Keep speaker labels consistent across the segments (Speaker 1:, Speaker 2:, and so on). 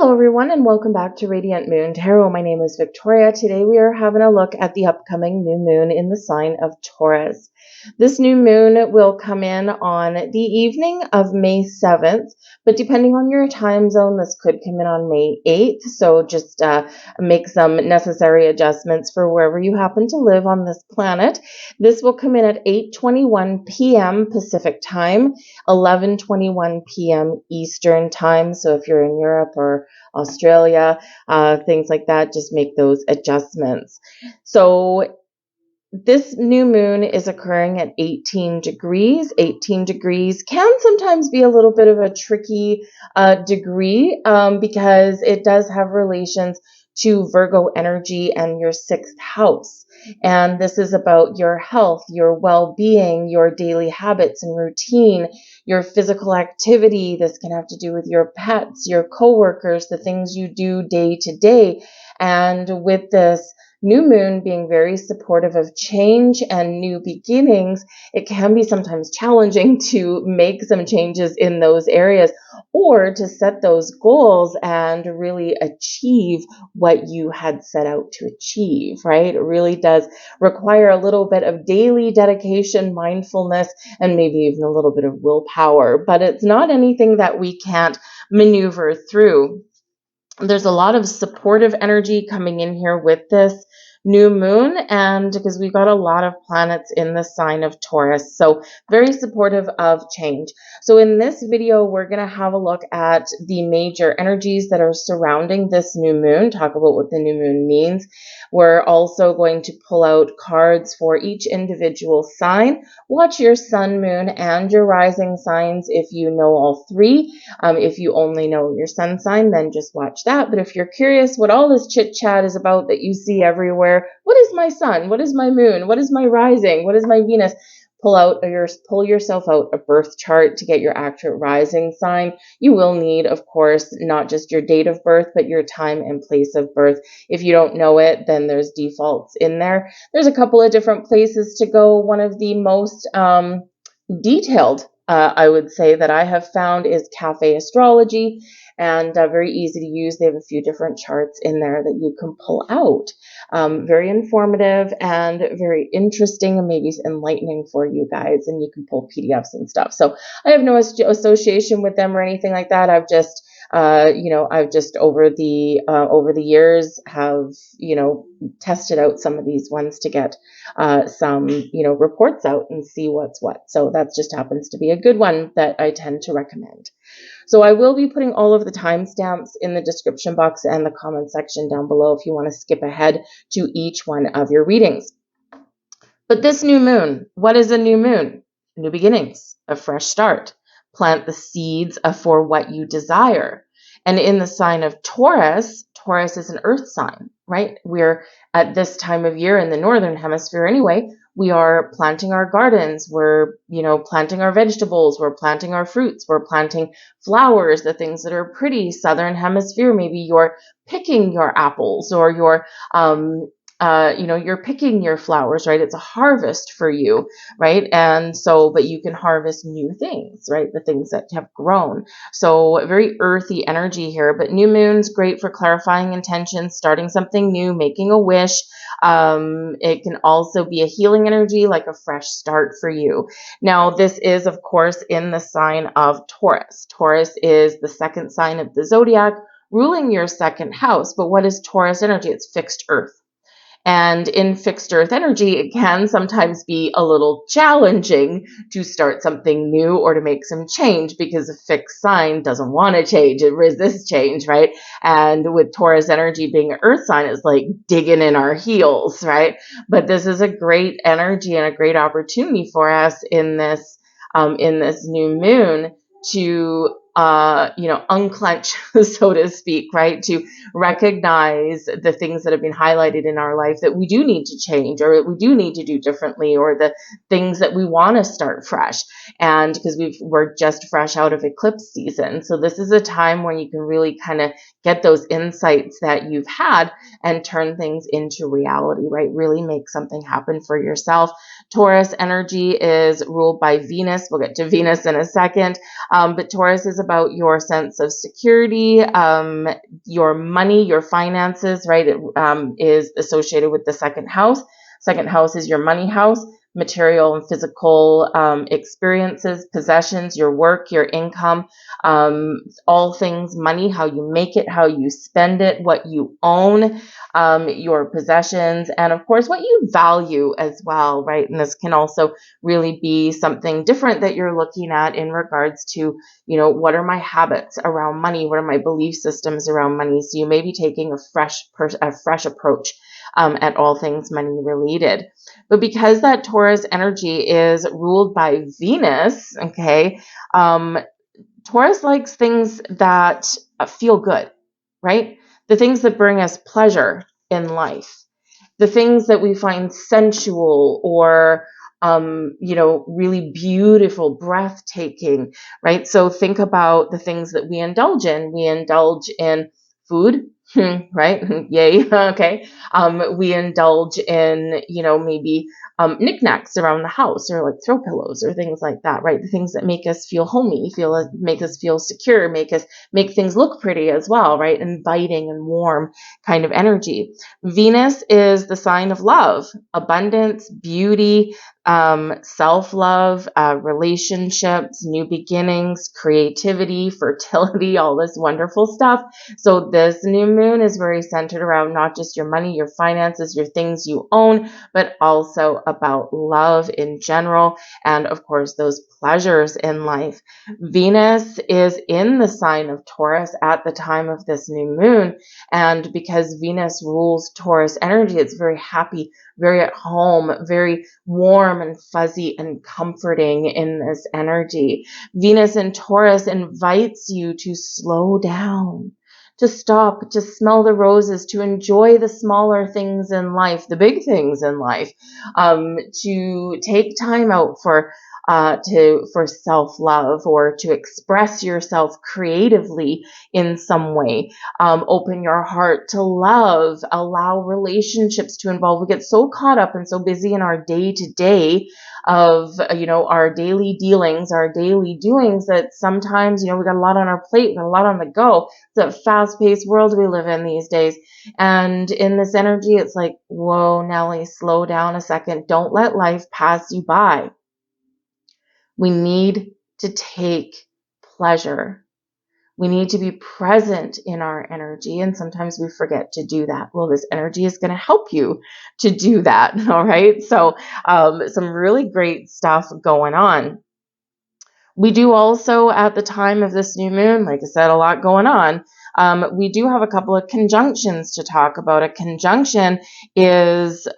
Speaker 1: Hello everyone and welcome back to Radiant Moon Tarot. My name is Victoria. Today we are having a look at the upcoming new moon in the sign of Taurus. This new moon will come in on the evening of May 7th, but depending on your time zone, this could come in on May 8th. So just make some necessary adjustments for wherever you happen to live on this planet. This will come in at 8:21 p.m. Pacific time, 11:21 p.m. Eastern time. So if you're in Europe or Australia, things like that, just make those adjustments. So this new moon is occurring at 18 degrees. 18 degrees can sometimes be a little bit of a tricky degree because it does have relations to Virgo energy and your sixth house. And this is about your health, your well-being, your daily habits and routine, your physical activity. This can have to do with your pets, your coworkers, the things you do day to day. And with this new moon being very supportive of change and new beginnings, it can be sometimes challenging to make some changes in those areas or to set those goals and really achieve what you had set out to achieve, right? It really does require a little bit of daily dedication, mindfulness, and maybe even a little bit of willpower, but it's not anything that we can't maneuver through. There's a lot of supportive energy coming in here with this new moon, and because we've got a lot of planets in the sign of Taurus, so very supportive of change. So in this video, we're going to have a look at the major energies that are surrounding this new moon, talk about what the new moon means. We're also going to pull out cards for each individual sign. Watch your sun, moon, and your rising signs if you know all three. If you only know your sun sign, then just watch that. But if you're curious what all this chit chat is about that you see everywhere, what is my sun? What is my moon? What is my rising? What is my Venus? Pull yourself out a birth chart to get your accurate rising sign. You will need, of course, not just your date of birth, but your time and place of birth. If you don't know it, then there's defaults in there. There's a couple of different places to go. One of the most detailed, I would say, that I have found is Cafe Astrology, and very easy to use. They have a few different charts in there that you can pull out. Very informative and very interesting and maybe enlightening for you guys, and you can pull PDFs and stuff. So I have no association with them or anything like that. I've just I've just over the years have, tested out some of these ones to get some, reports out and see what's what. So that just happens to be a good one that I tend to recommend. So I will be putting all of the timestamps in the description box and the comment section down below if you want to skip ahead to each one of your readings. But this new moon, what is a new moon? New beginnings, a fresh start. Plant the seeds for what you desire. And in the sign of Taurus, Taurus is an earth sign, right? We're at this time of year in the northern hemisphere anyway, we are planting our gardens, we're, planting our vegetables, we're planting our fruits, we're planting flowers, the things that are pretty. Southern hemisphere, maybe you're picking your apples or you're picking your flowers, right? It's a harvest for you, right? And so, but you can harvest new things, right? The things that have grown. So very earthy energy here, but new moon's great for clarifying intentions, starting something new, making a wish. It can also be a healing energy, like a fresh start for you. Now, this is, of course, in the sign of Taurus. Taurus is the second sign of the zodiac, ruling your second house. But what is Taurus energy? It's fixed earth. And in fixed earth energy, it can sometimes be a little challenging to start something new or to make some change because a fixed sign doesn't want to change. It resists change, right? And with Taurus energy being an earth sign, it's like digging in our heels, right? But this is a great energy and a great opportunity for us in this new moon to unclench, so to speak, right? To recognize the things that have been highlighted in our life that we do need to change or we do need to do differently, or the things that we want to start fresh. And because we're just fresh out of eclipse season. So this is a time when you can really kind of get those insights that you've had and turn things into reality, right? Really make something happen for yourself. Taurus energy is ruled by Venus. We'll get to Venus in a second. But Taurus is about your sense of security, your money, your finances, right? It is associated with the second house. Second house is your money house, material and physical experiences, possessions, your work, your income, all things money, how you make it, how you spend it, what you own, your possessions, and of course, what you value as well, right? And this can also really be something different that you're looking at in regards to, what are my habits around money? What are my belief systems around money? So you may be taking a fresh approach at all things money related. But because that Taurus energy is ruled by Venus, okay, Taurus likes things that feel good, right? The things that bring us pleasure in life, the things that we find sensual or really beautiful, breathtaking, right? So think about the things that we indulge in. We indulge in food, right? Yay. Okay. We indulge in, maybe knickknacks around the house, or like throw pillows or things like that, right? The things that make us feel homey, make us feel secure, make things look pretty as well, right? Inviting and warm kind of energy. Venus is the sign of love, abundance, beauty, self-love, relationships, new beginnings, creativity, fertility, all this wonderful stuff. So this new moon is very centered around not just your money, your finances, your things you own, but also about love in general, and of course those pleasures in life. Venus is in the sign of Taurus at the time of this new moon, and because Venus rules Taurus energy, it's very happy, very at home, very warm and fuzzy and comforting in this energy. Venus in Taurus invites you to slow down, to stop, to smell the roses, to enjoy the smaller things in life, the big things in life, to take time out for self-love, or to express yourself creatively in some way. Open your heart to love, allow relationships to involve. We get so caught up and so busy in our day-to-day of, our daily dealings, our daily doings, that sometimes, we got a lot on our plate, we got a lot on the go. It's a fast-paced world we live in these days. And in this energy, it's like, whoa, Nelly, slow down a second. Don't let life pass you by. We need to take pleasure. We need to be present in our energy, and sometimes we forget to do that. Well, this energy is going to help you to do that, all right? So some really great stuff going on. We do also, at the time of this new moon, like I said, a lot going on. We do have a couple of conjunctions to talk about. A conjunction is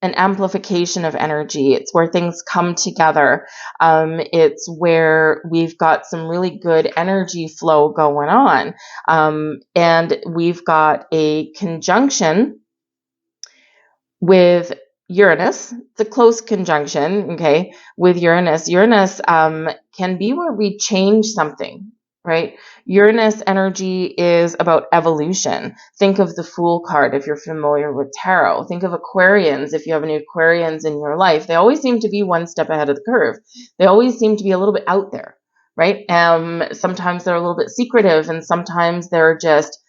Speaker 1: an amplification of energy. It's where things come together. It's where we've got some really good energy flow going on. And we've got a conjunction with Uranus. It's a close conjunction, okay, with Uranus. Uranus can be where we change something, right? Uranus energy is about evolution. Think of the Fool card if you're familiar with tarot. Think of Aquarians if you have any Aquarians in your life. They always seem to be one step ahead of the curve. They always seem to be a little bit out there, right? Sometimes they're a little bit secretive, and sometimes they're just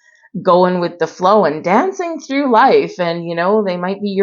Speaker 1: going with the flow and dancing through life. And, they might be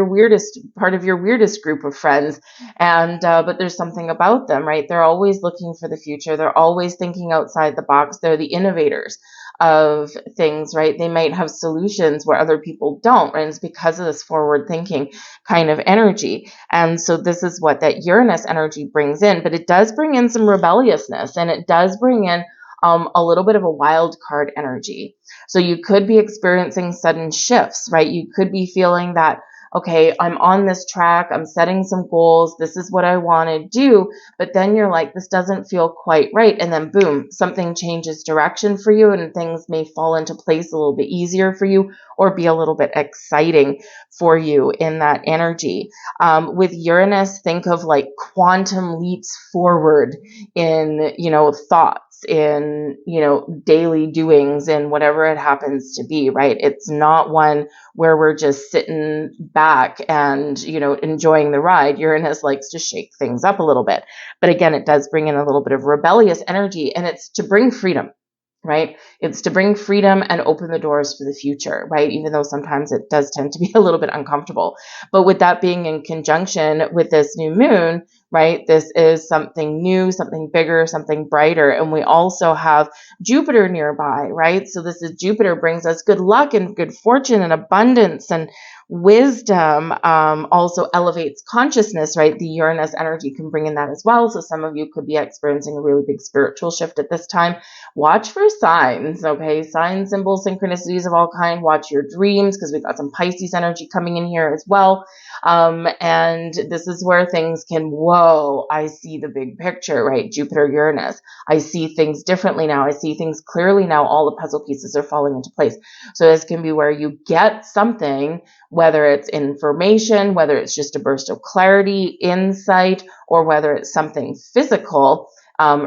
Speaker 1: part of your weirdest group of friends. And, but there's something about them, right? They're always looking for the future. They're always thinking outside the box. They're the innovators of things, right? They might have solutions where other people don't, right? And it's because of this forward thinking kind of energy. And so this is what that Uranus energy brings in, but it does bring in some rebelliousness, and it does bring in a little bit of a wild card energy. So you could be experiencing sudden shifts, right? You could be feeling that, okay, I'm on this track, I'm setting some goals, this is what I want to do, but then you're like, this doesn't feel quite right, and then boom, something changes direction for you, and things may fall into place a little bit easier for you, or be a little bit exciting for you in that energy. With Uranus, think of like quantum leaps forward in, thoughts thoughts, in, daily doings, and whatever it happens to be, right? It's not one where we're just sitting back and, enjoying the ride. Uranus likes to shake things up a little bit. But again, it does bring in a little bit of rebellious energy, and it's to bring freedom, right? It's to bring freedom and open the doors for the future, right? Even though sometimes it does tend to be a little bit uncomfortable. But with that being in conjunction with this new moon, right, this is something new, something bigger, something brighter. And we also have Jupiter nearby, right? So this is Jupiter brings us good luck and good fortune and abundance and wisdom. Also elevates consciousness, right? The Uranus energy can bring in that as well. So some of you could be experiencing a really big spiritual shift at this time. Watch for signs, okay? Signs, symbols, synchronicities of all kind. Watch your dreams, because we've got some Pisces energy coming in here as well. And this is where things can, whoa, I see the big picture, right? Jupiter, Uranus. I see things differently now. I see things clearly now. All the puzzle pieces are falling into place. So this can be where you get something, whether it's information, whether it's just a burst of clarity, insight, or whether it's something physical,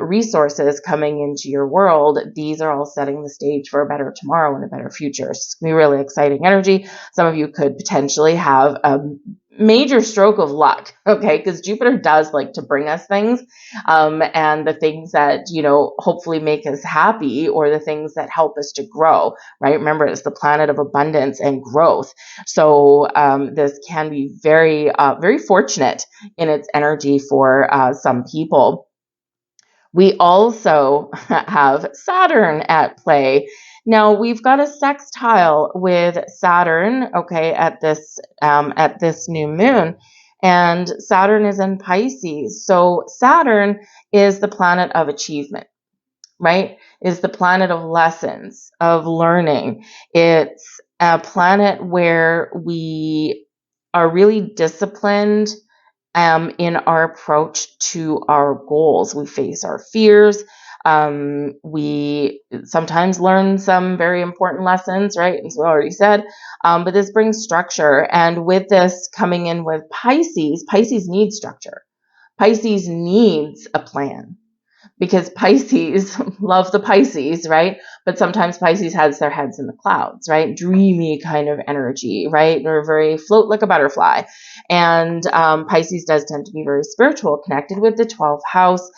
Speaker 1: resources coming into your world. These are all setting the stage for a better tomorrow and a better future. It's going to be really exciting energy. Some of you could potentially have a major stroke of luck, okay? Because Jupiter does like to bring us things, and the things that, hopefully make us happy, or the things that help us to grow, right? Remember, it's the planet of abundance and growth. So this can be very, very fortunate in its energy for some people. We also have Saturn at play. Now we've got a sextile with Saturn, okay, at this new moon, and Saturn is in Pisces. So Saturn is the planet of achievement, right? Is the planet of lessons, of learning. It's a planet where we are really disciplined in our approach to our goals. We face our fears. We sometimes learn some very important lessons, right? As we already said, but this brings structure. And with this coming in with Pisces, Pisces needs structure. Pisces needs a plan, because Pisces love the Pisces, right? But sometimes Pisces has their heads in the clouds, right? Dreamy kind of energy, right? Or very float like a butterfly. And Pisces does tend to be very spiritual, connected with the 12th house.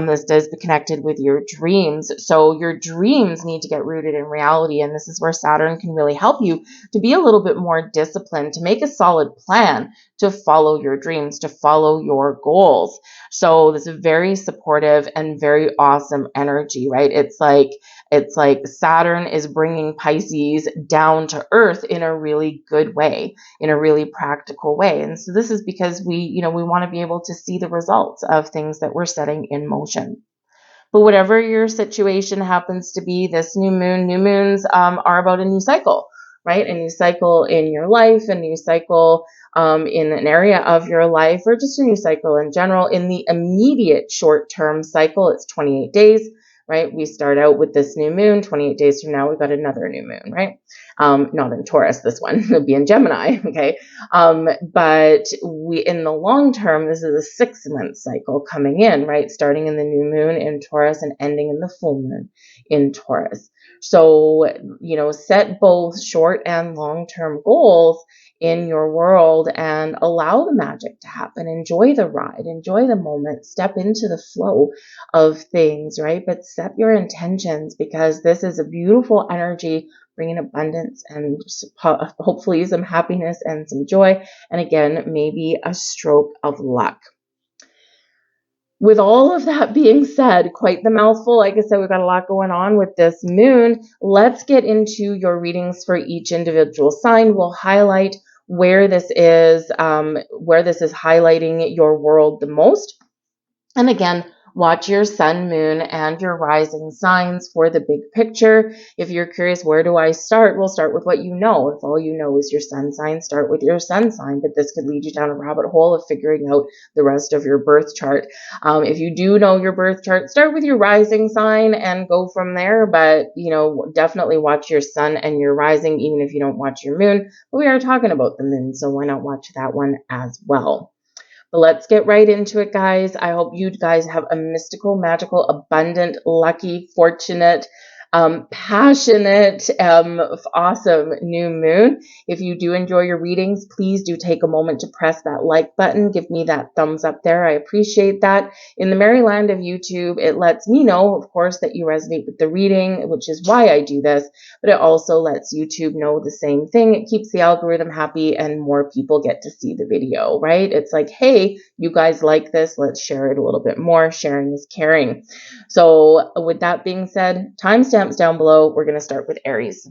Speaker 1: This does be connected with your dreams. So your dreams need to get rooted in reality. And this is where Saturn can really help you to be a little bit more disciplined, to make a solid plan, to follow your dreams, to follow your goals. So this is very supportive and very awesome energy, right? It's like Saturn is bringing Pisces down to earth in a really good way, in a really practical way. And so this is because we want to be able to see the results of things that we're setting in motion. But whatever your situation happens to be, this new moons are about a new cycle, right? A new cycle in your life, a new cycle in an area of your life, or just a new cycle in general. In the immediate short-term cycle, it's 28 days, right? We start out with this new moon. 28 days from now, we've got another new moon, right? Not in Taurus, this one. It'll be in Gemini, okay? But in the long term, this is a 6-month cycle coming in, right? Starting in the new moon in Taurus and ending in the full moon in Taurus. So, set both short and long-term goals in your world and allow the magic to happen. Enjoy the ride, enjoy the moment, step into the flow of things, right? But set your intentions, because this is a beautiful energy bringing abundance and hopefully some happiness and some joy. And again, maybe a stroke of luck. With all of that being said, quite the mouthful. Like I said, we've got a lot going on with this moon. Let's get into your readings for each individual sign. We'll highlight where this is highlighting your world the most. And again, watch your sun, moon, and your rising signs for the big picture. If you're curious, where do I start? We'll start with what you know. If all you know is your sun sign, start with your sun sign. But this could lead you down a rabbit hole of figuring out the rest of your birth chart. If you do know your birth chart, start with your rising sign and go from there. But, definitely watch your sun and your rising, even if you don't watch your moon. But we are talking about the moon, so why not watch that one as well? But let's get right into it, guys. I hope you guys have a mystical, magical, abundant, lucky, fortunate, passionate, awesome new moon. If you do enjoy your readings, please do take a moment to press that like button. Give me that thumbs up there. I appreciate that. In the merry land of YouTube, it lets me know, of course, that you resonate with the reading, which is why I do this, but it also lets YouTube know the same thing. It keeps the algorithm happy and more people get to see the video, right? It's like, hey, you guys like this, let's share it a little bit more. Sharing is caring. So with that being said, timestamps down below. We're going to start with Aries.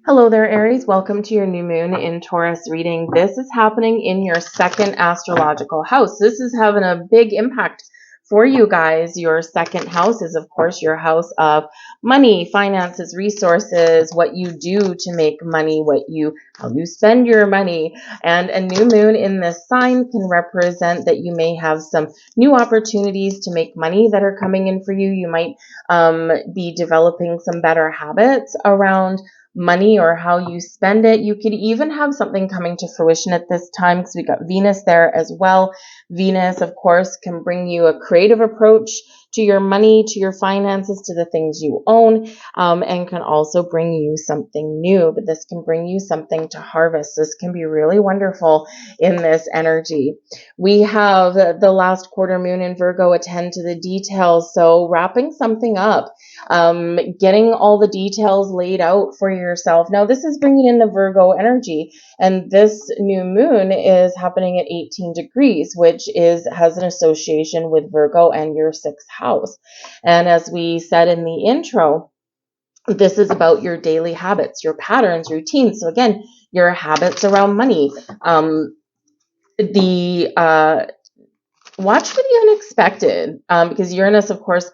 Speaker 1: Hello there, Aries. Welcome to your new moon in Taurus reading. This is happening in your second astrological house. This is having a big impact for you guys. Your second house is, of course, your house of money, finances, resources, what you do to make money, how you spend your money. And a new moon in this sign can represent that you may have some new opportunities to make money that are coming in for you. You might be developing some better habits around money or how you spend it. You could even have something coming to fruition at this time because we got Venus there as well. Venus, of course, can bring you a creative approach to your money, to your finances, to the things you own, and can also bring you something new. But this can bring you something to harvest. This can be really wonderful in this energy. We have the last quarter moon in Virgo, attend to the details. So wrapping something up, getting all the details laid out for yourself. Now, this is bringing in the Virgo energy, and this new moon is happening at 18 degrees, which has an association with Virgo and your sixth house. And as we said in the intro, this is about your daily habits, your patterns, routines. So again, your habits around money. Watch for the unexpected, because Uranus, of course,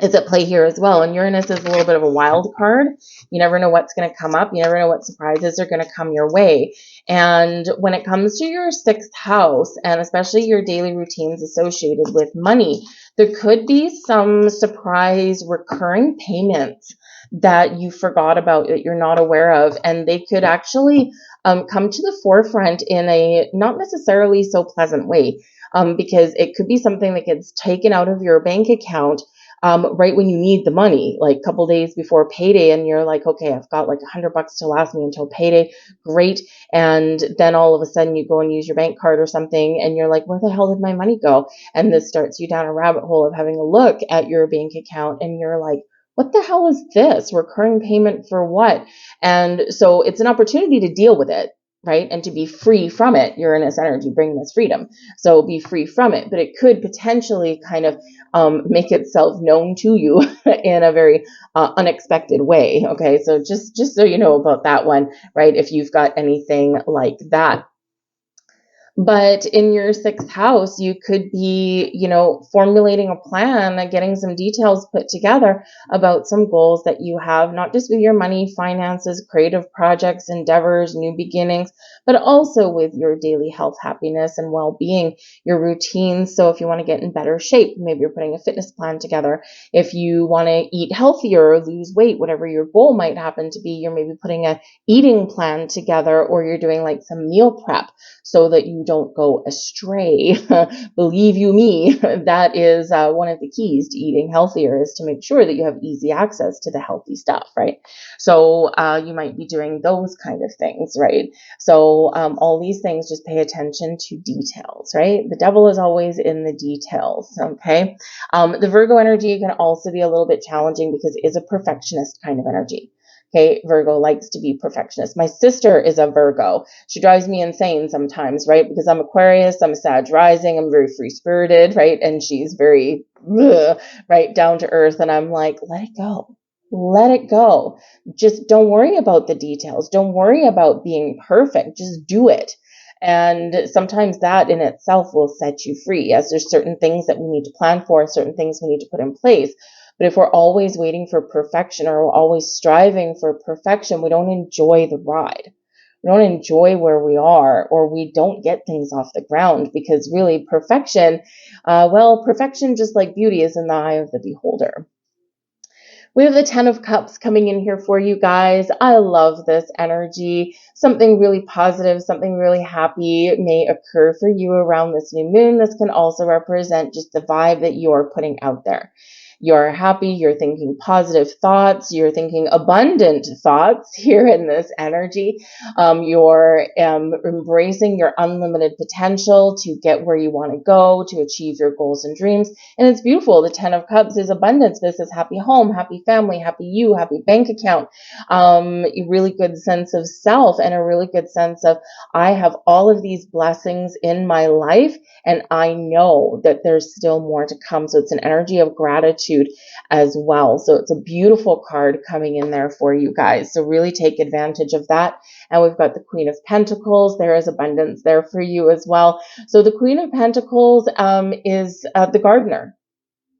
Speaker 1: is at play here as well. And Uranus is a little bit of a wild card. You never know what's going to come up. You never know what surprises are going to come your way. And when it comes to your sixth house, and especially your daily routines associated with money, there could be some surprise recurring payments that you forgot about, that you're not aware of. And they could actually come to the forefront in a not necessarily so pleasant way, because it could be something that gets taken out of your bank account right when you need the money, like a couple days before payday, and you're like, okay, I've got like $100 to last me until payday. Great. And then all of a sudden you go and use your bank card or something, and you're like, where the hell did my money go? And this starts you down a rabbit hole of having a look at your bank account, and you're like, what the hell is this? Recurring payment for what? And so it's an opportunity to deal with it, right? And to be free from it. Uranus energy bringing us freedom. So be free from it, but it could potentially kind of make itself known to you in a very unexpected way. Okay. So just so you know about that one, right? If you've got anything like that. But in your sixth house, you could be, formulating a plan, getting some details put together about some goals that you have, not just with your money, finances, creative projects, endeavors, new beginnings, but also with your daily health, happiness, and well-being, your routines. So if you want to get in better shape, maybe you're putting a fitness plan together. If you want to eat healthier or lose weight, whatever your goal might happen to be, you're maybe putting a eating plan together, or you're doing like some meal prep so that you don't go astray. Believe you me, that is one of the keys to eating healthier, is to make sure that you have easy access to the healthy stuff, right? So you might be doing those kind of things, right? So all these things, just pay attention to details, right? The devil is always in the details, okay? The Virgo energy can also be a little bit challenging because it is a perfectionist kind of energy. Okay, Virgo likes to be perfectionist. My sister is a Virgo. She drives me insane sometimes, right? Because I'm Aquarius, I'm a Sag rising, I'm very free-spirited, right? And she's very, right, down to earth. And I'm like, let it go. Let it go. Just don't worry about the details. Don't worry about being perfect. Just do it. And sometimes that in itself will set you free. Yes, there's certain things that we need to plan for and certain things we need to put in place. But if we're always waiting for perfection, or we're always striving for perfection, we don't enjoy the ride. We don't enjoy where we are, or we don't get things off the ground, because really perfection, perfection, just like beauty, is in the eye of the beholder. We have the Ten of Cups coming in here for you guys. I love this energy. Something really positive, something really happy may occur for you around this new moon. This can also represent just the vibe that you're putting out there. You're happy, you're thinking positive thoughts, you're thinking abundant thoughts here in this energy. You're embracing your unlimited potential to get where you want to go, to achieve your goals and dreams. And it's beautiful. The Ten of Cups is abundance. This is happy home, happy family, happy you, happy bank account, a really good sense of self, and a really good sense of, I have all of these blessings in my life, and I know that there's still more to come. So it's an energy of gratitude as well. So it's a beautiful card coming in there for you guys. So really take advantage of that. And we've got the Queen of Pentacles. There is abundance there for you as well. So the Queen of Pentacles is the gardener,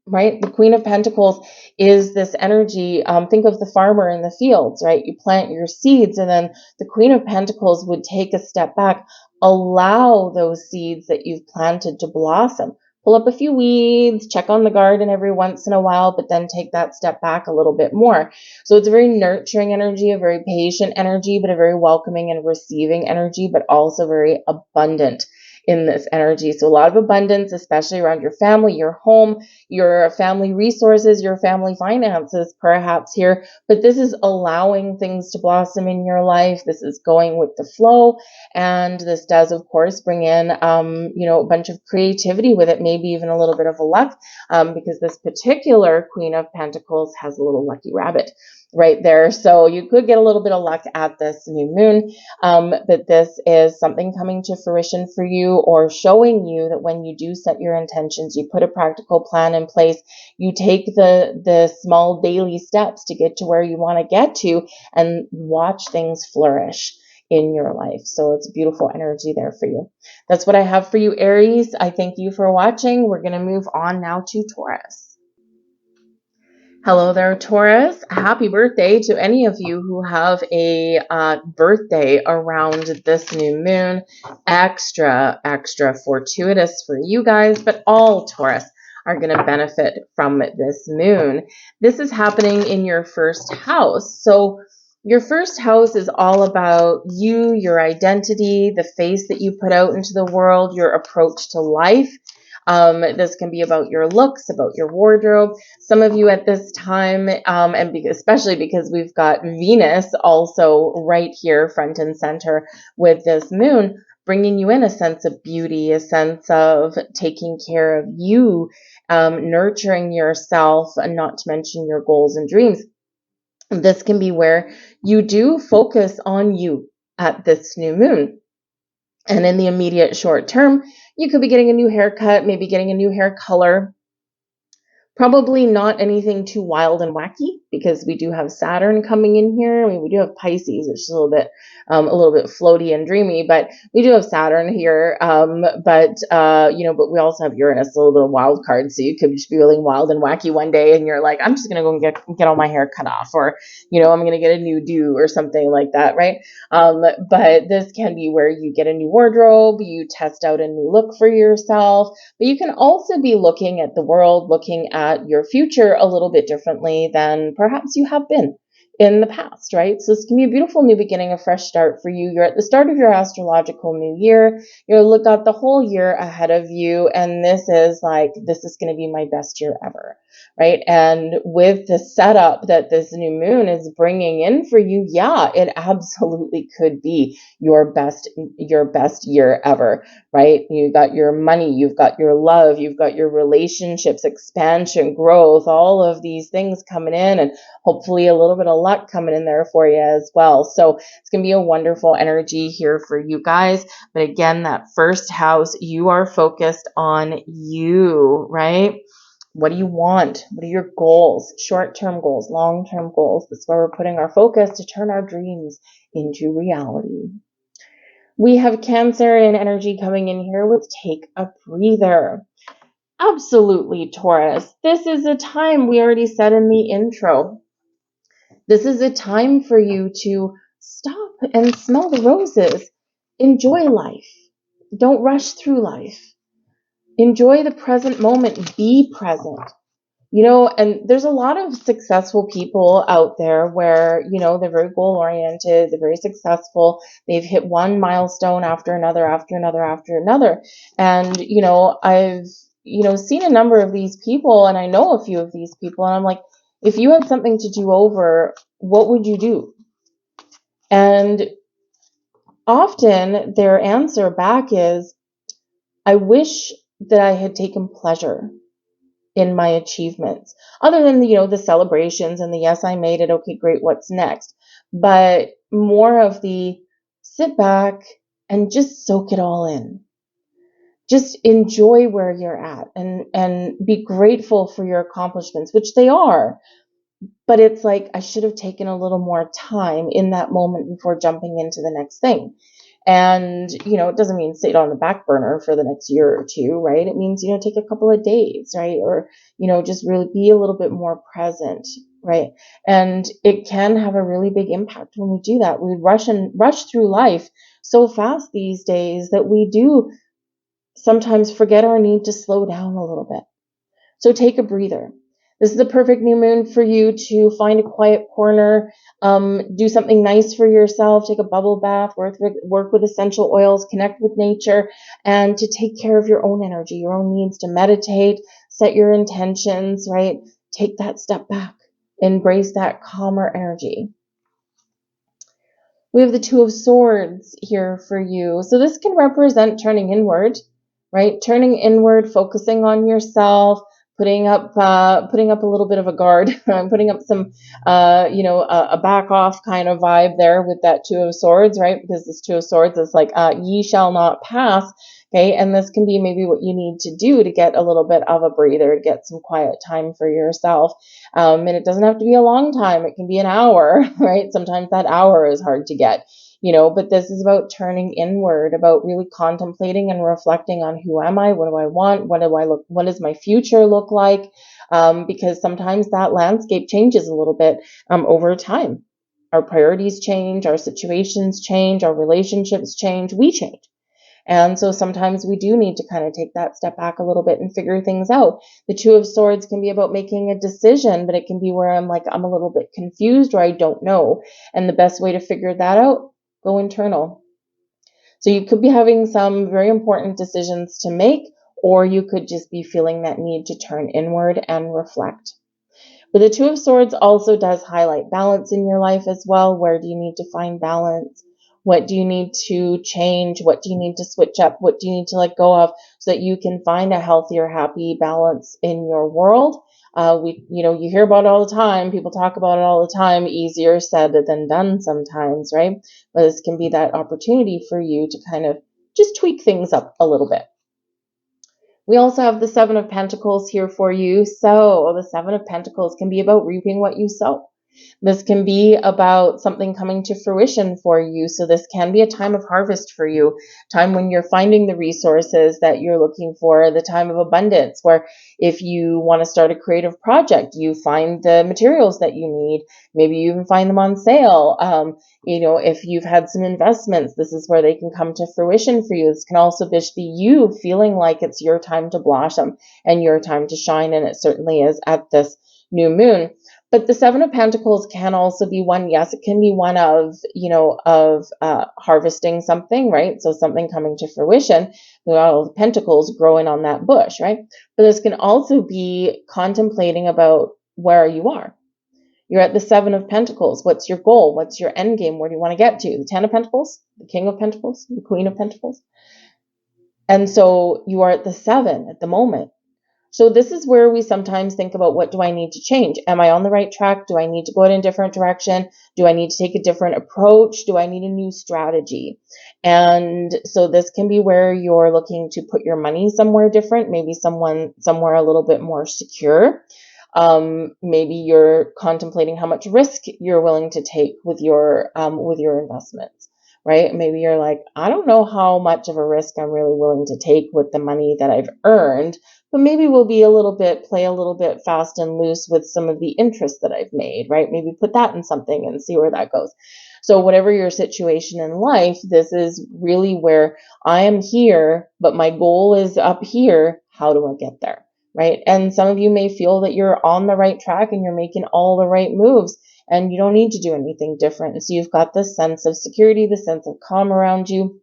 Speaker 1: right? The Queen of Pentacles is this energy. Think of the farmer in the fields, right? You plant your seeds, and then the Queen of Pentacles would take a step back, allow those seeds that you've planted to blossom. Pull up a few weeds, check on the garden every once in a while, but then take that step back a little bit more. So it's a very nurturing energy, a very patient energy, but a very welcoming and receiving energy, but also very abundant in this energy. So a lot of abundance, especially around your family, your home, your family resources, your family finances, perhaps here. But this is allowing things to blossom in your life. This is going with the flow. And this does, of course, bring in, a bunch of creativity with it, maybe even a little bit of a luck, because this particular Queen of Pentacles has a little lucky rabbit right there. So you could get a little bit of luck at this new moon. But this is something coming to fruition for you, or showing you that when you do set your intentions, you put a practical plan in place, you take the small daily steps to get to where you want to get to, and watch things flourish in your life. So it's beautiful energy there for you. That's what I have for you, Aries. I thank you for watching. We're going to move on now to Taurus. Hello there, Taurus. Happy birthday to any of you who have a birthday around this new moon. Extra fortuitous for you guys, but all Taurus are going to benefit from this moon. This is happening in your first house. So your first house is all about you, your identity, the face that you put out into the world, your approach to life. This can be about your looks, about your wardrobe. Some of you at this time, and especially because we've got Venus also right here front and center with this moon, bringing you in a sense of beauty, a sense of taking care of you, nurturing yourself, and not to mention your goals and dreams. This can be where you do focus on you at this new moon. And in the immediate short term, you could be getting a new haircut, maybe getting a new hair color. Probably not anything too wild and wacky, because we do have Saturn coming in here. I mean, we do have Pisces, which is a little bit floaty and dreamy, but we do have Saturn here. But we also have Uranus, a little bit of wild card. So you could just be feeling wild and wacky one day, and you're like, I'm just gonna go and get all my hair cut off, or I'm gonna get a new do or something like that, right? But this can be where you get a new wardrobe, you test out a new look for yourself, but you can also be looking at the world, looking at your future a little bit differently than perhaps you have been in the past, right? So this can be a beautiful new beginning, a fresh start for you. You're at the start of your astrological new year. You've got the whole year ahead of you, and this is going to be my best year ever, right? And with the setup that this new moon is bringing in for you, yeah, it absolutely could be your best year ever, right? You got your money, you've got your love, you've got your relationships, expansion, growth, all of these things coming in, and hopefully a little bit of luck coming in there for you as well. So it's going to be a wonderful energy here for you guys. But again, that first house, you are focused on you, right? What do you want? What are your goals? Short-term goals, long-term goals. That's where we're putting our focus to turn our dreams into reality. We have Cancer and energy coming in here with take a breather. Absolutely, Taurus. This is a time, we already said in the intro, this is a time for you to stop and smell the roses. Enjoy life. Don't rush through life. Enjoy the present moment. Be present. And there's a lot of successful people out there where, they're very goal oriented, they're very successful. They've hit one milestone after another, after another, after another. And, I've, seen a number of these people, and I know a few of these people, and I'm like, if you had something to do over, what would you do? And often their answer back is, I wish that I had taken pleasure in my achievements, other than the celebrations and the yes, I made it, okay, great, what's next? But more of the sit back and just soak it all in. Just enjoy where you're at and be grateful for your accomplishments, which they are. But it's like, I should have taken a little more time in that moment before jumping into the next thing. And, it doesn't mean sit on the back burner for the next year or two, right? It means, take a couple of days, right? Or, just really be a little bit more present, right? And it can have a really big impact when we do that. We rush through life so fast these days that we do sometimes forget our need to slow down a little bit. So take a breather. This is the perfect new moon for you to find a quiet corner, do something nice for yourself, take a bubble bath, work with essential oils, connect with nature, and to take care of your own energy, your own needs, to meditate, set your intentions, right? Take that step back, embrace that calmer energy. We have the Two of Swords here for you. So this can represent turning inward, right? Turning inward, focusing on yourself, putting up a little bit of a guard, putting up some, a back off kind of vibe there with that Two of Swords, right? Because this Two of Swords is like, ye shall not pass. Okay. And this can be maybe what you need to do to get a little bit of a breather, to get some quiet time for yourself. And it doesn't have to be a long time. It can be an hour, right? Sometimes that hour is hard to get. But this is about turning inward, about really contemplating and reflecting on who am I, what do I want, what does my future look like? Because sometimes that landscape changes a little bit over time. Our priorities change, our situations change, our relationships change, we change. And so sometimes we do need to kind of take that step back a little bit and figure things out. The Two of Swords can be about making a decision, but it can be where I'm a little bit confused or I don't know. And the best way to figure that out, go internal. So you could be having some very important decisions to make, or you could just be feeling that need to turn inward and reflect. But the Two of Swords also does highlight balance in your life as well. Where do you need to find balance? What do you need to change? What do you need to switch up? What do you need to let go of so that you can find a healthier, happy balance in your world? You hear about it all the time. People talk about it all the time. Easier said than done sometimes, right? But this can be that opportunity for you to kind of just tweak things up a little bit. We also have the Seven of Pentacles here for you. So the Seven of Pentacles can be about reaping what you sow. This can be about something coming to fruition for you. So this can be a time of harvest for you, time when you're finding the resources that you're looking for, the time of abundance, where if you want to start a creative project, you find the materials that you need. Maybe you even find them on sale. If you've had some investments, this is where they can come to fruition for you. This can also be you feeling like it's your time to blossom and your time to shine. And it certainly is at this new moon. But the Seven of Pentacles can also be one, yes, it can be one of, harvesting something, right? So something coming to fruition, all the pentacles growing on that bush, right? But this can also be contemplating about where you are. You're at the Seven of Pentacles. What's your goal? What's your end game? Where do you want to get to? The Ten of Pentacles, the King of Pentacles, the Queen of Pentacles. And so you are at the Seven at the moment. So this is where we sometimes think about, what do I need to change? Am I on the right track? Do I need to go in a different direction? Do I need to take a different approach? Do I need a new strategy? And so this can be where you're looking to put your money somewhere different, maybe somewhere a little bit more secure. Maybe you're contemplating how much risk you're willing to take with your investments. Right? Maybe you're like, I don't know how much of a risk I'm really willing to take with the money that I've earned, but maybe we'll play a little bit fast and loose with some of the interest that I've made, right? Maybe put that in something and see where that goes. So whatever your situation in life, this is really where I am here, but my goal is up here. How do I get there? right? And some of you may feel that you're on the right track and you're making all the right moves and you don't need to do anything different. So you've got this sense of security, the sense of calm around you,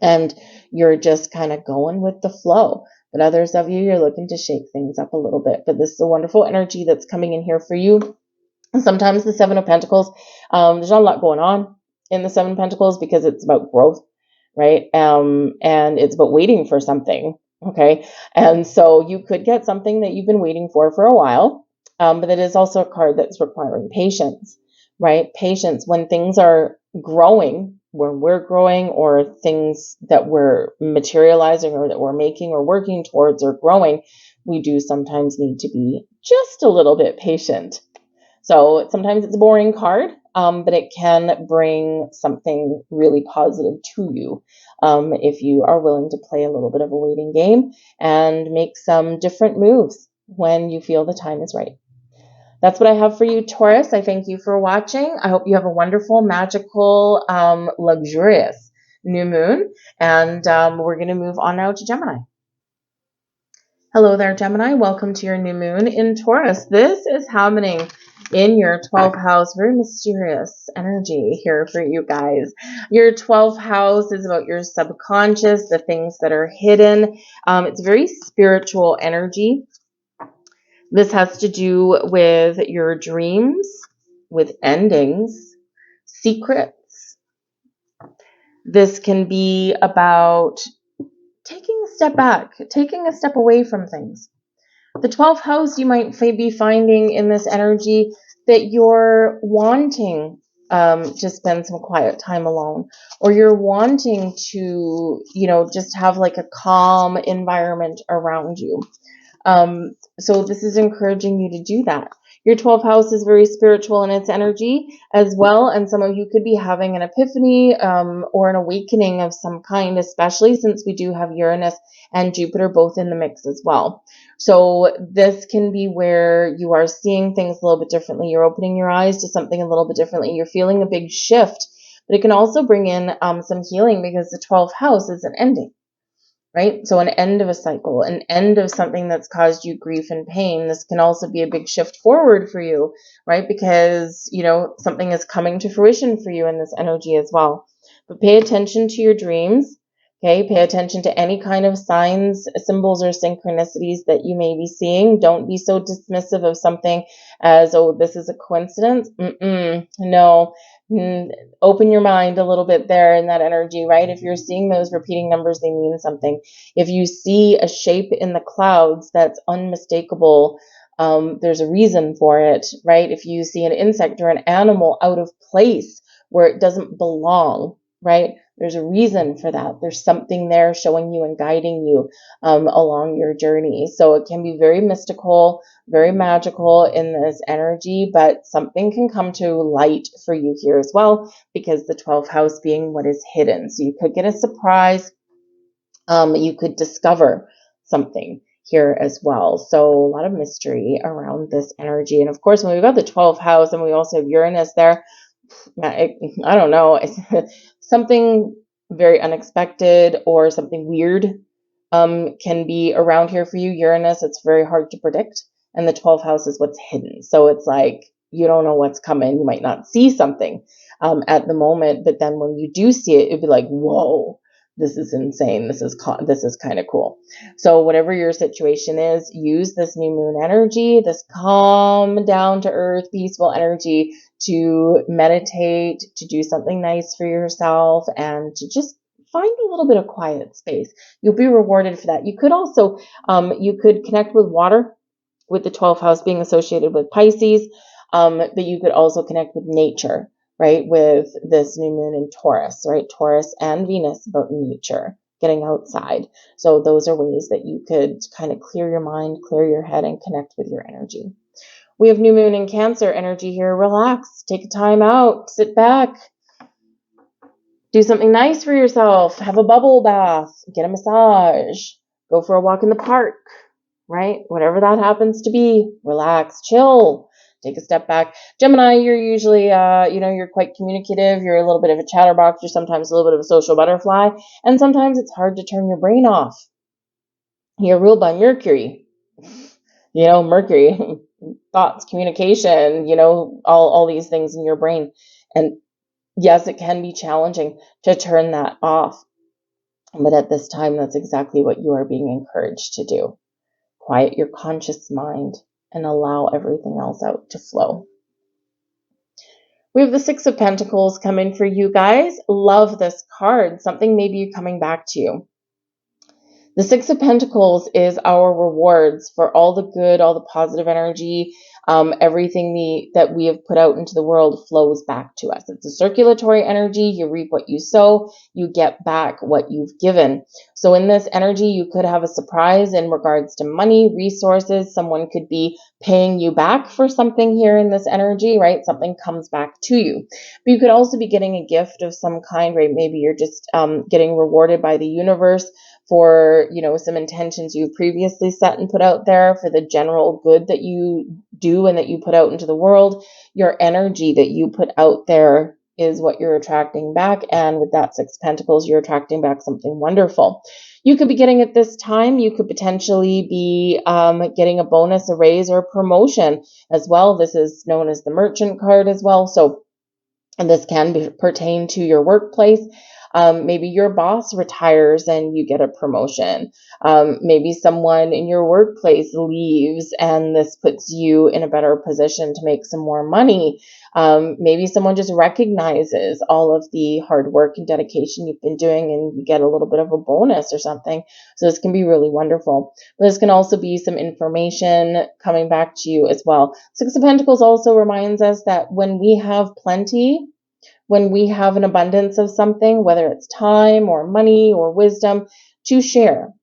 Speaker 1: and you're just kind of going with the flow. But others of you, you're looking to shake things up a little bit. But this is a wonderful energy that's coming in here for you. Sometimes the Seven of Pentacles, there's not a lot going on in the Seven of Pentacles because it's about growth, right? And it's about waiting for something, okay? And so you could get something that you've been waiting for a while, but it is also a card that's requiring patience, right? Patience when things are growing, when we're growing, or things that we're materializing or that we're making or working towards or growing, we do sometimes need to be just a little bit patient. So sometimes it's a boring card, but it can bring something really positive to you if you are willing to play a little bit of a waiting game and make some different moves when you feel the time is right. That's what I have for you, Taurus. I thank you for watching. I hope you have a wonderful, magical, luxurious new moon. And we're going to move on now to Gemini. Hello there, Gemini. Welcome to your new moon in Taurus. This is happening in your 12th house. Very mysterious energy here for you guys. Your 12th house is about your subconscious, the things that are hidden. It's very spiritual energy. This has to do with your dreams, with endings, secrets. This can be about taking a step back, taking a step away from things. The 12th house, you might be finding in this energy that you're wanting to spend some quiet time alone, or you're wanting to, just have like a calm environment around you. So this is encouraging you to do that. Your 12th house is very spiritual in its energy as well, and some of you could be having an epiphany or an awakening of some kind, especially since we do have Uranus and Jupiter both in the mix as well. So this can be where you are seeing things a little bit differently. You're opening your eyes to something a little bit differently. You're feeling a big shift, but it can also bring in some healing because the 12th house is an ending. Right? So an end of a cycle, an end of something that's caused you grief and pain. This can also be a big shift forward for you, right? Because, something is coming to fruition for you in this energy as well. But pay attention to your dreams, okay? Pay attention to any kind of signs, symbols, or synchronicities that you may be seeing. Don't be so dismissive of something as, oh, this is a coincidence. No. Open your mind a little bit there in that energy, right? If you're seeing those repeating numbers, they mean something. If you see a shape in the clouds that's unmistakable, there's a reason for it, right? If you see an insect or an animal out of place where it doesn't belong, right? There's a reason for that. There's something there showing you and guiding you along your journey. So it can be very mystical, very magical in this energy, but something can come to light for you here as well, because the 12th house being what is hidden. So you could get a surprise. You could discover something here as well. So a lot of mystery around this energy. And of course, when we've got the 12th house and we also have Uranus there, I don't know, something very unexpected or something weird can be around here for you. Uranus, it's very hard to predict. And the 12th house is what's hidden. So it's like, you don't know what's coming. You might not see something at the moment, but then when you do see it, it'd be like, whoa, this is insane. This is kind of cool. So whatever your situation is, use this new moon energy, this calm, down to earth, peaceful energy to meditate, to do something nice for yourself, and to just find a little bit of quiet space. You'll be rewarded for that. You could also, you could connect with water, with the 12th house being associated with Pisces, but you could also connect with nature, right? With this new moon in Taurus, right? Taurus and Venus about nature, getting outside. So those are ways that you could kind of clear your mind, clear your head, and connect with your energy. We have new moon in Cancer energy here. Relax, take a time out, sit back, do something nice for yourself, have a bubble bath, get a massage, go for a walk in the park, right? Whatever that happens to be, relax, chill, take a step back. Gemini, you're usually, you're quite communicative. You're a little bit of a chatterbox. You're sometimes a little bit of a social butterfly. And sometimes it's hard to turn your brain off. You're ruled by Mercury. Mercury, thoughts, communication, all these things in your brain. And yes, it can be challenging to turn that off. But at this time, that's exactly what you are being encouraged to do. Quiet your conscious mind and allow everything else out to flow. We have the Six of Pentacles coming for you guys. Love this card. Something may be coming back to you. The Six of Pentacles is our rewards for all the good, all the positive energy, everything that we have put out into the world flows back to us. It's a circulatory energy. You reap what you sow. You get back what you've given. So in this energy, you could have a surprise in regards to money, resources. Someone could be paying you back for something here in this energy, right? Something comes back to you. But you could also be getting a gift of some kind, right? Maybe you're just getting rewarded by the universe for, some intentions you previously set and put out there, for the general good that you do and that you put out into the world. Your energy that you put out there is what you're attracting back. And with that Six of Pentacles, you're attracting back something wonderful. You could be getting it this time. You could potentially be getting a bonus, a raise, or a promotion as well. This is known as the Merchant card as well. So, and this can pertain to your workplace. Maybe your boss retires and you get a promotion. Maybe someone in your workplace leaves and this puts you in a better position to make some more money. Maybe someone just recognizes all of the hard work and dedication you've been doing and you get a little bit of a bonus or something. So this can be really wonderful. But this can also be some information coming back to you as well. Six of Pentacles also reminds us that when we have plenty, when we have an abundance of something, whether it's time or money or wisdom, to share,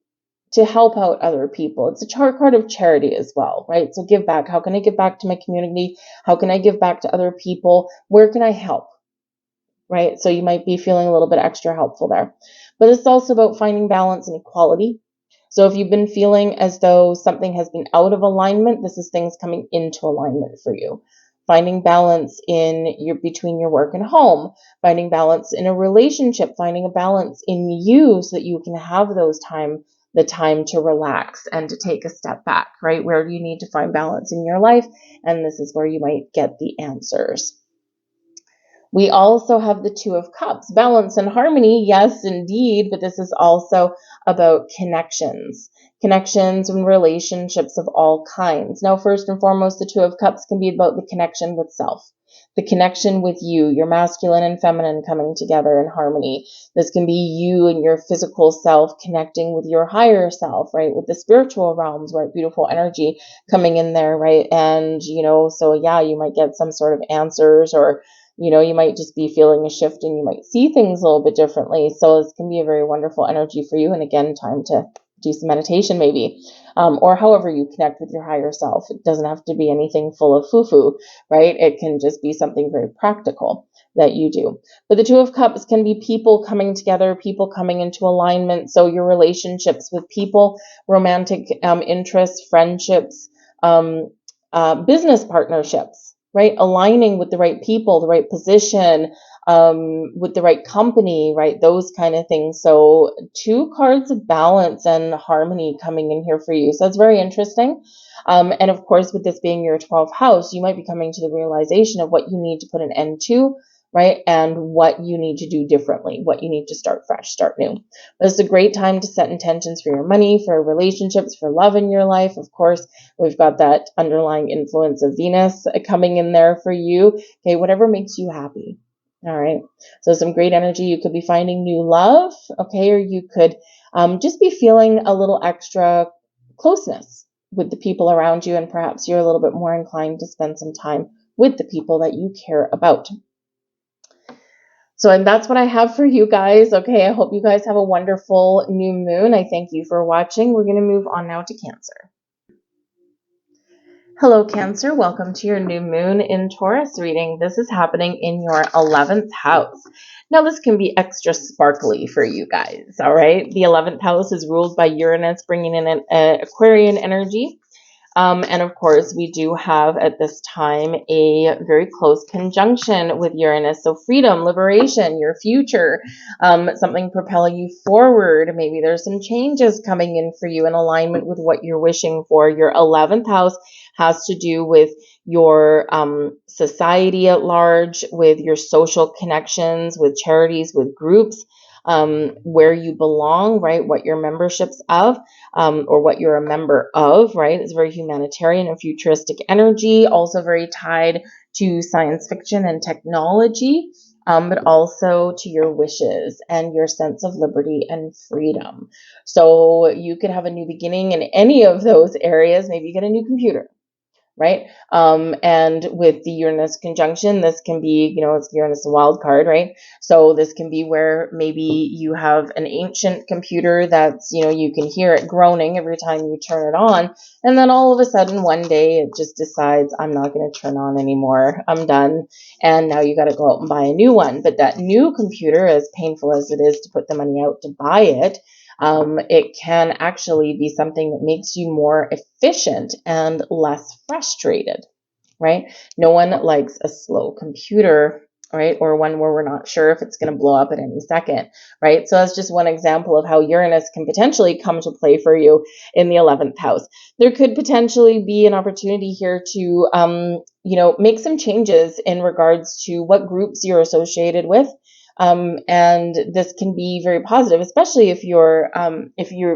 Speaker 1: to help out other people. It's a card of charity as well, right? So give back. How can I give back to my community? How can I give back to other people? Where can I help? Right? So you might be feeling a little bit extra helpful there. But it's also about finding balance and equality. So if you've been feeling as though something has been out of alignment, this is things coming into alignment for you. Finding balance between your work and home, finding balance in a relationship, finding a balance in you so that you can have the time to relax and to take a step back, right? Where do you need to find balance in your life? And this is where you might get the answers. We also have the Two of Cups, balance and harmony. Yes, indeed. But this is also about connections and relationships of all kinds. Now, first and foremost, the Two of Cups can be about the connection with self, the connection with you, your masculine and feminine coming together in harmony. This can be you and your physical self connecting with your higher self, right? With the spiritual realms, right? Beautiful energy coming in there, right? And, so yeah, you might get some sort of answers, or you might just be feeling a shift and you might see things a little bit differently. So this can be a very wonderful energy for you. And again, time to do some meditation maybe, or however you connect with your higher self. It doesn't have to be anything full of foo-foo, right? It can just be something very practical that you do. But the Two of Cups can be people coming together, people coming into alignment. So your relationships with people, romantic interests, friendships, business partnerships, right? Aligning with the right people, the right position, with the right company, right? Those kind of things. So 2 cards of balance and harmony coming in here for you. So that's very interesting. And of course, with this being your 12th house, you might be coming to the realization of what you need to put an end to, right? And what you need to do differently, what you need to start fresh, start new. This is a great time to set intentions for your money, for relationships, for love in your life. Of course, we've got that underlying influence of Venus coming in there for you. Okay, whatever makes you happy. All right. So some great energy. You could be finding new love. Okay. Or you could just be feeling a little extra closeness with the people around you. And perhaps you're a little bit more inclined to spend some time with the people that you care about. So, and that's what I have for you guys. Okay, I hope you guys have a wonderful new moon. I thank you for watching. We're going to move on now to Cancer. Hello, Cancer. Welcome to your new moon in Taurus reading. This is happening in your 11th house. Now, this can be extra sparkly for you guys, all right? The 11th house is ruled by Uranus, bringing in an Aquarian energy. And of course, we do have at this time a very close conjunction with Uranus. So freedom, liberation, your future, something propelling you forward. Maybe there's some changes coming in for you in alignment with what you're wishing for. Your 11th house has to do with your society at large, with your social connections, with charities, with groups, where you belong, right? What your membership's of. Or what you're a member of, right? It's very humanitarian and futuristic energy, also very tied to science fiction and technology, but also to your wishes and your sense of liberty and freedom. So you could have a new beginning in any of those areas. Maybe you get a new computer, right? And with the Uranus conjunction, this can be, it's Uranus a wild card, right? So this can be where maybe you have an ancient computer that's, you can hear it groaning every time you turn it on. And then all of a sudden, one day it just decides, I'm not going to turn on anymore. I'm done. And now you got to go out and buy a new one. But that new computer, as painful as it is to put the money out to buy it, it can actually be something that makes you more efficient and less frustrated, right? No one likes a slow computer, right? Or one where we're not sure if it's going to blow up at any second, right? So that's just one example of how Uranus can potentially come to play for you in the 11th house. There could potentially be an opportunity here to, make some changes in regards to what groups you're associated with. And this can be very positive, especially if you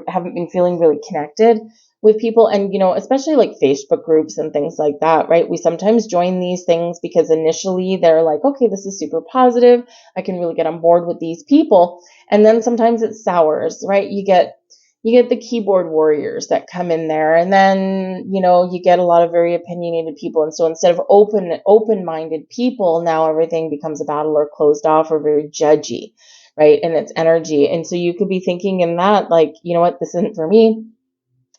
Speaker 1: haven't been feeling really connected with people, and especially like Facebook groups and things like that, right? We sometimes join these things because initially they're like, okay, this is super positive, I can really get on board with these people, and then sometimes it sours, right? You get the keyboard warriors that come in there, and then you get a lot of very opinionated people, and so instead of open-minded people, now everything becomes a battle or closed off or very judgy, right? And it's energy, and so you could be thinking in that, like, you know what, this isn't for me.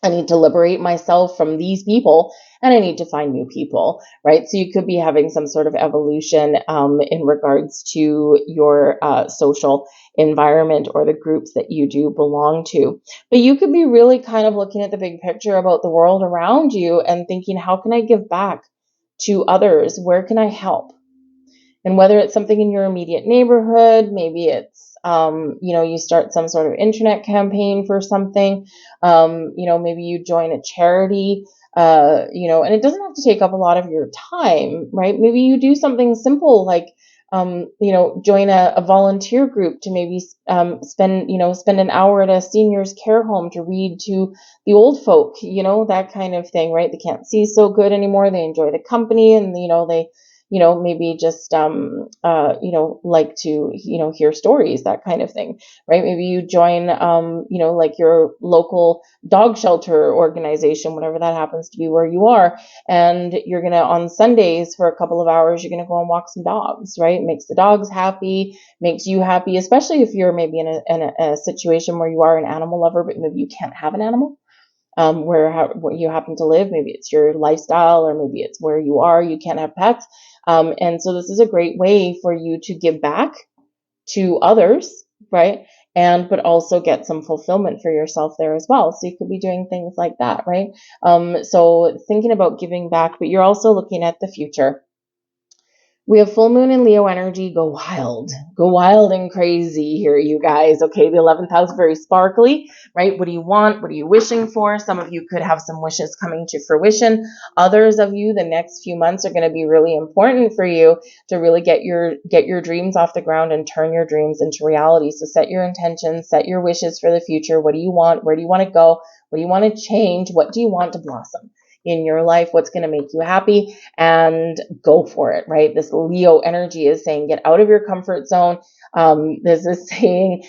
Speaker 1: I need to liberate myself from these people, and I need to find new people, right? So you could be having some sort of evolution in regards to your social environment or the groups that you do belong to. But you could be really kind of looking at the big picture about the world around you and thinking, how can I give back to others? Where can I help? And whether it's something in your immediate neighborhood, maybe it's, you start some sort of internet campaign for something, maybe you join a charity, and it doesn't have to take up a lot of your time, right? Maybe you do something simple like, join a volunteer group to maybe spend an hour at a seniors care home to read to the old folk, that kind of thing, right? They can't see so good anymore. They enjoy the company, and they maybe just, like to, hear stories, that kind of thing, right? Maybe you join, like your local dog shelter organization, whatever that happens to be where you are. And you're going to, on Sundays for a couple of hours, you're going to go and walk some dogs, right? It makes the dogs happy, makes you happy, especially if you're maybe in a situation where you are an animal lover, but maybe you can't have an animal. Where you happen to live, maybe it's your lifestyle, or maybe it's where you are, you can't have pets. And so this is a great way for you to give back to others, right? But also get some fulfillment for yourself there as well. So you could be doing things like that, right? So thinking about giving back, but you're also looking at the future. We have full moon and Leo energy. Go wild and crazy here, you guys. Okay, the 11th house, very sparkly, right? What do you want? What are you wishing for? Some of you could have some wishes coming to fruition. Others of you, the next few months are going to be really important for you to really get your dreams off the ground and turn your dreams into reality. So set your intentions, set your wishes for the future. What do you want? Where do you want to go? What do you want to change? What do you want to blossom in your life? What's going to make you happy? And go for it, right? This Leo energy is saying, get out of your comfort zone. This is saying,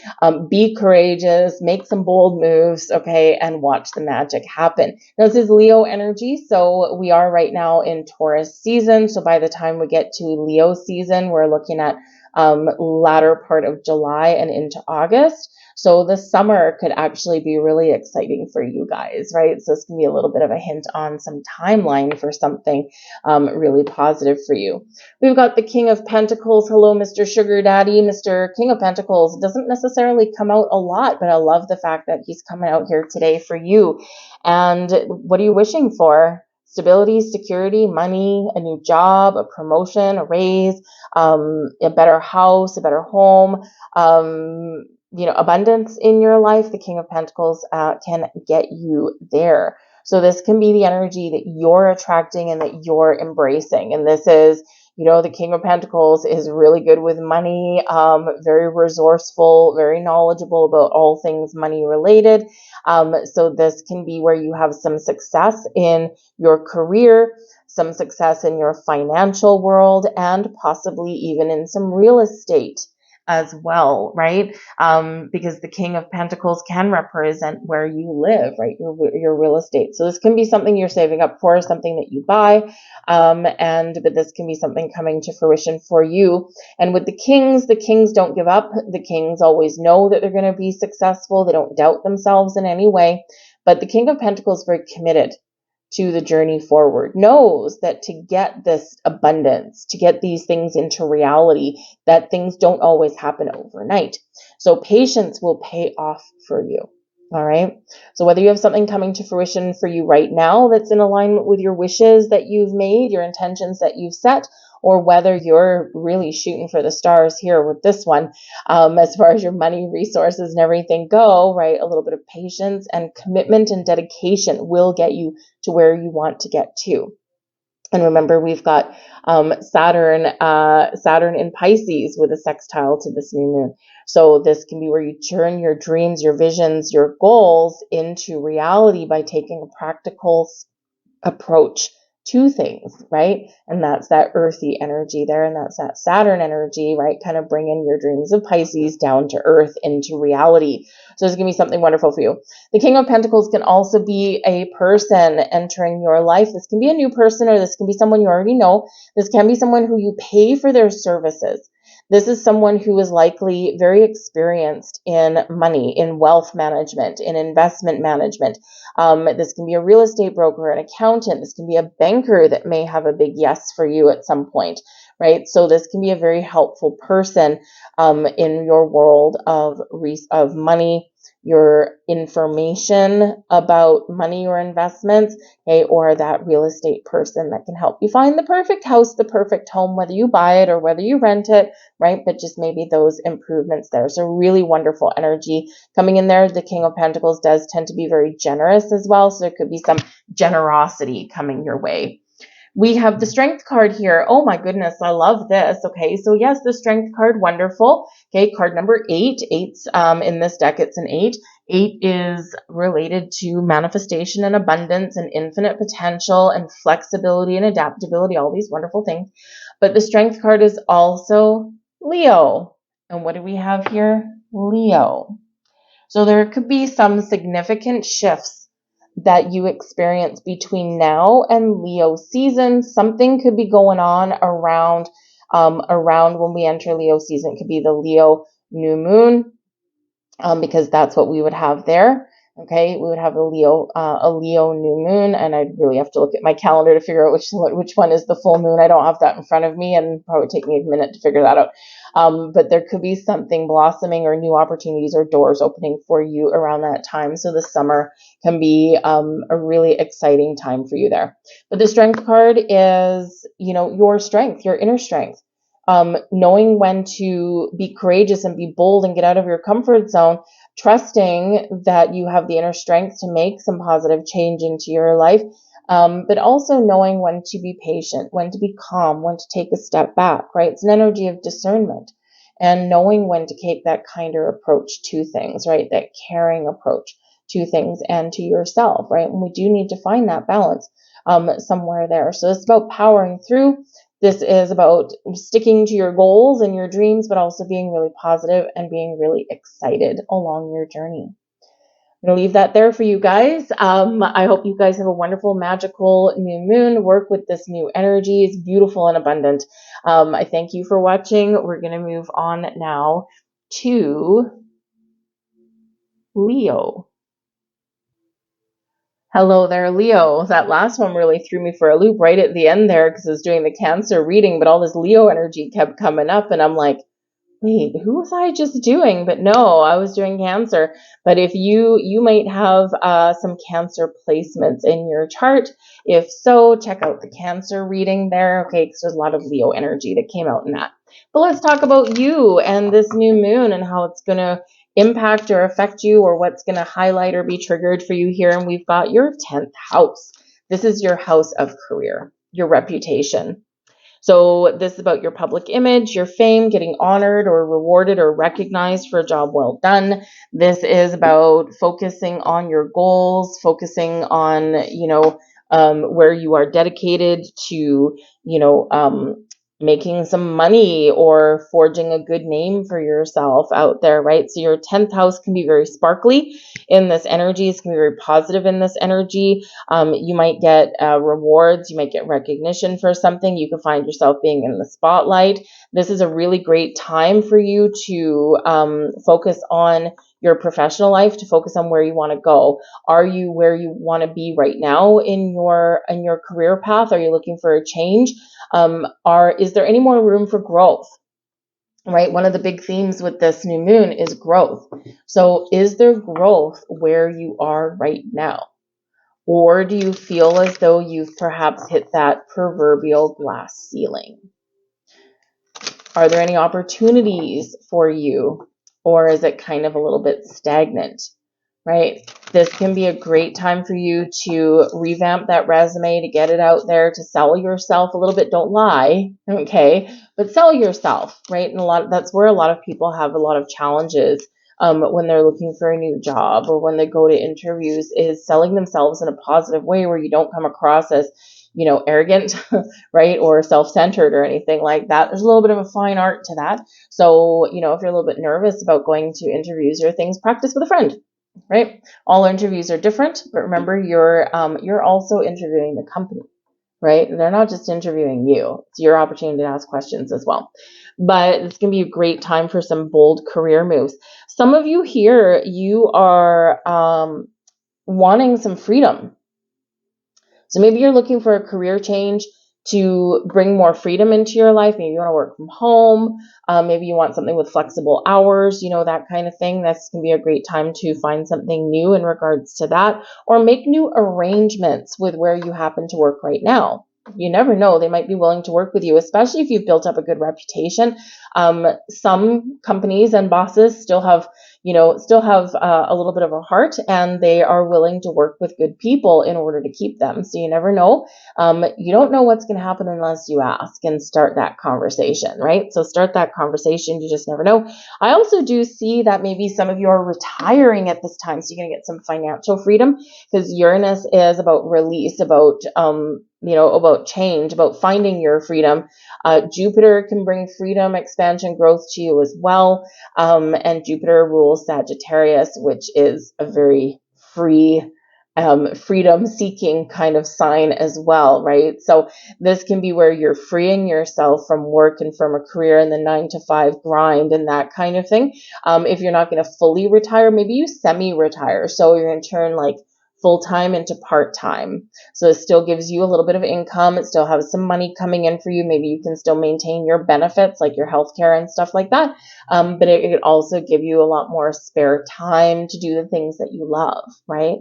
Speaker 1: be courageous, make some bold moves, okay, and watch the magic happen. Now, this is Leo energy, so we are right now in Taurus season. So by the time we get to Leo season, we're looking at latter part of July and into August. So the summer could actually be really exciting for you guys, right? So this can be a little bit of a hint on some timeline for something really positive for you. We've got the King of Pentacles. Hello, Mr. Sugar Daddy. Mr. King of Pentacles doesn't necessarily come out a lot, but I love the fact that he's coming out here today for you. And what are you wishing for? Stability, security, money, a new job, a promotion, a raise, a better house, a better home, abundance in your life. The King of Pentacles can get you there. So this can be the energy that you're attracting and that you're embracing. And this is, the King of Pentacles is really good with money, very resourceful, very knowledgeable about all things money related. So this can be where you have some success in your career, some success in your financial world, and possibly even in some real estate as well, right? Because the King of Pentacles can represent where you live, right? Your real estate. So this can be something you're saving up for, something that you buy, but this can be something coming to fruition for you. And with the Kings don't give up. The Kings always know that they're going to be successful. They don't doubt themselves in any way. But the King of Pentacles is very committed to the journey forward, knows that to get this abundance, to get these things into reality, that things don't always happen overnight. So patience will pay off for you. All right. So whether you have something coming to fruition for you right now that's in alignment with your wishes that you've made, your intentions that you've set, or whether you're really shooting for the stars here with this one, as far as your money, resources, and everything go, right? A little bit of patience and commitment and dedication will get you to where you want to get to. And remember, we've got Saturn in Pisces with a sextile to this new moon. So this can be where you turn your dreams, your visions, your goals into reality by taking a practical approach to things, right? And that's that earthy energy there, and that's that Saturn energy, right? Kind of bringing your dreams of Pisces down to earth into reality. So it's going to be something wonderful for you. The King of Pentacles can also be a person entering your life. This can be a new person, or this can be someone you already know. This can be someone who you pay for their services. This is someone who is likely very experienced in money, in wealth management, in investment management. This can be a real estate broker, an accountant. This can be a banker that may have a big yes for you at some point, right? So this can be a very helpful person in your world of money, your information about money or investments, okay, or that real estate person that can help you find the perfect house, the perfect home, whether you buy it or whether you rent it, right? But just maybe those improvements there. So really wonderful energy coming in there. The King of Pentacles does tend to be very generous as well. So there could be some generosity coming your way. We have the Strength card here. Oh my goodness, I love this. Okay, so yes, the Strength card, wonderful. Okay, card number 8. Eight's in this deck, it's an 8. 8 is related to manifestation and abundance and infinite potential and flexibility and adaptability, all these wonderful things. But the Strength card is also Leo. And what do we have here? Leo. So there could be some significant shifts that you experience between now and Leo season. Something could be going on around when we enter Leo season. It could be the Leo new moon, because that's what we would have there. Okay, we would have a Leo new moon, and I'd really have to look at my calendar to figure out which one is the full moon. I don't have that in front of me, and probably take me a minute to figure that out. But there could be something blossoming or new opportunities or doors opening for you around that time. So the summer can be a really exciting time for you there. But the Strength card is, your strength, your inner strength. Knowing when to be courageous and be bold and get out of your comfort zone, trusting that you have the inner strength to make some positive change into your life, but also knowing when to be patient, when to be calm, when to take a step back, right? It's an energy of discernment and knowing when to take that kinder approach to things, right? That caring approach to things and to yourself, right? And we do need to find that balance somewhere there. So it's about powering through. This is about sticking to your goals and your dreams, but also being really positive and being really excited along your journey. I'm going to leave that there for you guys. I hope you guys have a wonderful, magical new moon. Work with this new energy. It's beautiful and abundant. I thank you for watching. We're going to move on now to Leo. Hello there, Leo. That last one really threw me for a loop right at the end there because I was doing the Cancer reading, but all this Leo energy kept coming up, and I'm like, wait, who was I just doing? But no, I was doing Cancer. But if you might have some Cancer placements in your chart. If so, check out the Cancer reading there, okay, because there's a lot of Leo energy that came out in that. But let's talk about you and this new moon and how it's going to impact or affect you, or what's going to highlight or be triggered for you here. And we've got your 10th house. This is your house of career, your reputation. So this is about your public image, your fame, getting honored or rewarded or recognized for a job well done. This is about focusing on your goals, focusing on, where you are dedicated to, making some money or forging a good name for yourself out there, right? So your 10th house can be very sparkly in this energy. It's going to be very positive in this energy. You might get rewards. You might get recognition for something. You can find yourself being in the spotlight. This is a really great time for you to focus on your professional life, to focus on where you want to go. Are you where you want to be right now in your career path? Are you looking for a change? Is there any more room for growth? Right? One of the big themes with this new moon is growth. So is there growth where you are right now? Or do you feel as though you've perhaps hit that proverbial glass ceiling? Are there any opportunities for you? Or is it kind of a little bit stagnant? Right? This can be a great time for you to revamp that resume, to get it out there, to sell yourself a little bit. Don't lie, okay? But sell yourself, right? And that's where a lot of people have a lot of challenges when they're looking for a new job or when they go to interviews, is selling themselves in a positive way where you don't come across as, arrogant, right? Or self-centered or anything like that. There's a little bit of a fine art to that. So, if you're a little bit nervous about going to interviews or things, practice with a friend. Right? All interviews are different, but remember, you're also interviewing the company, right? They're not just interviewing you. It's your opportunity to ask questions as well. But it's going to be a great time for some bold career moves. Some of you here, you are wanting some freedom. So maybe you're looking for a career change to bring more freedom into your life. Maybe you want to work from home. Maybe you want something with flexible hours, that kind of thing. That's going to be a great time to find something new in regards to that, or make new arrangements with where you happen to work right now. You never know. They might be willing to work with you, especially if you've built up a good reputation. Some companies and bosses still have a little bit of a heart, and they are willing to work with good people in order to keep them. So you never know. You don't know what's going to happen unless you ask and start that conversation, right? So start that conversation. You just never know. I also do see that maybe some of you are retiring at this time. So you're going to get some financial freedom, because Uranus is about release, about change, about finding your freedom. Jupiter can bring freedom, expansion, growth to you as well. And Jupiter rules Sagittarius, which is a very free, freedom-seeking kind of sign as well, right? So this can be where you're freeing yourself from work and from a career and the 9-to-5 grind and that kind of thing. If you're not going to fully retire, maybe you semi-retire. So you're going to turn full-time into part-time. So it still gives you a little bit of income. It still has some money coming in for you. Maybe you can still maintain your benefits, like your healthcare and stuff like that. But it could also give you a lot more spare time to do the things that you love, right?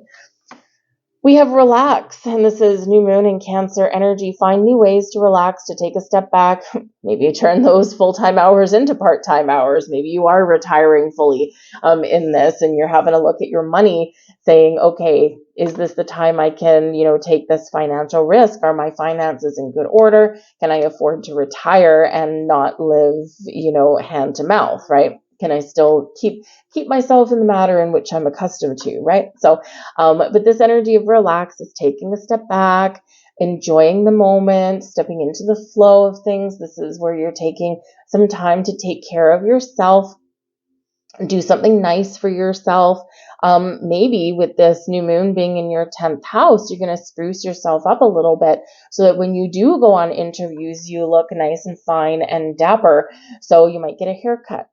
Speaker 1: We have relax, and this is new moon in Cancer energy. Find new ways to relax, to take a step back. Maybe turn those full-time hours into part-time hours. Maybe you are retiring fully in this, and you're having a look at your money saying, okay, is this the time I can, take this financial risk? Are my finances in good order? Can I afford to retire and not live, hand to mouth, right? Can I still keep myself in the matter in which I'm accustomed to, right? So, but this energy of relax is taking a step back, enjoying the moment, stepping into the flow of things. This is where you're taking some time to take care of yourself, do something nice for yourself. Maybe with this new moon being in your 10th house, you're going to spruce yourself up a little bit so that when you do go on interviews, you look nice and fine and dapper. So you might get a haircut.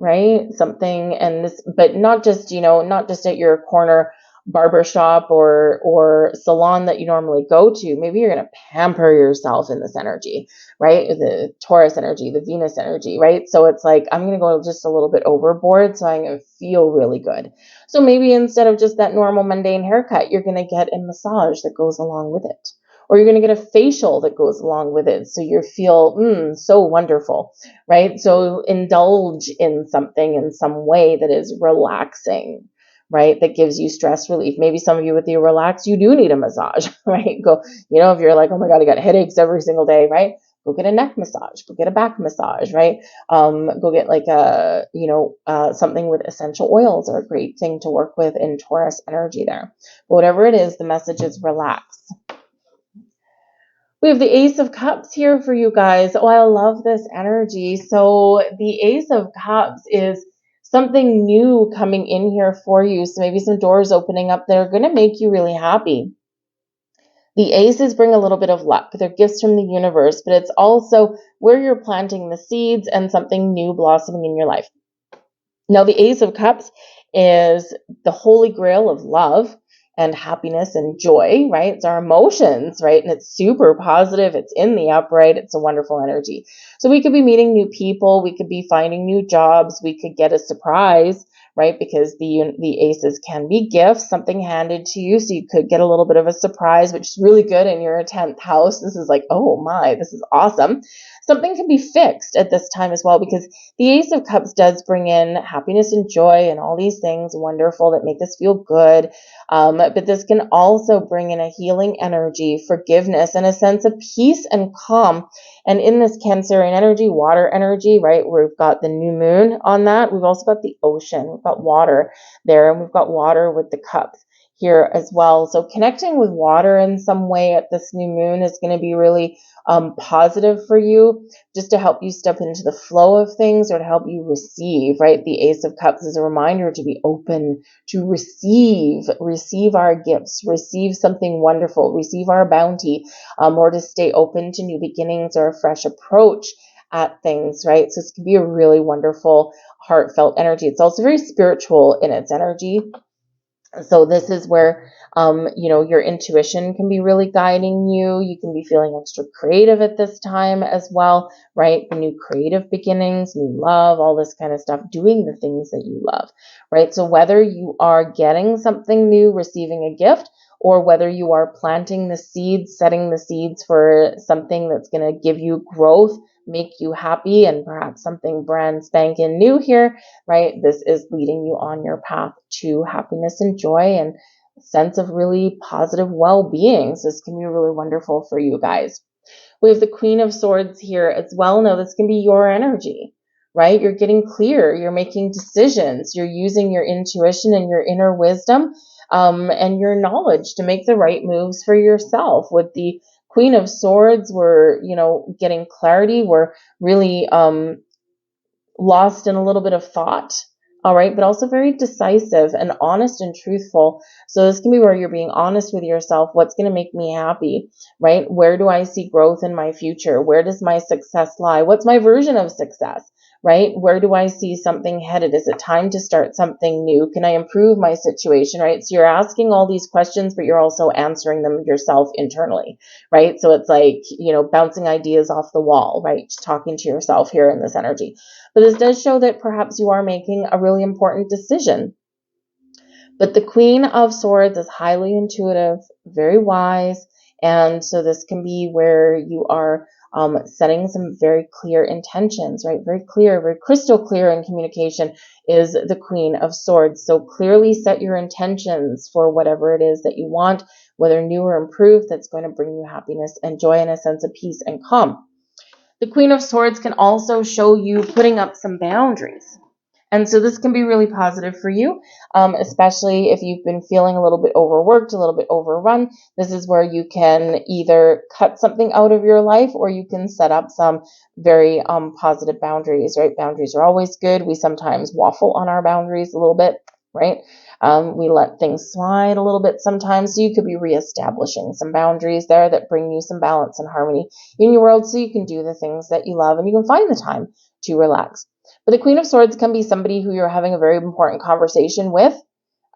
Speaker 1: right? Something, and this, but not just, not just at your corner barber shop or salon that you normally go to. Maybe you're going to pamper yourself in this energy, right? The Taurus energy, the Venus energy, right? So it's like, I'm going to go just a little bit overboard, so I'm going to feel really good. So maybe instead of just that normal mundane haircut, you're going to get a massage that goes along with it. Or you're going to get a facial that goes along with it, so you feel so wonderful, right? So indulge in something in some way that is relaxing, right? That gives you stress relief. Maybe some of you with the relax, you do need a massage, right? Go, if you're like, oh my God, I got headaches every single day, right? Go get a neck massage, go get a back massage, right? Go get like something with essential oils are a great thing to work with in Taurus energy there. But whatever it is, the message is relax. We have the Ace of Cups here for you guys. Oh, I love this energy. So the Ace of Cups is something new coming in here for you. So maybe some doors opening up that are going to make you really happy. The aces bring a little bit of luck. They're gifts from the universe, but it's also where you're planting the seeds and something new blossoming in your life. Now, the Ace of Cups is the holy grail of love and happiness and joy, right? It's our emotions, right? And it's super positive. It's in the upright. It's a wonderful energy. So we could be meeting new people. We could be finding new jobs. We could get a surprise, right? Because the aces can be gifts, something handed to you. So you could get a little bit of a surprise, which is really good in your 10th house. This is like, oh my, this is awesome. Something can be fixed at this time as well, because the Ace of Cups does bring in happiness and joy and all these things wonderful that make us feel good. But this can also bring in a healing energy, forgiveness, and a sense of peace and calm. And in this Cancerian energy, water energy, right, we've got the new moon on that. We've also got the ocean. We've got water there, and we've got water with the cups here as well. So connecting with water in some way at this new moon is going to be really positive for you, just to help you step into the flow of things or to help you receive, right? The Ace of Cups is a reminder to be open to receive our gifts, receive something wonderful, receive our bounty, or to stay open to new beginnings or a fresh approach at things, right? So this can be a really wonderful, heartfelt energy. It's also very spiritual in its energy. So this is where, your intuition can be really guiding you. You can be feeling extra creative at this time as well, right? New creative beginnings, new love, all this kind of stuff, doing the things that you love, right? So whether you are getting something new, receiving a gift, or whether you are planting the seeds, setting the seeds for something that's going to give you growth, make you happy, and perhaps something brand spanking new here, right? This is leading you on your path to happiness and joy and a sense of really positive well-being. So this can be really wonderful for you guys. We have the Queen of Swords here as well. Now, this can be your energy, right? You're getting clear. You're making decisions. You're using your intuition and your inner wisdom and your knowledge to make the right moves for yourself. With the Queen of Swords, we're, getting clarity. We're really lost in a little bit of thought, all right, but also very decisive and honest and truthful. So this can be where you're being honest with yourself. What's going to make me happy, right? Where do I see growth in my future? Where does my success lie? What's my version of success, right? Where do I see something headed? Is it time to start something new? Can I improve my situation, right? So you're asking all these questions, but you're also answering them yourself internally, right? So it's like, bouncing ideas off the wall, right? Just talking to yourself here in this energy. But this does show that perhaps you are making a really important decision. But the Queen of Swords is highly intuitive, very wise, and so this can be where you are setting some very clear intentions, right? Very clear, very crystal clear in communication is the Queen of Swords. So clearly set your intentions for whatever it is that you want, whether new or improved, that's going to bring you happiness and joy and a sense of peace and calm. The Queen of Swords can also show you putting up some boundaries. And so this can be really positive for you, especially if you've been feeling a little bit overworked, a little bit overrun. This is where you can either cut something out of your life or you can set up some very positive boundaries, right? Boundaries are always good. We sometimes waffle on our boundaries a little bit, right? We let things slide a little bit sometimes. So you could be reestablishing some boundaries there that bring you some balance and harmony in your world so you can do the things that you love and you can find the time to relax. But the Queen of Swords can be somebody who you're having a very important conversation with.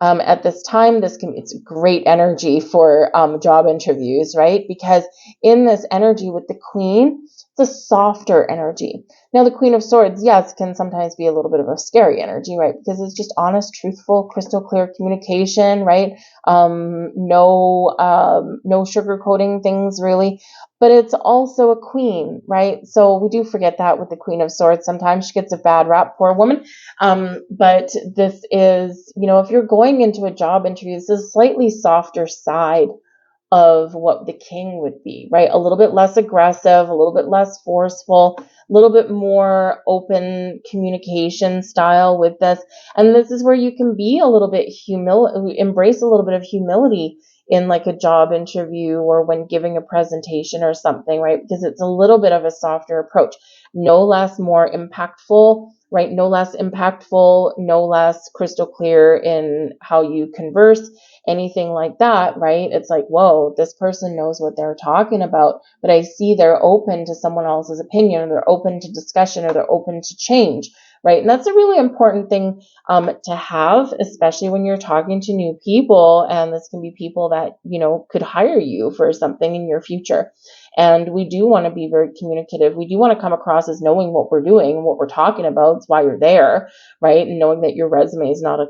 Speaker 1: At this time, it's great energy for job interviews, right? Because in this energy with the Queen, it's a softer energy. Now, the Queen of Swords, yes, can sometimes be a little bit of a scary energy, right? Because it's just honest, truthful, crystal clear communication, right? No sugarcoating things, really. But it's also a queen, right? So we do forget that with the Queen of Swords. Sometimes she gets a bad rap, poor woman. But this is, if you're going into a job interview, this is a slightly softer side of what the king would be, right? A little bit less aggressive, a little bit less forceful, a little bit more open communication style with this. And this is where you can be a little bit embrace a little bit of humility in like a job interview or when giving a presentation or something, right? Because it's a little bit of a softer approach. No less more impactful, right? No less impactful, no less crystal clear in how you converse, anything like that, right? It's like, whoa, this person knows what they're talking about, but I see they're open to someone else's opinion, or they're open to discussion, or they're open to change, right? And that's a really important thing to have, especially when you're talking to new people. And this can be people that, could hire you for something in your future. And we do want to be very communicative. We do want to come across as knowing what we're doing and what we're talking about. It's why you're there, right? And knowing that your resume is not a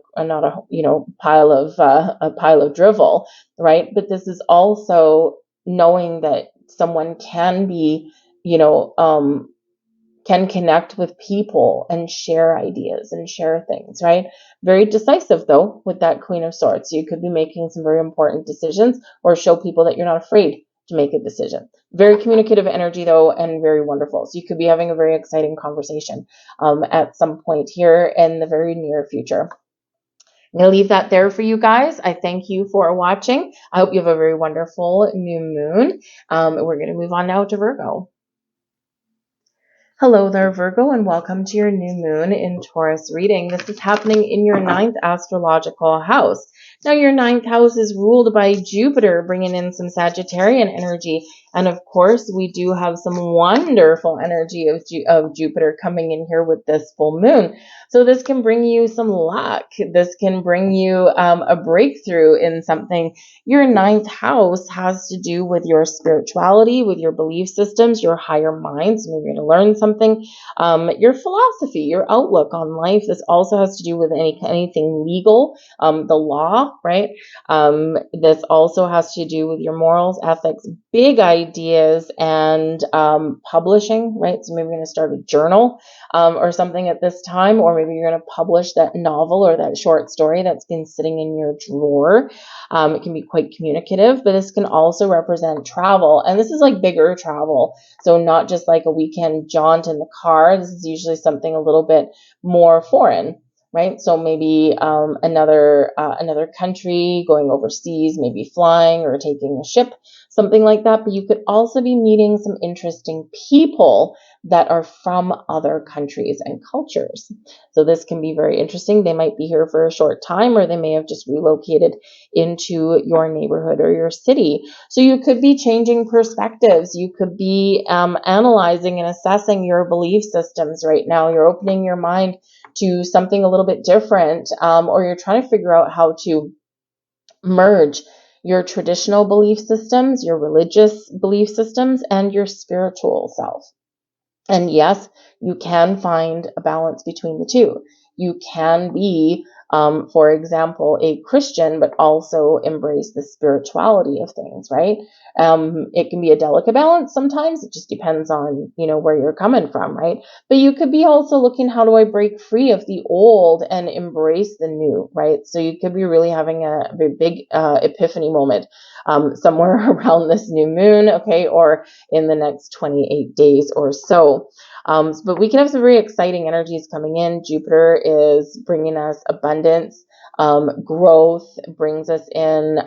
Speaker 1: pile of drivel, right? But this is also knowing that someone can be, can connect with people and share ideas and share things, right? Very decisive, though, with that Queen of Swords. So you could be making some very important decisions or show people that you're not afraid to make a decision. Very communicative energy, though, and very wonderful. So you could be having a very exciting conversation at some point here in the very near future. I'm going to leave that there for you guys. I thank you for watching. I hope you have a very wonderful new moon. We're going to move on now to Virgo. Hello there, Virgo, and welcome to your new moon in Taurus reading. This is happening in your 9th astrological house. Now, your 9th house is ruled by Jupiter, bringing in some Sagittarian energy. And of course, we do have some wonderful energy of Jupiter coming in here with this full moon. So this can bring you some luck. This can bring you a breakthrough in something. Your 9th house has to do with your spirituality, with your belief systems, your higher minds. Maybe you're going to learn something. Your philosophy, your outlook on life. This also has to do with anything legal, the law, right? This also has to do with your morals, ethics, big ideas, and publishing, right? So maybe you're going to start a journal or something at this time, or maybe you're going to publish that novel or that short story that's been sitting in your drawer. It can be quite communicative, but this can also represent travel. And this is like bigger travel. So not just like a weekend jaunt in the car. This is usually something a little bit more foreign, right? So maybe another country, going overseas, maybe flying or taking a ship, something like that. But you could also be meeting some interesting people that are from other countries and cultures. So this can be very interesting. They might be here for a short time, or they may have just relocated into your neighborhood or your city. So you could be changing perspectives. You could be analyzing and assessing your belief systems right now. You're opening your mind to something a little bit different, or you're trying to figure out how to merge your traditional belief systems, your religious belief systems, and your spiritual self. And yes, you can find a balance between the two. You can be, for example, a Christian, but also embrace the spirituality of things, right? It can be a delicate balance sometimes. It just depends on, where you're coming from, right? But you could be also looking, how do I break free of the old and embrace the new, right? So you could be really having a very big epiphany moment somewhere around this new moon, okay, or in the next 28 days or so. But we can have some very exciting energies coming in. Jupiter is bringing us abundance, growth, brings us in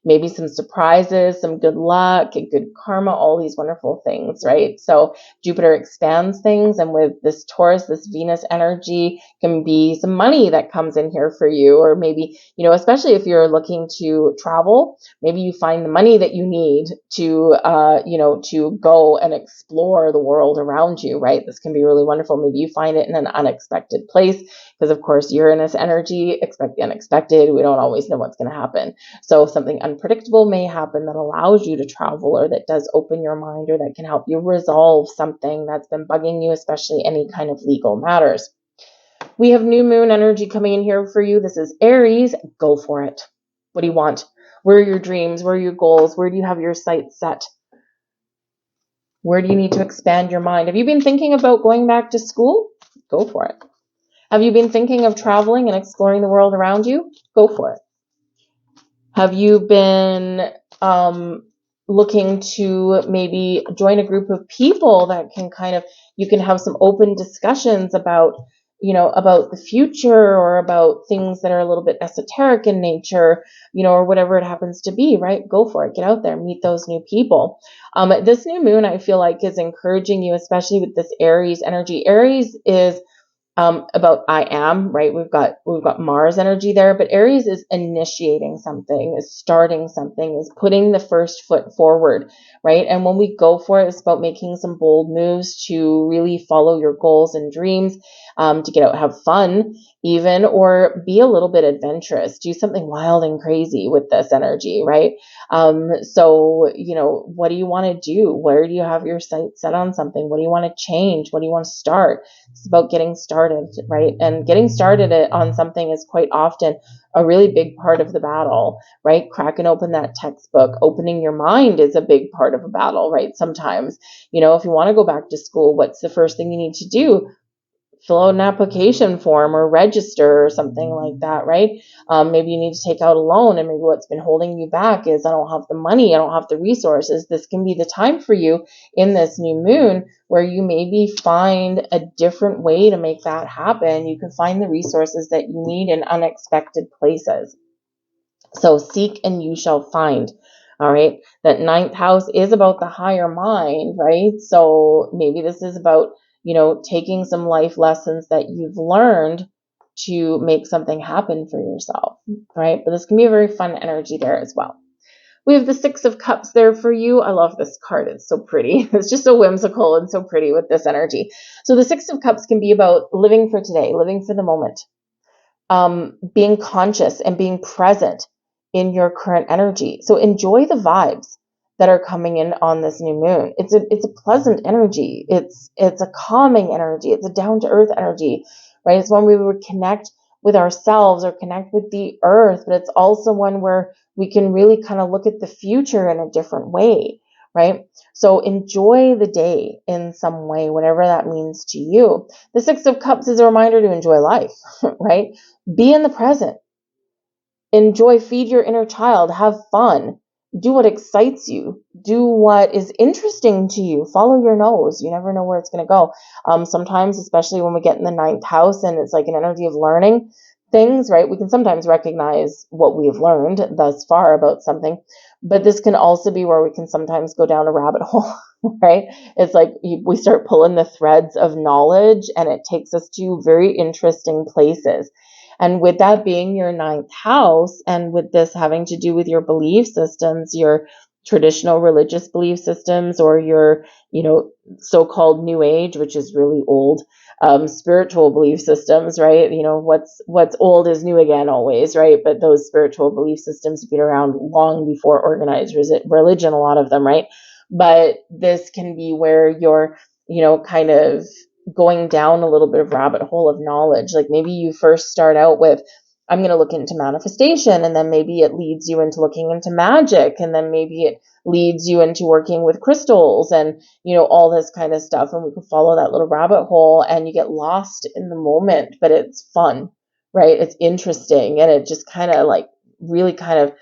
Speaker 1: maybe some surprises, some good luck, good karma, all these wonderful things, right? So Jupiter expands things, and with this Taurus, this Venus energy can be some money that comes in here for you, or maybe, especially if you're looking to travel, maybe you find the money that you need to, to go and explore the world around you, right? This can be really wonderful. Maybe you find it in an unexpected place, because of course Uranus energy, expect the unexpected. We don't always know what's going to happen. So something unpredictable may happen that allows you to travel, or that does open your mind, or that can help you resolve something that's been bugging you, especially any kind of legal matters. We have new moon energy coming in here for you. This is Aries. Go for it. What do you want? Where are your dreams? Where are your goals? Where do you have your sights set? Where do you need to expand your mind? Have you been thinking about going back to school? Go for it. Have you been thinking of traveling and exploring the world around you? Go for it. Have you been looking to maybe join a group of people that can you can have some open discussions about, about the future, or about things that are a little bit esoteric in nature, or whatever it happens to be, right? Go for it. Get out there, meet those new people. This new moon, I feel like, is encouraging you, especially with this Aries energy. Aries is about I am, right? We've got Mars energy there, but Aries is initiating something, is starting something, is putting the first foot forward, right? And when we go for it, it's about making some bold moves to really follow your goals and dreams, to get out, have fun even, or be a little bit adventurous, do something wild and crazy with this energy, right? So, what do you want to do? Where do you have your sights set on something? What do you want to change? What do you want to start? It's about getting started, right? And getting started on something is quite often a really big part of the battle, right? Cracking open that textbook, opening your mind is a big part of a battle, right? Sometimes, if you want to go back to school, what's the first thing you need to do? Fill out an application form or register or something like that, right? Maybe you need to take out a loan, and maybe what's been holding you back is, I don't have the money, I don't have the resources. This can be the time for you in this new moon where you maybe find a different way to make that happen. You can find the resources that you need in unexpected places. So seek and you shall find. All right. That ninth house is about the higher mind, right? So maybe this is about, taking some life lessons that you've learned to make something happen for yourself, right? But this can be a very fun energy there as well. We have the Six of Cups there for you. I love this card. It's so pretty. It's just so whimsical and so pretty with this energy. So the Six of Cups can be about living for today, living for the moment, being conscious and being present in your current energy. So enjoy the vibes that are coming in on this new moon. It's a pleasant energy. It's a calming energy. It's a down to earth energy, right? It's one where we would connect with ourselves or connect with the earth, but it's also one where we can really kind of look at the future in a different way, right? So enjoy the day in some way, whatever that means to you. The Six of Cups is a reminder to enjoy life, right? Be in the present. Enjoy, feed your inner child, have fun, do what excites you, do what is interesting to you, follow your nose. You never know where it's going to go. Sometimes, especially when we get in the ninth house and it's like an energy of learning things, right? We can sometimes recognize what we have learned thus far about something, but this can also be where we can sometimes go down a rabbit hole, right? It's like we start pulling the threads of knowledge and it takes us to very interesting places. And with that being your ninth house, and with this having to do with your belief systems, your traditional religious belief systems, or your, so-called new age, which is really old, spiritual belief systems, right? What's old is new again always, right? But those spiritual belief systems have been around long before organized religion, a lot of them, right? But this can be where you're, kind of going down a little bit of rabbit hole of knowledge. Like maybe you first start out with, I'm going to look into manifestation, and then maybe it leads you into looking into magic, and then maybe it leads you into working with crystals and, all this kind of stuff. And we can follow that little rabbit hole and you get lost in the moment, but it's fun, right? It's interesting. And it just kind of like really kind of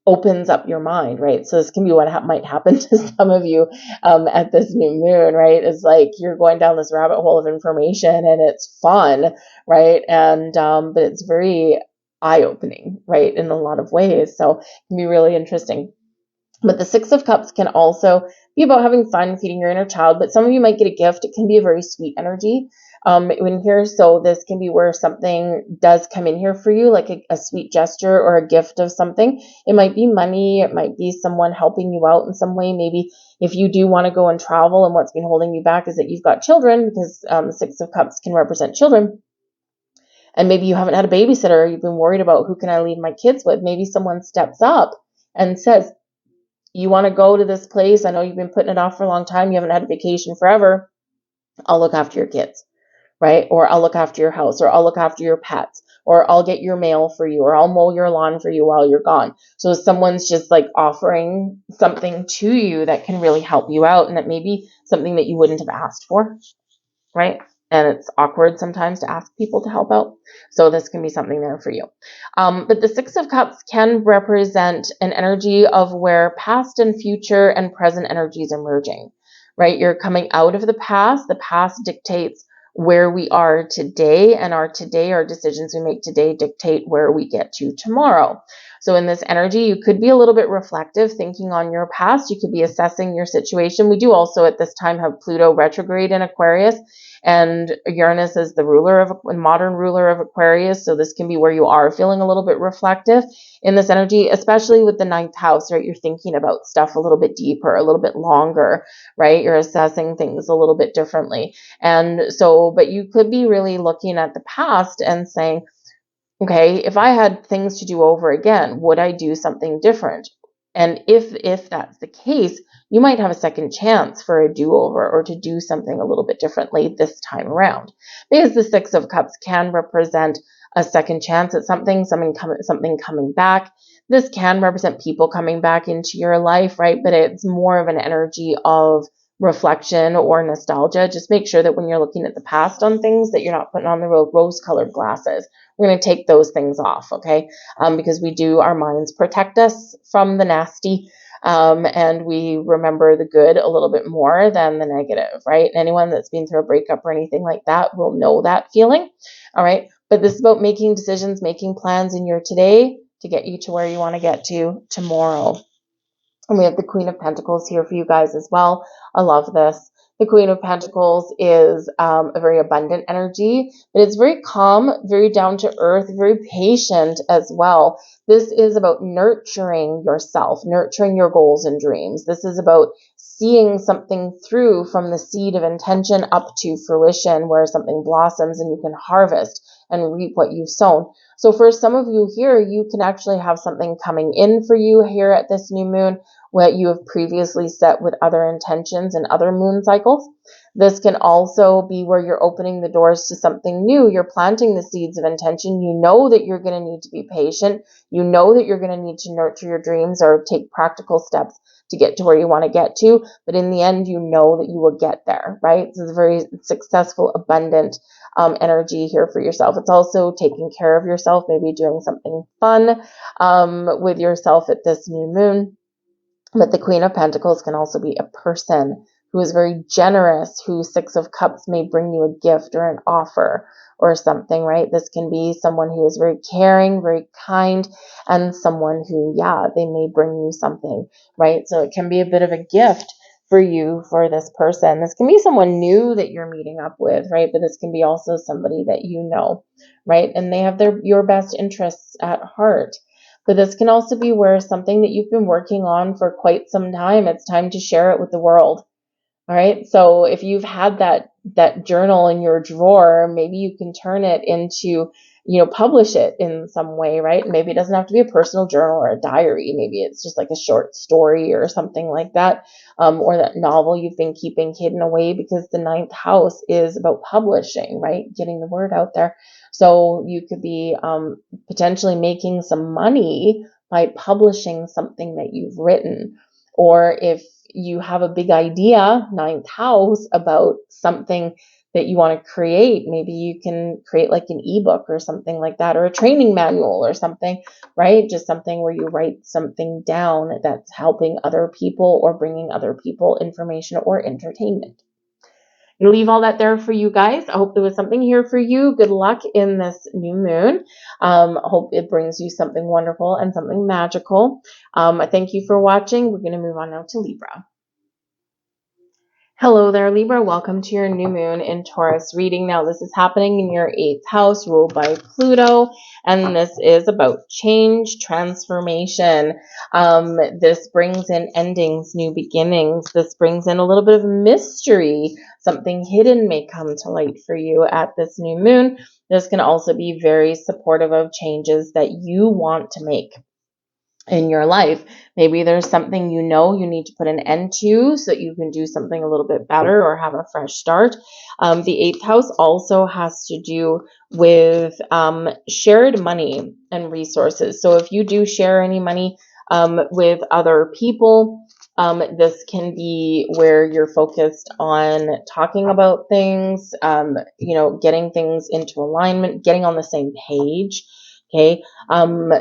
Speaker 1: opens up your mind, right? So this can be what might happen to some of you at this new moon, right? It's like you're going down this rabbit hole of information and it's fun, right? And but it's very eye-opening, right, in a lot of ways. So it can be really interesting. But the Six of Cups can also be about having fun, feeding your inner child. But some of you might get a gift. It can be a very sweet energy in here. So this can be where something does come in here for you, like a sweet gesture or a gift of something. It might be money. It might be someone helping you out in some way. Maybe if you do want to go and travel and what's been holding you back is that you've got children, because the Six of Cups can represent children. And maybe you haven't had a babysitter, or you've been worried about who can I leave my kids with. Maybe someone steps up and says, you want to go to this place? I know you've been putting it off for a long time. You haven't had a vacation forever. I'll look after your kids, right? Or I'll look after your house, or I'll look after your pets, or I'll get your mail for you, or I'll mow your lawn for you while you're gone. So someone's just like offering something to you that can really help you out, and that may be something that you wouldn't have asked for, right? And it's awkward sometimes to ask people to help out. So this can be something there for you. But the Six of Cups can represent an energy of where past and future and present energies are merging, right? You're coming out of the past. The past dictates where we are today, and our decisions we make today dictate where we get to tomorrow. So in this energy, you could be a little bit reflective, thinking on your past. You could be assessing your situation. We do also at this time have Pluto retrograde in Aquarius, and Uranus is the modern ruler of Aquarius. So this can be where you are feeling a little bit reflective in this energy, especially with the ninth house, right? You're thinking about stuff a little bit deeper, a little bit longer, right? You're assessing things a little bit differently. And so, but you could be really looking at the past and saying, okay, if I had things to do over again, would I do something different? And if that's the case, you might have a second chance for a do-over, or to do something a little bit differently this time around. Because the Six of Cups can represent a second chance at something coming back. This can represent people coming back into your life, right? But it's more of an energy of reflection or nostalgia. Just make sure that when you're looking at the past on things, that you're not putting on the rose-colored glasses. We're going to take those things off, okay? Because our minds protect us from the nasty, and we remember the good a little bit more than the negative, right? Anyone that's been through a breakup or anything like that will know that feeling, all right? But this is about making decisions, making plans in your today to get you to where you want to get to tomorrow. And we have the Queen of Pentacles here for you guys as well. I love this. The Queen of Pentacles is a very abundant energy, but it's very calm, very down to earth, very patient as well. This is about nurturing yourself, nurturing your goals and dreams. This is about seeing something through from the seed of intention up to fruition, where something blossoms and you can harvest and reap what you've sown. So for some of you here, you can actually have something coming in for you here at this new moon, what you have previously set with other intentions and other moon cycles. This can also be where you're opening the doors to something new. You're planting the seeds of intention. You know that you're going to need to be patient. You know that you're going to need to nurture your dreams or take practical steps to get to where you want to get to. But in the end, you know that you will get there, right? This is a very successful, abundant energy here for yourself. It's also taking care of yourself, maybe doing something fun with yourself at this new moon. But the Queen of Pentacles can also be a person who is very generous, who Six of Cups may bring you a gift or an offer or something, right? This can be someone who is very caring, very kind, and someone who, they may bring you something, right? So it can be a bit of a gift for you, for this person. This can be someone new that you're meeting up with, right? But this can be also somebody that you know, right? And they have your best interests at heart. But this can also be where something that you've been working on for quite some time, it's time to share it with the world. All right. So if you've had that journal in your drawer, maybe you can turn it into, publish it in some way, right? Maybe it doesn't have to be a personal journal or a diary. Maybe it's just like a short story or something like that, or that novel you've been keeping hidden away, because the ninth house is about publishing, right? Getting the word out there. So you could be potentially making some money by publishing something that you've written. Or if you have a big idea, ninth house, about something that you want to create, maybe you can create like an ebook or something like that, or a training manual or something, right? Just something where you write something down that's helping other people or bringing other people information or entertainment. I'm going to leave all that there for you guys. I hope there was something here for you. Good luck in this new moon. I hope it brings you something wonderful and something magical. Thank you for watching. We're going to move on now to Libra. Hello there, Libra. Welcome to your new moon in Taurus reading. Now, this is happening in your 8th house, ruled by Pluto, and this is about change, transformation. This brings in endings, new beginnings. This brings in a little bit of mystery. Something hidden may come to light for you at this new moon. This can also be very supportive of changes that you want to make in your life. Maybe there's something you know you need to put an end to so that you can do something a little bit better or have a fresh start. The 8th house also has to do with shared money and resources. So if you do share any money with other people, this can be where you're focused on talking about things, getting things into alignment, getting on the same page. Okay,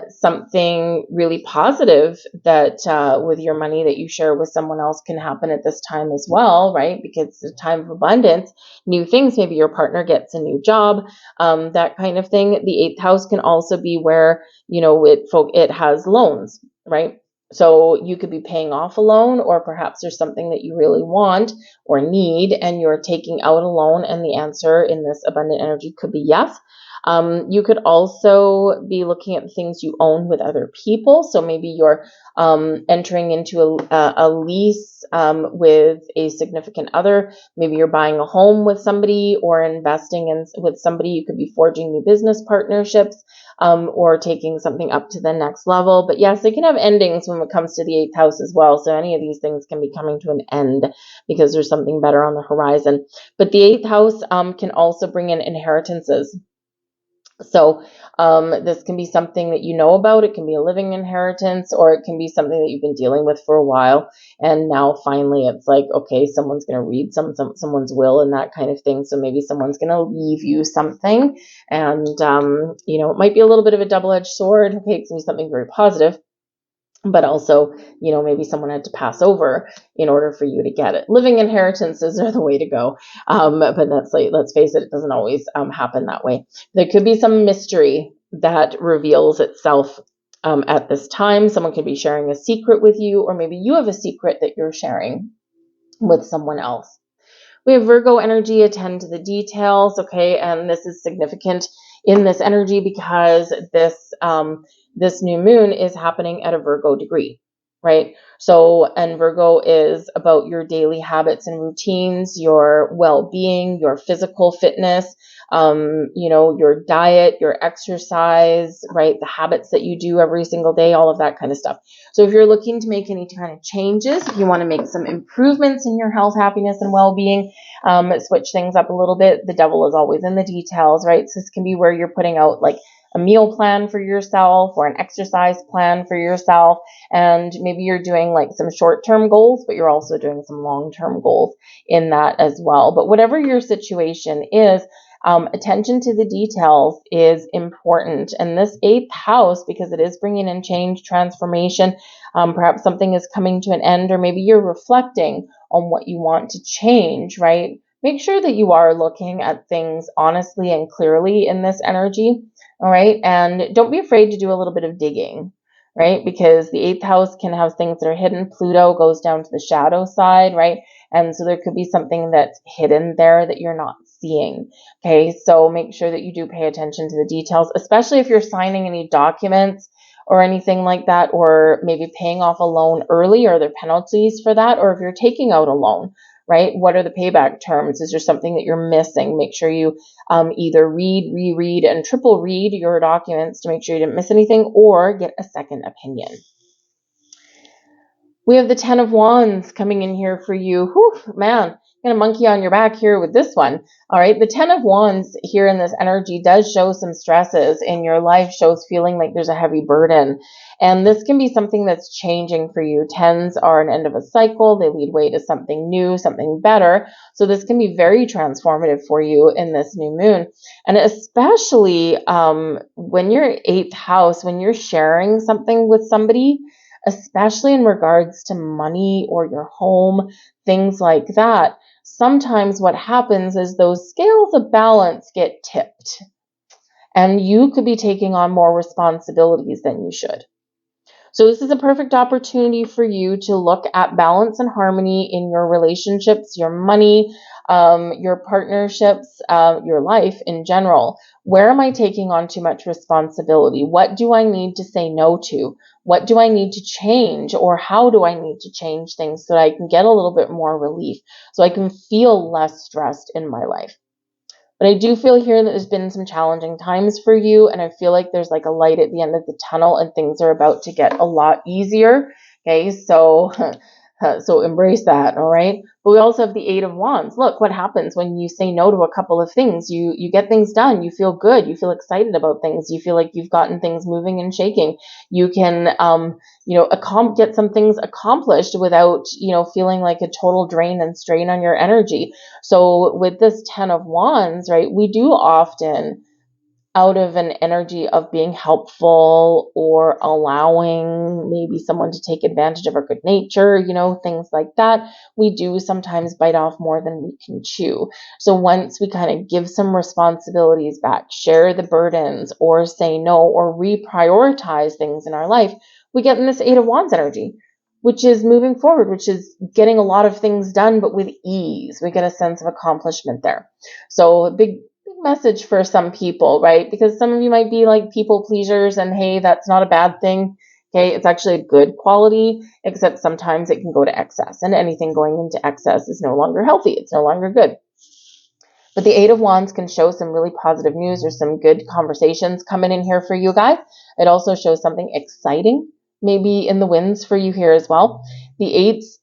Speaker 1: something really positive that with your money that you share with someone else can happen at this time as well, right? Because it's a time of abundance, new things. Maybe your partner gets a new job, that kind of thing. The 8th house can also be where it has loans, right? So you could be paying off a loan, or perhaps there's something that you really want or need, and you're taking out a loan, and the answer in this abundant energy could be yes. You could also be looking at things you own with other people. So maybe you're entering into a lease with a significant other. Maybe you're buying a home with somebody or investing with somebody. You could be forging new business partnerships or taking something up to the next level. But yes, they can have endings when it comes to the 8th house as well. So any of these things can be coming to an end because there's something better on the horizon. But the 8th house can also bring in inheritances. So this can be something that you know about. It can be a living inheritance, or it can be something that you've been dealing with for a while. And now finally it's like, okay, someone's going to read someone's will and that kind of thing. So maybe someone's going to leave you something. And, it might be a little bit of a double-edged sword. Okay, it's going to be something very positive. But also, maybe someone had to pass over in order for you to get it. Living inheritances are the way to go. But that's let's face it doesn't always happen that way. There could be some mystery that reveals itself at this time. Someone could be sharing a secret with you, or maybe you have a secret that you're sharing with someone else. We have Virgo energy, attend to the details, okay? And this is significant in this energy because this new moon is happening at a Virgo degree, right? So, and Virgo is about your daily habits and routines, your well-being, your physical fitness, your diet, your exercise, right? The habits that you do every single day, all of that kind of stuff. So if you're looking to make any kind of changes, if you want to make some improvements in your health, happiness, and well-being, switch things up a little bit. The devil is always in the details, right? So this can be where you're putting out like a meal plan for yourself or an exercise plan for yourself. And maybe you're doing like some short-term goals, but you're also doing some long-term goals in that as well. But whatever your situation is, attention to the details is important. And this 8th house, because it is bringing in change, transformation, perhaps something is coming to an end, or maybe you're reflecting on what you want to change, right? Make sure that you are looking at things honestly and clearly in this energy, all right? And don't be afraid to do a little bit of digging, right? Because the 8th house can have things that are hidden. Pluto goes down to the shadow side, right? And so there could be something that's hidden there that you're not seeing. Okay, so make sure that you do pay attention to the details, especially if you're signing any documents or anything like that, or maybe paying off a loan early. Are there penalties for that? Or if you're taking out a loan, right? What are the payback terms? Is there something that you're missing? Make sure you either read, reread, and triple read your documents to make sure you didn't miss anything, or get a second opinion. We have the 10 of Wands coming in here for you. Whew, man, got a monkey on your back here with this one. All right, the 10 of Wands here in this energy does show some stresses in your life, shows feeling like there's a heavy burden. And this can be something that's changing for you. 10s are an end of a cycle. They lead way to something new, something better. So this can be very transformative for you in this new moon. And especially when you're 8th house, when you're sharing something with somebody, especially in regards to money or your home, things like that. Sometimes what happens is those scales of balance get tipped, and you could be taking on more responsibilities than you should. So this is a perfect opportunity for you to look at balance and harmony in your relationships, your money, your partnerships, your life in general. Where am I taking on too much responsibility? What do I need to say no to? What do I need to change, or how do I need to change things so that I can get a little bit more relief, so I can feel less stressed in my life? But I do feel here that there's been some challenging times for you, and I feel like there's like a light at the end of the tunnel and things are about to get a lot easier. Okay, so so embrace that, all right? But we also have the Eight of Wands. Look what happens when you say no to a couple of things. You get things done. You feel good. You feel excited about things. You feel like you've gotten things moving and shaking. You can get some things accomplished without, feeling like a total drain and strain on your energy. So with this 10 of Wands, right, we do often, out of an energy of being helpful or allowing maybe someone to take advantage of our good nature, things like that, we do sometimes bite off more than we can chew. So once we kind of give some responsibilities back, share the burdens, or say no, or reprioritize things in our life, we get in this Eight of Wands energy, which is moving forward, which is getting a lot of things done, but with ease. We get a sense of accomplishment there. So a big message for some people, right? Because some of you might be like people pleasers, and hey, that's not a bad thing. Okay, it's actually a good quality, except sometimes it can go to excess, and anything going into excess is no longer healthy. It's no longer good. But the Eight of Wands can show some really positive news or some good conversations coming in here for you guys. It also shows something exciting maybe in the winds for you here as well. The eights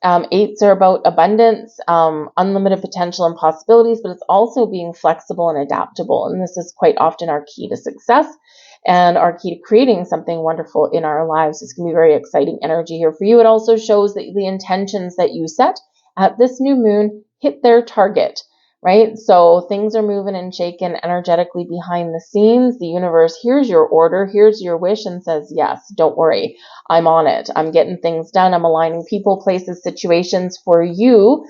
Speaker 1: are about abundance, unlimited potential and possibilities, but it's also being flexible and adaptable. And this is quite often our key to success and our key to creating something wonderful in our lives. This can be very exciting energy here for you. It also shows that the intentions that you set at this new moon hit their target, right? So things are moving and shaking energetically behind the scenes. The universe hears your order, hears your wish, and says, yes, don't worry, I'm on it. I'm getting things done. I'm aligning people, places, situations for you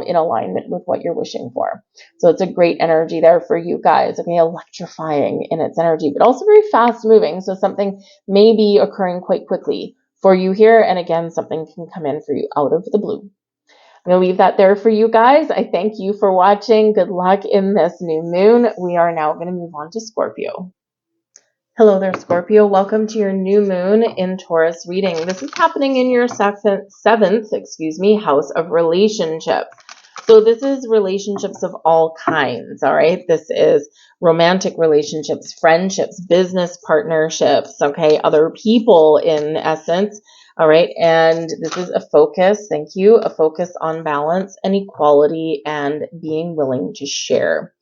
Speaker 1: in alignment with what you're wishing for. So it's a great energy there for you guys. Okay, electrifying in its energy, but also very fast moving. So something may be occurring quite quickly for you here. And again, something can come in for you out of the blue. I'm going to leave that there for you guys. I thank you for watching. Good luck in this new moon. We are now going to move on to Scorpio. Hello there, Scorpio. Welcome to your new moon in Taurus reading. This is happening in your seventh house of relationships. So this is relationships of all kinds, all right? This is romantic relationships, friendships, business partnerships, okay? Other people in essence, all right? And this is a focus, thank you, a focus on balance and equality and being willing to share.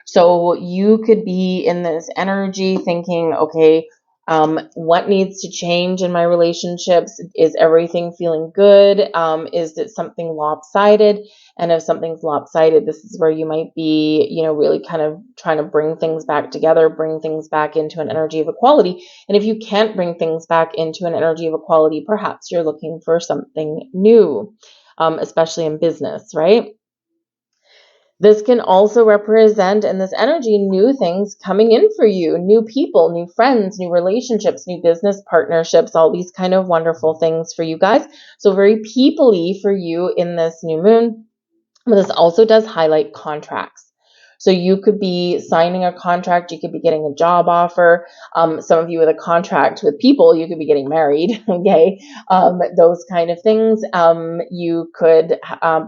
Speaker 1: So you could be in this energy thinking, okay, what needs to change in my relationships? Is everything feeling good? Is it something lopsided? And if something's lopsided, this is where you might be, really kind of trying to bring things back together, bring things back into an energy of equality. And if you can't bring things back into an energy of equality, perhaps you're looking for something new, especially in business, right? This can also represent in this energy new things coming in for you, new people, new friends, new relationships, new business partnerships, all these kind of wonderful things for you guys. So very people-y for you in this new moon. But this also does highlight contracts. So you could be signing a contract, you could be getting a job offer. Some of you with a contract with people, you could be getting married, okay? Those kind of things. You could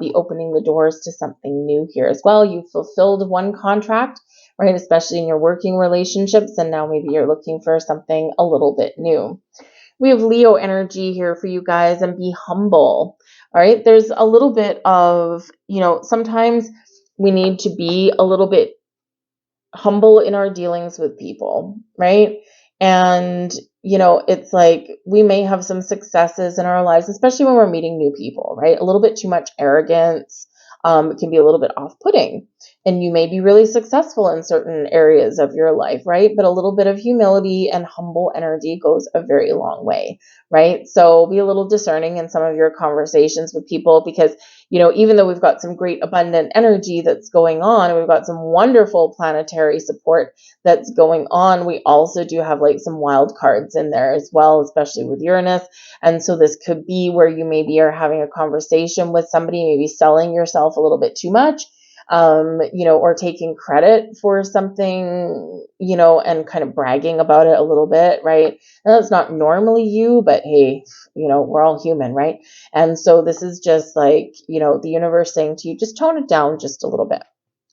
Speaker 1: be opening the doors to something new here as well. You fulfilled one contract, right? Especially in your working relationships, and now maybe you're looking for something a little bit new. We have Leo energy here for you guys, and be humble. All right. There's a little bit of, sometimes we need to be a little bit humble in our dealings with people, right? And, it's like we may have some successes in our lives, especially when we're meeting new people, right? A little bit too much arrogance can be a little bit off-putting. and you may be really successful in certain areas of your life, right? But a little bit of humility and humble energy goes a very long way, right? So be a little discerning in some of your conversations with people, because, even though we've got some great abundant energy that's going on, and we've got some wonderful planetary support that's going on, we also do have like some wild cards in there as well, especially with Uranus. And so this could be where you maybe are having a conversation with somebody, maybe selling yourself a little bit too much, or taking credit for something, and kind of bragging about it a little bit, right? And that's not normally you, but hey, we're all human, right? And so this is just like, the universe saying to you, just tone it down just a little bit.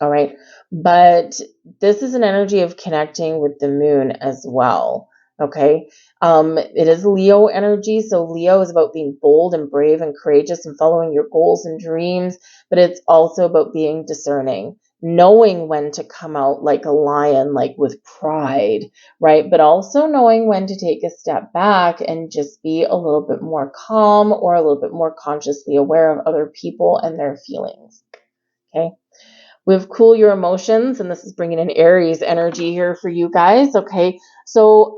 Speaker 1: All right. But this is an energy of connecting with the moon as well. Okay. It is Leo energy. So Leo is about being bold and brave and courageous and following your goals and dreams, but it's also about being discerning, knowing when to come out like a lion, like with pride, right? But also knowing when to take a step back and just be a little bit more calm, or a little bit more consciously aware of other people and their feelings. Okay. We have cool your emotions, and this is bringing in Aries energy here for you guys. Okay. So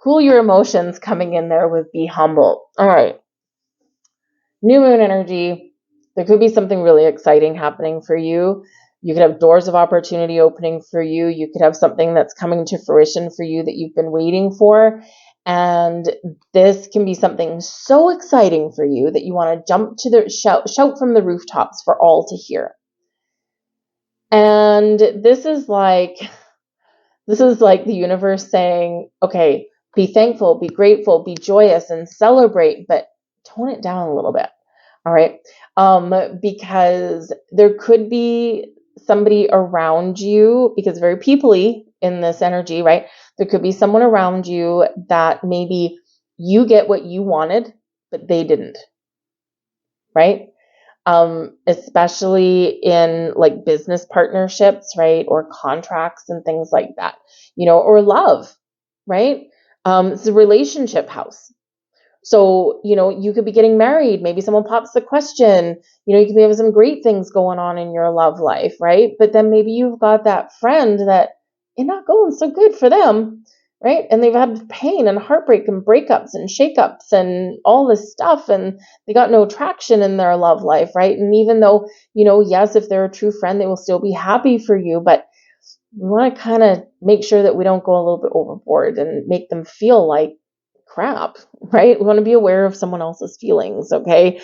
Speaker 1: cool your emotions coming in there with be humble. All right. New moon energy. There could be something really exciting happening for you. You could have doors of opportunity opening for you. You could have something that's coming to fruition for you that you've been waiting for. And this can be something so exciting for you that you want to jump to the shout from the rooftops for all to hear. And this is like the universe saying, okay, be thankful, be grateful, be joyous, and celebrate, but tone it down a little bit. All right. Because there could be somebody around you, because very people-y in this energy, right? There could be someone around you that maybe you get what you wanted, but they didn't, right? Especially in like business partnerships, right? Or contracts and things like that, or love, right? It's a relationship house. So, you could be getting married. Maybe someone pops the question, you could be having some great things going on in your love life, right? But then maybe you've got that friend that it's not going so good for them, right? And they've had pain and heartbreak and breakups and shakeups and all this stuff, and they got no traction in their love life, right? And even though, yes, if they're a true friend, they will still be happy for you, but we want to kind of make sure that we don't go a little bit overboard and make them feel like crap, right? We want to be aware of someone else's feelings, okay?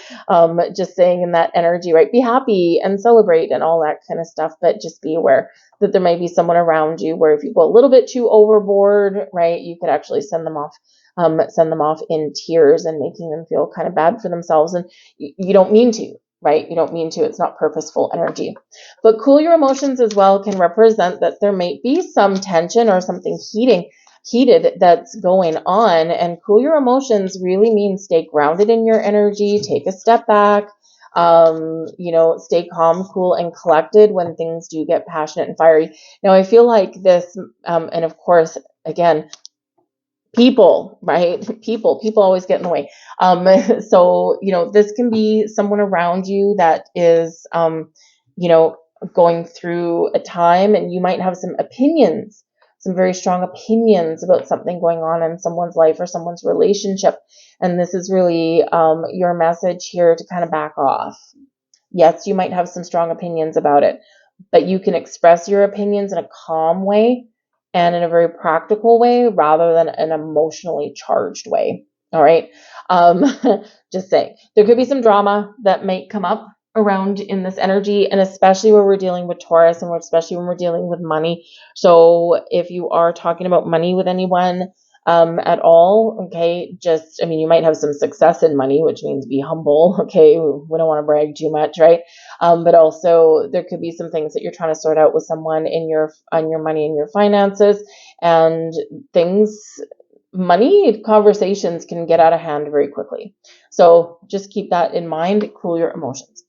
Speaker 1: Just saying in that energy, right? Be happy and celebrate and all that kind of stuff, but just be aware that there may be someone around you where if you go a little bit too overboard, right, you could actually send them off in tears and making them feel kind of bad for themselves, and you don't mean to. Right? You don't mean to. It's not purposeful energy. But cool your emotions as well can represent that there might be some tension or something heated that's going on. And cool your emotions really means stay grounded in your energy, take a step back, stay calm, cool, and collected when things do get passionate and fiery. Now, I feel like this, and of course, again, people, right? People always get in the way. So, this can be someone around you that is, going through a time, and you might have some opinions, some very strong opinions about something going on in someone's life or someone's relationship. And this is really, your message here to kind of back off. Yes, you might have some strong opinions about it, but you can express your opinions in a calm way and in a very practical way rather than an emotionally charged way. All right. Just saying. There could be some drama that might come up around in this energy, and especially where we're dealing with Taurus, and especially when we're dealing with money. So if you are talking about money with anyone at all, okay, you might have some success in money, which means be humble, okay? We don't want to brag too much, right? But also there could be some things that you're trying to sort out with someone on your money and your finances, and money conversations can get out of hand very quickly. So just keep that in mind, cool your emotions.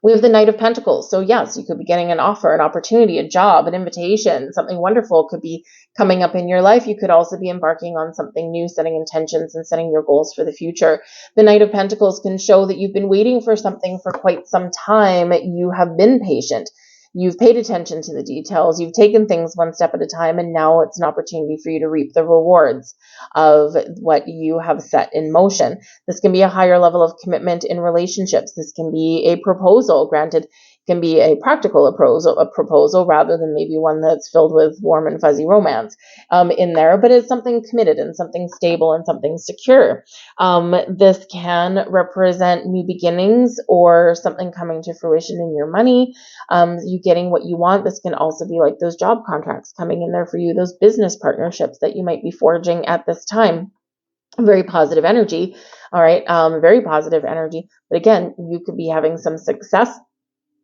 Speaker 1: We have the Knight of Pentacles. So yes, you could be getting an offer, an opportunity, a job, an invitation, something wonderful could be coming up in your life. You could also be embarking on something new, setting intentions and setting your goals for the future. The Knight of Pentacles can show that you've been waiting for something for quite some time. You have been patient. you've paid attention to the details, you've taken things one step at a time, and now it's an opportunity for you to reap the rewards of what you have set in motion. This can be a higher level of commitment in relationships. This can be a proposal. Granted, can be a practical proposal rather than maybe one that's filled with warm and fuzzy romance in there, but it's something committed and something stable and something secure. This can represent new beginnings or something coming to fruition in your money, you getting what you want. This can also be like those job contracts coming in there for you, those business partnerships that you might be forging at this time. Very positive energy. All right. Very positive energy. But again, you could be having some success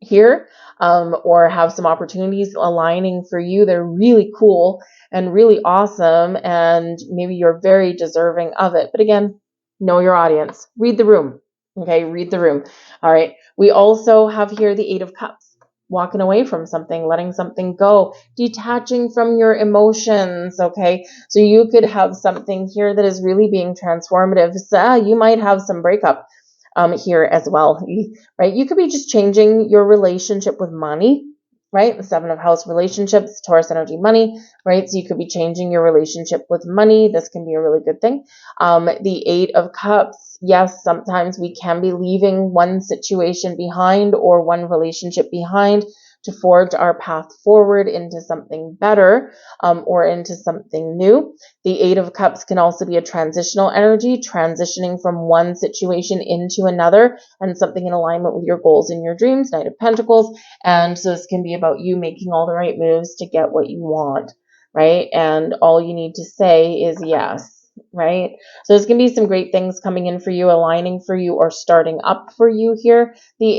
Speaker 1: here, or have some opportunities aligning for you. They're really cool and really awesome, and maybe you're very deserving of it. But again, know your audience. Read the room. Okay, read the room. All right. We also have here the Eight of Cups. Walking away from something, letting something go, detaching from your emotions, okay? So you could have something here that is really being transformative. So you might have some breakup here as well, right? You could be just changing your relationship with money, right? The Seven of House relationships, Taurus energy, money, right? So you could be changing your relationship with money. This can be a really good thing. The Eight of Cups, yes, sometimes we can be leaving one situation behind or one relationship behind to forge our path forward into something better, or into something new. The Eight of Cups can also be a transitional energy, transitioning from one situation into another and something in alignment with your goals and your dreams. Knight of Pentacles. And so this can be about you making all the right moves to get what you want, right? And all you need to say is yes, right? So there's going to be some great things coming in for you, aligning for you, or starting up for you here. The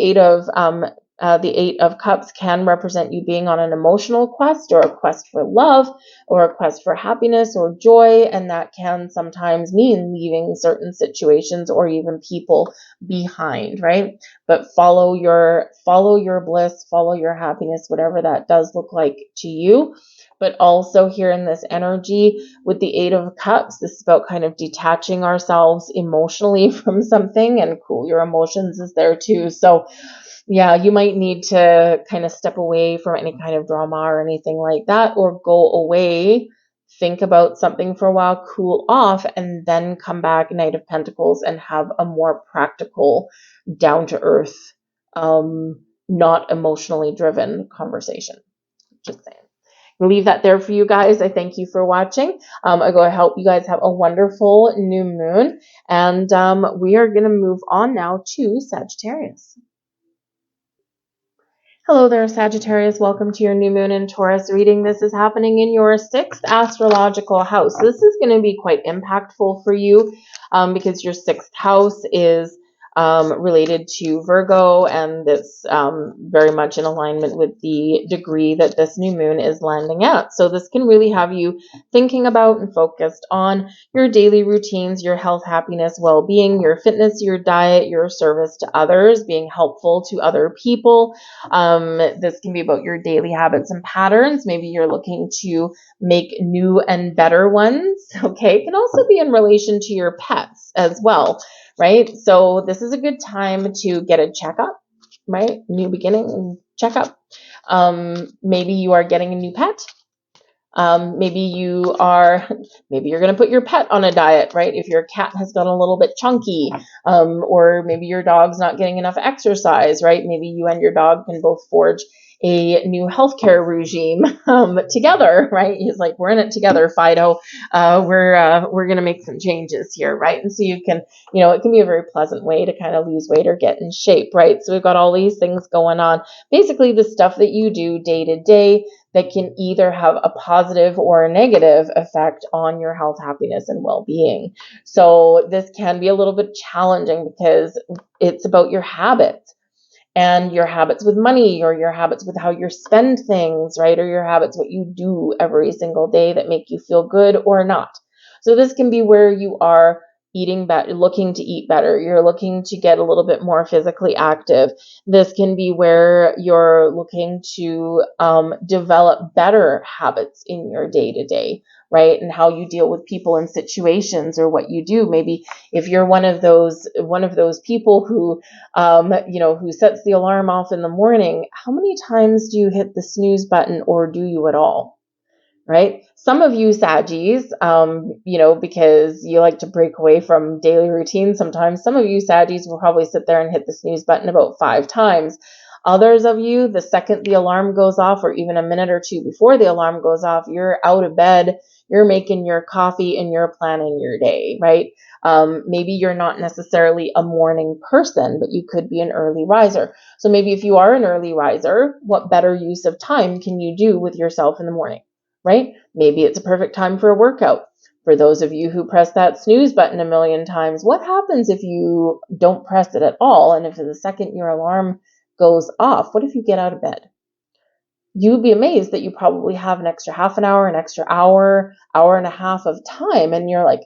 Speaker 1: Eight of Cups can represent you being on an emotional quest, or a quest for love, or a quest for happiness or joy, and that can sometimes mean leaving certain situations or even people behind, right? But follow your bliss, follow your happiness, whatever that does look like to you. But also here in this energy with the Eight of Cups, this is about kind of detaching ourselves emotionally from something, and cool, your emotions is there too. So yeah, you might need to kind of step away from any kind of drama or anything like that, or go away, think about something for a while, cool off, and then come back, Knight of Pentacles, and have a more practical, down to earth, not emotionally driven conversation. Just saying. I'll leave that there for you guys. I thank you for watching. I hope you guys have a wonderful new moon, and we are going to move on now to Sagittarius. Hello there, Sagittarius. Welcome to your new moon in Taurus reading. This is happening in your 6th astrological house. This is going to be quite impactful for you because your 6th house is related to Virgo, and it's very much in alignment with the degree that this new moon is landing at. So this can really have you thinking about and focused on your daily routines, your health, happiness, well-being, your fitness, your diet, your service to others, being helpful to other people. This can be about your daily habits and patterns. Maybe you're looking to make new and better ones. Okay. It can also be in relation to your pets as well, right? So this is a good time to get a checkup, right? New beginning checkup. Maybe you are getting a new pet. Maybe you're going to put your pet on a diet, right? If your cat has gotten a little bit chunky, or maybe your dog's not getting enough exercise, right? Maybe you and your dog can both forge a new healthcare regime together, right? He's like, we're in it together, Fido. We're going to make some changes here, right? And so you can, it can be a very pleasant way to kind of lose weight or get in shape, right? So we've got all these things going on. Basically, the stuff that you do day to day that can either have a positive or a negative effect on your health, happiness, and well-being. So this can be a little bit challenging because it's about your habits. And your habits with money, or your habits with how you spend things, right? Or your habits, what you do every single day that make you feel good or not. So this can be where you are eating better, looking to eat better. You're looking to get a little bit more physically active. This can be where you're looking to develop better habits in your day-to-day, right? And how you deal with people and situations, or what you do. Maybe if you're one of those people who, who sets the alarm off in the morning, how many times do you hit the snooze button, or do you at all? Right? Some of you Saggies, because you like to break away from daily routine sometimes, some of you Saggies will probably sit there and hit the snooze button about 5 times. Others of you, the second the alarm goes off, or even a minute or two before the alarm goes off, you're out of bed, you're making your coffee, and you're planning your day, right? Maybe you're not necessarily a morning person, but you could be an early riser. So maybe if you are an early riser, what better use of time can you do with yourself in the morning? Right? Maybe it's a perfect time for a workout. For those of you who press that snooze button a million times, what happens if you don't press it at all? And if the second your alarm goes off, what if you get out of bed? You'd be amazed that you probably have an extra half an hour, an extra hour, hour and a half of time. And you're like,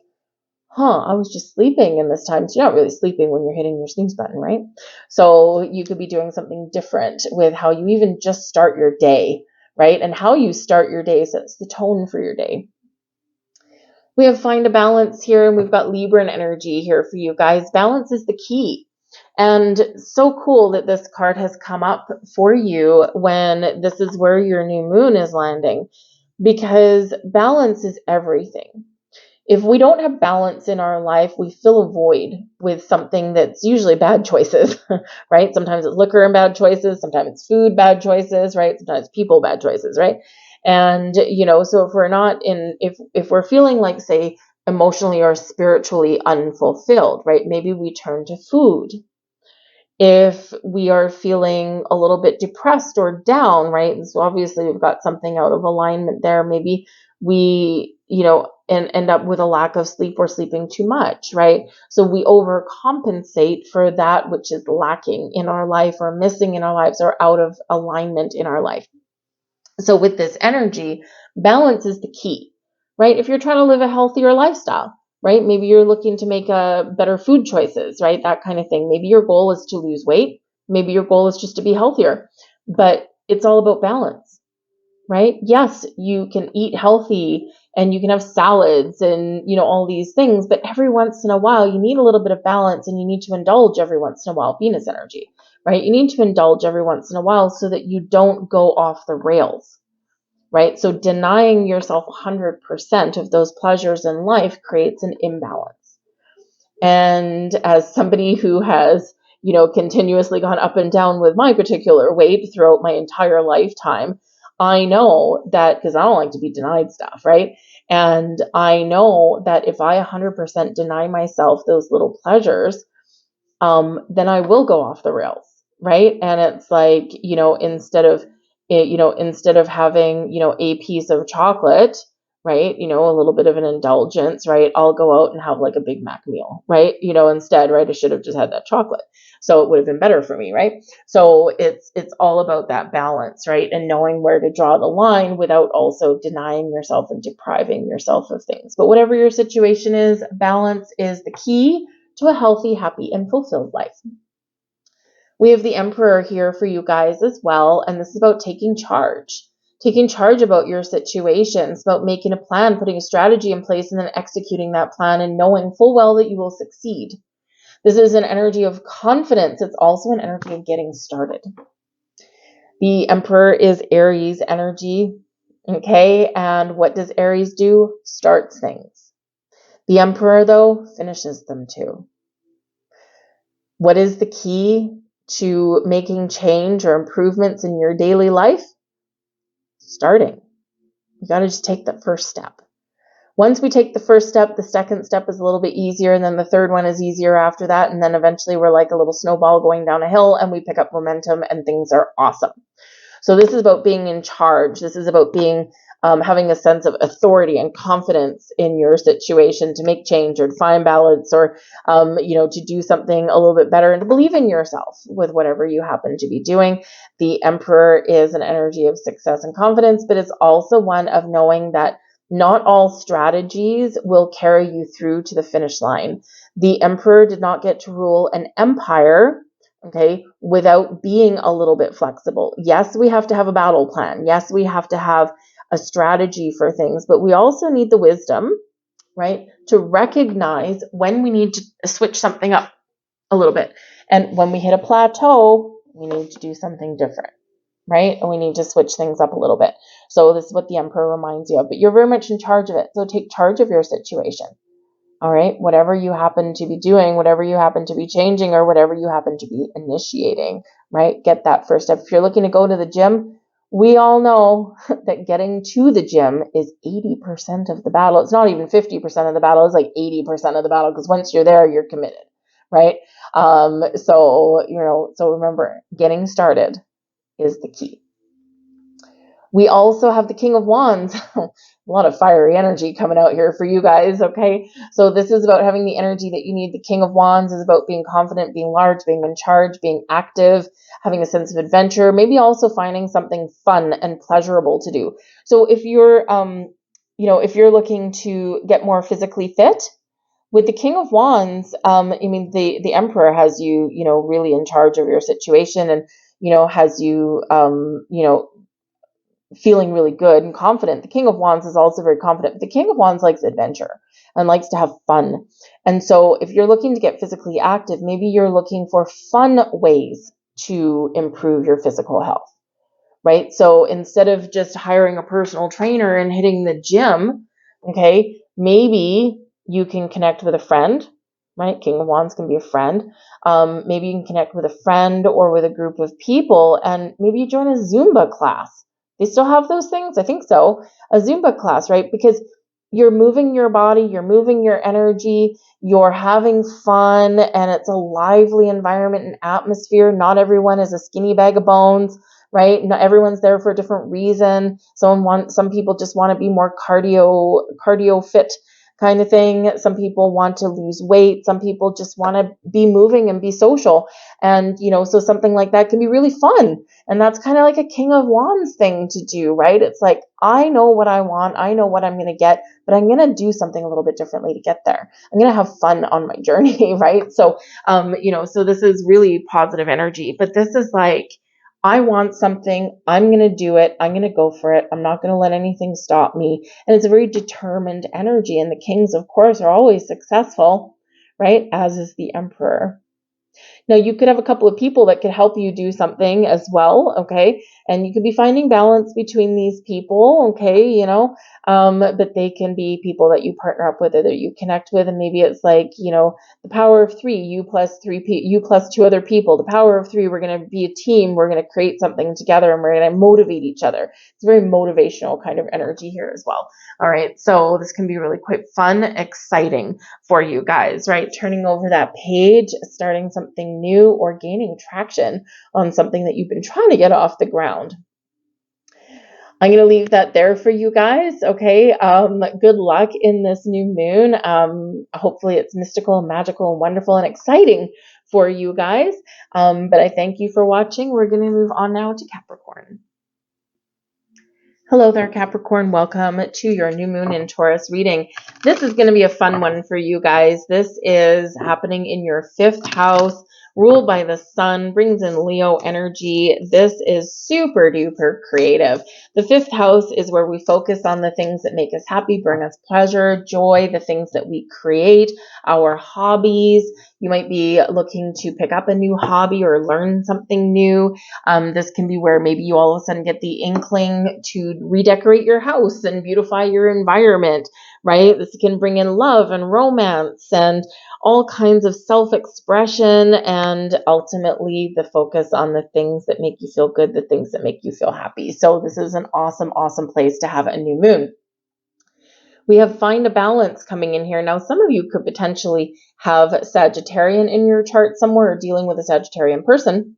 Speaker 1: I was just sleeping in this time. So you're not really sleeping when you're hitting your snooze button, right? So you could be doing something different with how you even just start your day, right? And how you start your day sets the tone for your day. We have find a balance here, and we've got Libra energy here for you guys. Balance is the key. And so cool that this card has come up for you when this is where your new moon is landing, because balance is everything. If we don't have balance in our life, we fill a void with something that's usually bad choices, right? Sometimes it's liquor and bad choices. Sometimes it's food, bad choices, right? Sometimes people, bad choices, right? And, so if we're feeling like, say, emotionally or spiritually unfulfilled, right? Maybe we turn to food. If we are feeling a little bit depressed or down, right? And so obviously we've got something out of alignment there. Maybe we, and end up with a lack of sleep or sleeping too much, right? So we overcompensate for that which is lacking in our life, or missing in our lives, or out of alignment in our life. So with this energy, balance is the key, right? If you're trying to live a healthier lifestyle, right? Maybe you're looking to make better food choices, right? That kind of thing. Maybe your goal is to lose weight. Maybe your goal is just to be healthier, but it's all about balance, right? Yes, you can eat healthy and you can have salads and, all these things, but every once in a while you need a little bit of balance, and you need to indulge every once in a while. Venus energy, right? You need to indulge every once in a while so that you don't go off the rails, right? So denying yourself 100% of those pleasures in life creates an imbalance. And as somebody who has, continuously gone up and down with my particular weight throughout my entire lifetime, I know that, because I don't like to be denied stuff, right? And I know that if I 100% deny myself those little pleasures, then I will go off the rails, right? And it's like, instead of having, a piece of chocolate, right, a little bit of an indulgence, right, I'll go out and have like a Big Mac meal, right, instead, right, I should have just had that chocolate. So it would have been better for me, right? So it's all about that balance, right? And knowing where to draw the line without also denying yourself and depriving yourself of things. But whatever your situation is, balance is the key to a healthy, happy, and fulfilled life. We have the Emperor here for you guys as well, and this is about taking charge. Taking charge about your situation. It's about making a plan, putting a strategy in place, and then executing that plan, and knowing full well that you will succeed. This is an energy of confidence. It's also an energy of getting started. The Emperor is Aries energy, okay? And what does Aries do? Starts things. The Emperor, though, finishes them too. What is the key to making change or improvements in your daily life? Starting. You got to just take that first step. Once we take the first step, the second step is a little bit easier, and then the third one is easier after that, and then eventually we're like a little snowball going down a hill, and we pick up momentum, and things are awesome. So this is about being in charge. This is about being having a sense of authority and confidence in your situation to make change or to find balance, or to do something a little bit better, and to believe in yourself with whatever you happen to be doing. The Emperor is an energy of success and confidence, but it's also one of knowing that Not all strategies will carry you through to the finish line. The emperor did not get to rule an empire, okay, without being a little bit flexible. Yes, we have to have a battle plan. Yes, we have to have a strategy for things, but we also need the wisdom, right, to recognize when we need to switch something up a little bit. And when we hit a plateau, we need to do something different, right? And we need to switch things up a little bit. So this is what the emperor reminds you of, but you're very much in charge of it. So take charge of your situation. All right. Whatever you happen to be doing, whatever you happen to be changing, or whatever you happen to be initiating, right? Get that first step. If you're looking to go to the gym, we all know that getting to the gym is 80% of the battle. It's not even 50% of the battle. It's like 80% of the battle, because once you're there, you're committed, right? So remember, getting started is the key. We also have the King of Wands. A lot of fiery energy coming out here for you guys, okay? So this is about having the energy that you need. The King of Wands is about being confident, being large, being in charge, being active, having a sense of adventure, maybe also finding something fun and pleasurable to do. So if you're, if you're looking to get more physically fit, with the King of Wands, the Emperor has you, really in charge of your situation, and, has you, feeling really good and confident. The King of Wands is also very confident. The King of Wands likes adventure and likes to have fun. And so if you're looking to get physically active, maybe you're looking for fun ways to improve your physical health, right? So instead of just hiring a personal trainer and hitting the gym, okay, maybe you can connect with a friend, right? King of Wands can be a friend. Maybe you can connect with a friend or with a group of people, and maybe you join a Zumba class. They still have those things? I think so. A Zumba class, right? Because you're moving your body, you're moving your energy, you're having fun, and it's a lively environment and atmosphere. Not everyone is a skinny bag of bones, right? Not everyone's there for a different reason. Some people just want to be more cardio fit kind of thing. Some people want to lose weight. Some people just want to be moving and be social. And, so something like that can be really fun. And that's kind of like a King of Wands thing to do, right? It's like, I know what I want. I know what I'm going to get, but I'm going to do something a little bit differently to get there. I'm going to have fun on my journey, right? So, so this is really positive energy, but this is like, I want something, I'm going to do it, I'm going to go for it, I'm not going to let anything stop me. And it's a very determined energy. And the kings, of course, are always successful, right? As is the emperor. Now, you could have a couple of people that could help you do something as well, okay? And you could be finding balance between these people, okay, but they can be people that you partner up with or that you connect with, and maybe it's like, the power of three, you plus two other people. The power of three, we're going to be a team, we're going to create something together, and we're going to motivate each other. It's a very motivational kind of energy here as well. All right, so this can be really quite fun, exciting for you guys, right? Turning over that page, starting something new, or gaining traction on something that you've been trying to get off the ground. I'm going to leave that there for you guys, okay? Good luck in this new moon. Hopefully it's mystical and magical and wonderful and exciting for you guys. But I thank you for watching. We're going to move on now to Capricorn. Hello there, Capricorn. Welcome to your new moon in Taurus reading. This is going to be a fun one for you guys. This is happening in your 5th house, ruled by the sun, brings in Leo energy. This is super duper creative. The 5th house is where we focus on the things that make us happy, bring us pleasure, joy, the things that we create, our hobbies. You might be looking to pick up a new hobby or learn something new. This can be where maybe you all of a sudden get the inkling to redecorate your house and beautify your environment, right? This can bring in love and romance and all kinds of self-expression, and ultimately the focus on the things that make you feel good, the things that make you feel happy. So this is an awesome, awesome place to have a new moon. We have find a balance coming in here. Now, some of you could potentially have Sagittarian in your chart somewhere, or dealing with a Sagittarian person,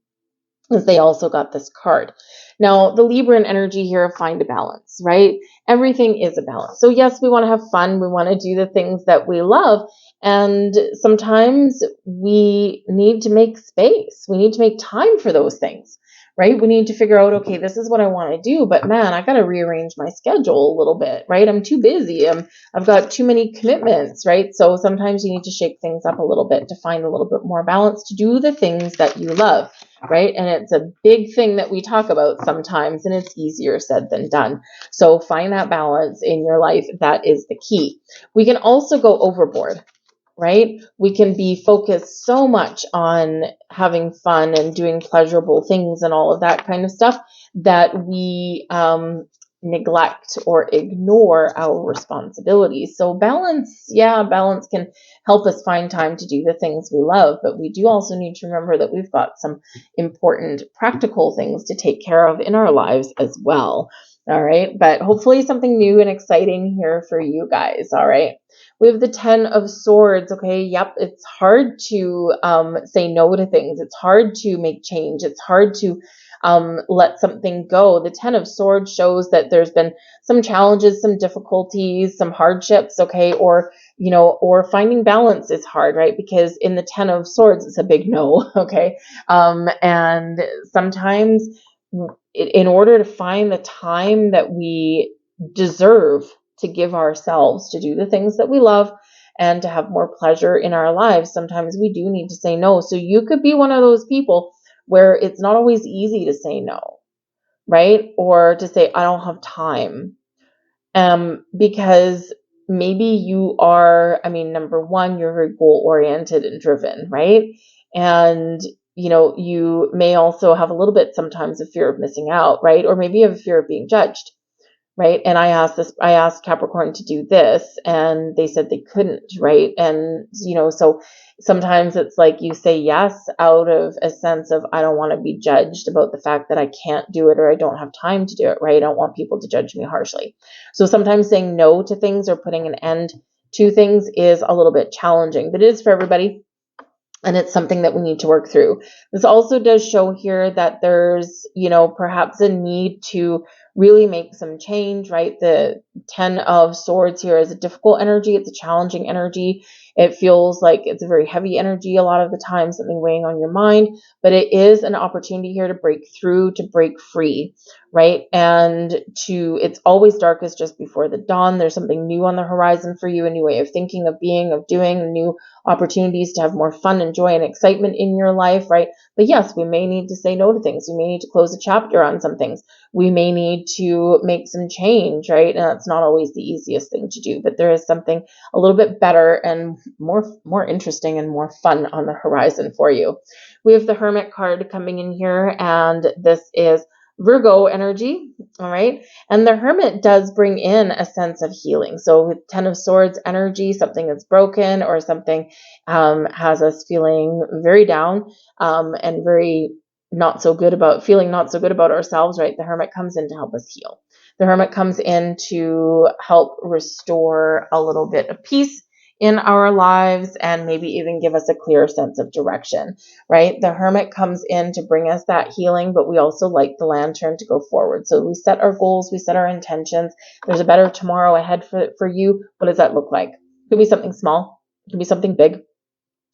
Speaker 1: as they also got this card. Now, the Libran energy here of find a balance, right? Everything is a balance. So yes, we want to have fun. We want to do the things that we love. And sometimes we need to make space. We need to make time for those things, right? We need to figure out, okay, this is what I want to do, but man, I got to rearrange my schedule a little bit, right? I'm too busy. I've got too many commitments, right? So sometimes you need to shake things up a little bit to find a little bit more balance to do the things that you love, right? And it's a big thing that we talk about sometimes, and it's easier said than done. So find that balance in your life. That is the key. We can also go overboard, right? We can be focused so much on having fun and doing pleasurable things and all of that kind of stuff that we neglect or ignore our responsibilities. So balance can help us find time to do the things we love, but we do also need to remember that we've got some important practical things to take care of in our lives as well. All right, but hopefully something new and exciting here for you guys. All right. We have the 10 of Swords. Okay. Yep. It's hard to say no to things. It's hard to make change. It's hard to let something go. The 10 of Swords shows that there's been some challenges, some difficulties, some hardships. Okay. Or finding balance is hard, right? Because in the 10 of Swords, it's a big no. Okay. And sometimes in order to find the time that we deserve to give ourselves to do the things that we love and to have more pleasure in our lives, sometimes we do need to say no. So you could be one of those people where it's not always easy to say no, right? Or to say, I don't have time. Because maybe you are, number one, you're very goal oriented and driven, right? And you may also have a little bit sometimes of fear of missing out, right? Or maybe you have a fear of being judged, right? And I asked Capricorn to do this and they said they couldn't, right? And, so sometimes it's like you say yes out of a sense of, I don't want to be judged about the fact that I can't do it or I don't have time to do it, right? I don't want people to judge me harshly. So sometimes saying no to things or putting an end to things is a little bit challenging, but it is for everybody. And it's something that we need to work through. This also does show here that there's, perhaps a need to really make some change, right? The 10 of Swords here is a difficult energy. It's a challenging energy. It feels like it's a very heavy energy a lot of the time, something weighing on your mind, but it is an opportunity here to break through, to break free, right? And it's always darkest just before the dawn. There's something new on the horizon for you, a new way of thinking, of being, of doing, new opportunities to have more fun and joy and excitement in your life, right? But yes, we may need to say no to things. We may need to close a chapter on some things. We may need to make some change, right? And that's not always the easiest thing to do, but there is something a little bit better and more interesting and more fun on the horizon for you. We have the Hermit card coming in here, and this is Virgo energy, all right? And the Hermit does bring in a sense of healing. So with 10 of Swords energy, something that's broken or something has us feeling very down and very not so good about ourselves, right? The Hermit comes in to help us heal. The Hermit comes in to help restore a little bit of peace in our lives and maybe even give us a clear sense of direction, right? The Hermit comes in to bring us that healing, but we also light the lantern to go forward. So we set our goals, we set our intentions. There's a better tomorrow ahead for you. What does that look like? It could be something small, it could be something big,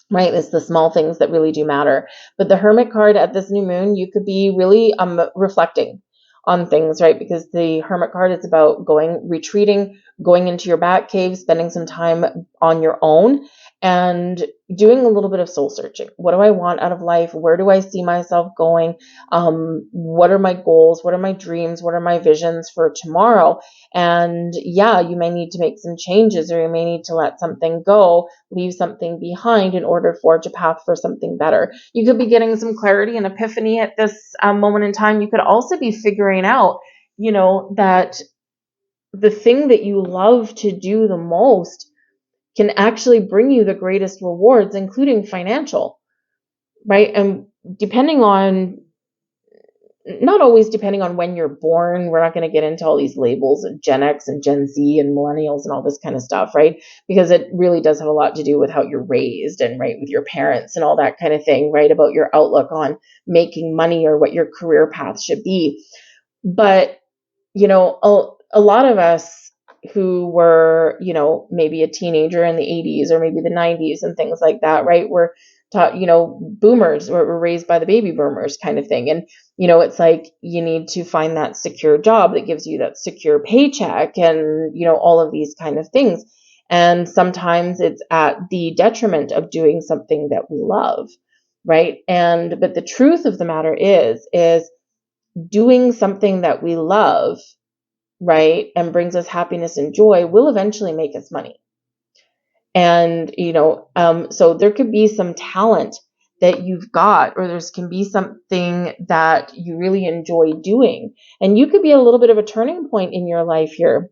Speaker 1: right? It's the small things that really do matter. But the Hermit card at this new moon, you could be really reflecting on things, right? Because the Hermit card is about retreating, going into your bat cave, spending some time on your own and doing a little bit of soul searching. What do I want out of life? Where do I see myself going? What are my goals? What are my dreams? What are my visions for tomorrow? And yeah, you may need to make some changes, or you may need to let something go, leave something behind in order to forge a path for something better. You could be getting some clarity and epiphany at this moment in time. You could also be figuring out, that the thing that you love to do the most can actually bring you the greatest rewards, including financial, right? And not always depending on when you're born. We're not going to get into all these labels of Gen X and Gen Z and millennials and all this kind of stuff, right? Because it really does have a lot to do with how you're raised and, right, with your parents and all that kind of thing, right? About your outlook on making money or what your career path should be. But, a lot of us who were, maybe a teenager in the 80s or maybe the 90s and things like that, right? We're taught, boomers were raised by the baby boomers kind of thing. And, it's like you need to find that secure job that gives you that secure paycheck and, all of these kind of things. And sometimes it's at the detriment of doing something that we love, right? But the truth of the matter is doing something that we love, right, and brings us happiness and joy will eventually make us money. And, so there could be some talent that you've got, or can be something that you really enjoy doing. And you could be a little bit of a turning point in your life here.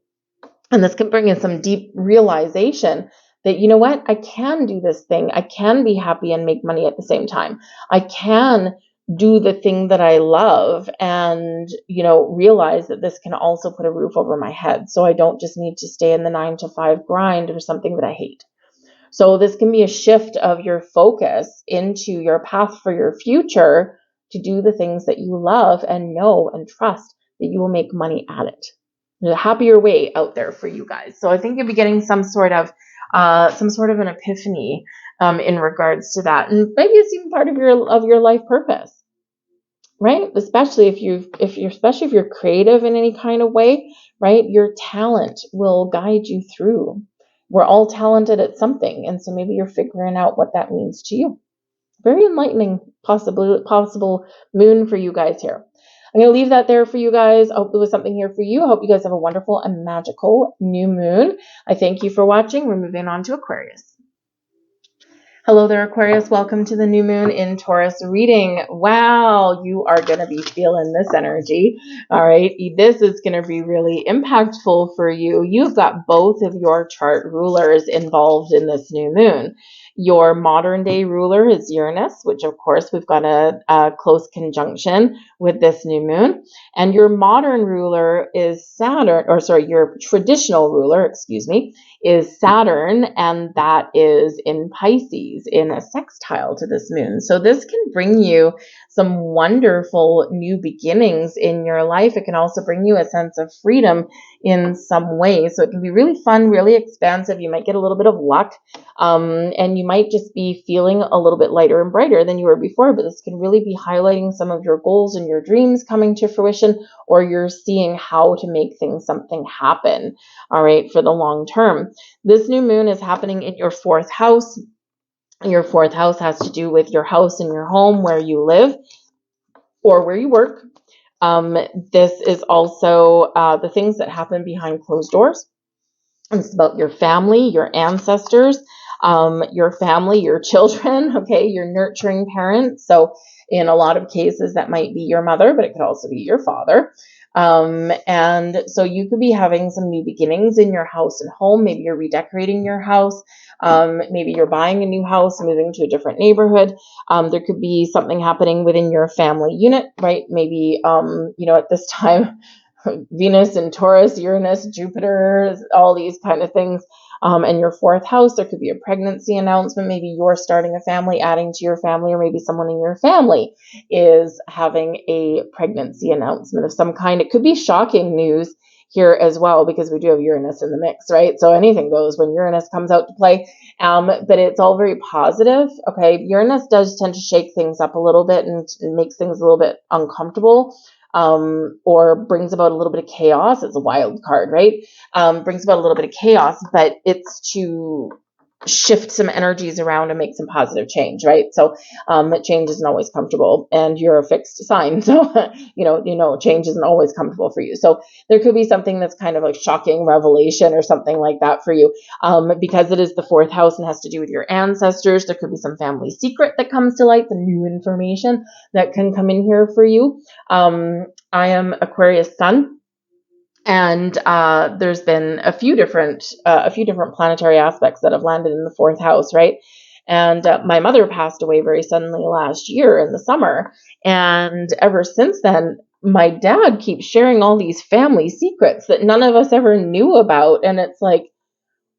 Speaker 1: And this can bring in some deep realization that, you know what, I can do this thing. I can be happy and make money at the same time. I can do the thing that I love and, realize that this can also put a roof over my head. So I don't just need to stay in the 9-to-5 grind or something that I hate. So this can be a shift of your focus into your path for your future to do the things that you love and know and trust that you will make money at it. There's a happier way out there for you guys. So I think you'll be getting some sort of an epiphany in regards to that, and maybe it's even part of your life purpose, right? Especially if you're creative in any kind of way, right? Your talent will guide you through. We're all talented at something, and so maybe you're figuring out what that means to you. Very enlightening, possible moon for you guys here. I'm going to leave that there for you guys. I hope there was something here for you. I hope you guys have a wonderful and magical new moon. I thank you for watching. We're moving on to Aquarius. Hello there, Aquarius. Welcome to the new moon in Taurus reading. Wow, you are going to be feeling this energy. All right, this is going to be really impactful for you. You've got both of your chart rulers involved in this new moon. Your modern day ruler is Uranus, which of course we've got a close conjunction with this new moon. And your modern ruler is your traditional ruler, is Saturn, and that is in Pisces in a sextile to this moon. So this can bring you some wonderful new beginnings in your life. It can also bring you a sense of freedom in some way. So it can be really fun, really expansive. You might get a little bit of luck, and you might just be feeling a little bit lighter and brighter than you were before. But this can really be highlighting some of your goals and your dreams coming to fruition, or you're seeing how to make something happen, all right, for the long term. This new moon is happening in your 4th house. Your 4th house has to do with your house and your home, where you live or where you work. This is also the things that happen behind closed doors. It's about your family, your ancestors, your family, your children, okay, your nurturing parents. So in a lot of cases, that might be your mother, but it could also be your father. And so you could be having some new beginnings in your house and home. Maybe you're redecorating your house. Maybe you're buying a new house, moving to a different neighborhood. There could be something happening within your family unit, right? Maybe, at this time, Venus and Taurus, Uranus, Jupiter, all these kind of things. And your 4th house, there could be a pregnancy announcement. Maybe you're starting a family, adding to your family, or maybe someone in your family is having a pregnancy announcement of some kind. It could be shocking news here as well, because we do have Uranus in the mix, right? So anything goes when Uranus comes out to play. But it's all very positive. Okay. Uranus does tend to shake things up a little bit and makes things a little bit uncomfortable. Or brings about a little bit of chaos. It's a wild card, right? Brings about a little bit of chaos, but it's to shift some energies around and make some positive change, right? So change isn't always comfortable, and you're a fixed sign, so change isn't always comfortable for you. So there could be something that's kind of like shocking revelation or something like that for you, because it is the 4th house and has to do with your ancestors. There could be some family secret that comes to light, the new information that can come in here for you. I am Aquarius Sun. And there's been a few different planetary aspects that have landed in the 4th house, right? And my mother passed away very suddenly last year in the summer. And ever since then, my dad keeps sharing all these family secrets that none of us ever knew about. And it's like,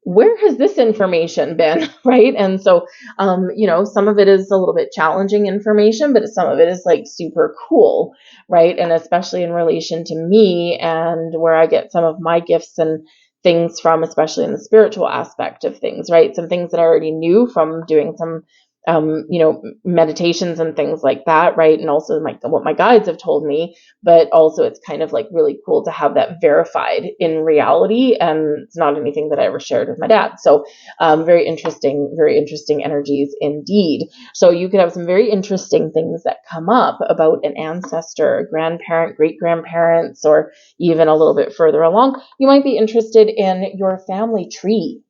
Speaker 1: where has this information been, right? And so, some of it is a little bit challenging information, but some of it is like super cool, right? And especially in relation to me and where I get some of my gifts and things from, especially in the spiritual aspect of things, right? Some things that I already knew from doing some meditations and things like that, right? And also what my guides have told me, but also it's kind of like really cool to have that verified in reality. And it's not anything that I ever shared with my dad. So very interesting energies indeed. So you could have some very interesting things that come up about an ancestor, a grandparent, great grandparents, or even a little bit further along. You might be interested in your family tree.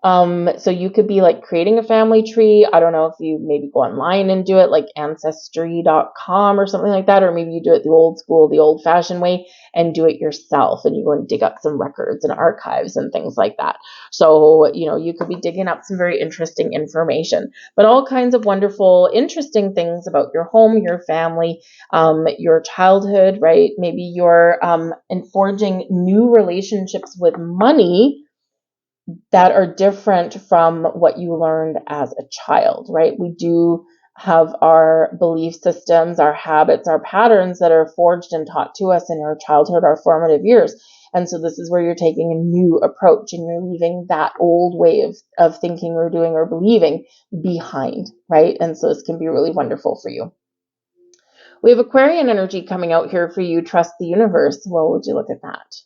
Speaker 1: So you could be like creating a family tree. I don't know if you maybe go online and do it like ancestry.com or something like that, or maybe you do it the old school, the old fashioned way and do it yourself, and you go and dig up some records and archives and things like that. So, you could be digging up some very interesting information, but all kinds of wonderful, interesting things about your home, your family, your childhood, right? Maybe you're forging new relationships with money that are different from what you learned as a child, right? We do have our belief systems, our habits, our patterns that are forged and taught to us in our childhood, our formative years. And so this is where you're taking a new approach and you're leaving that old way of thinking or doing or believing behind, right? And so this can be really wonderful for you. We have Aquarian energy coming out here for you. Trust the universe. Well, would you look at that?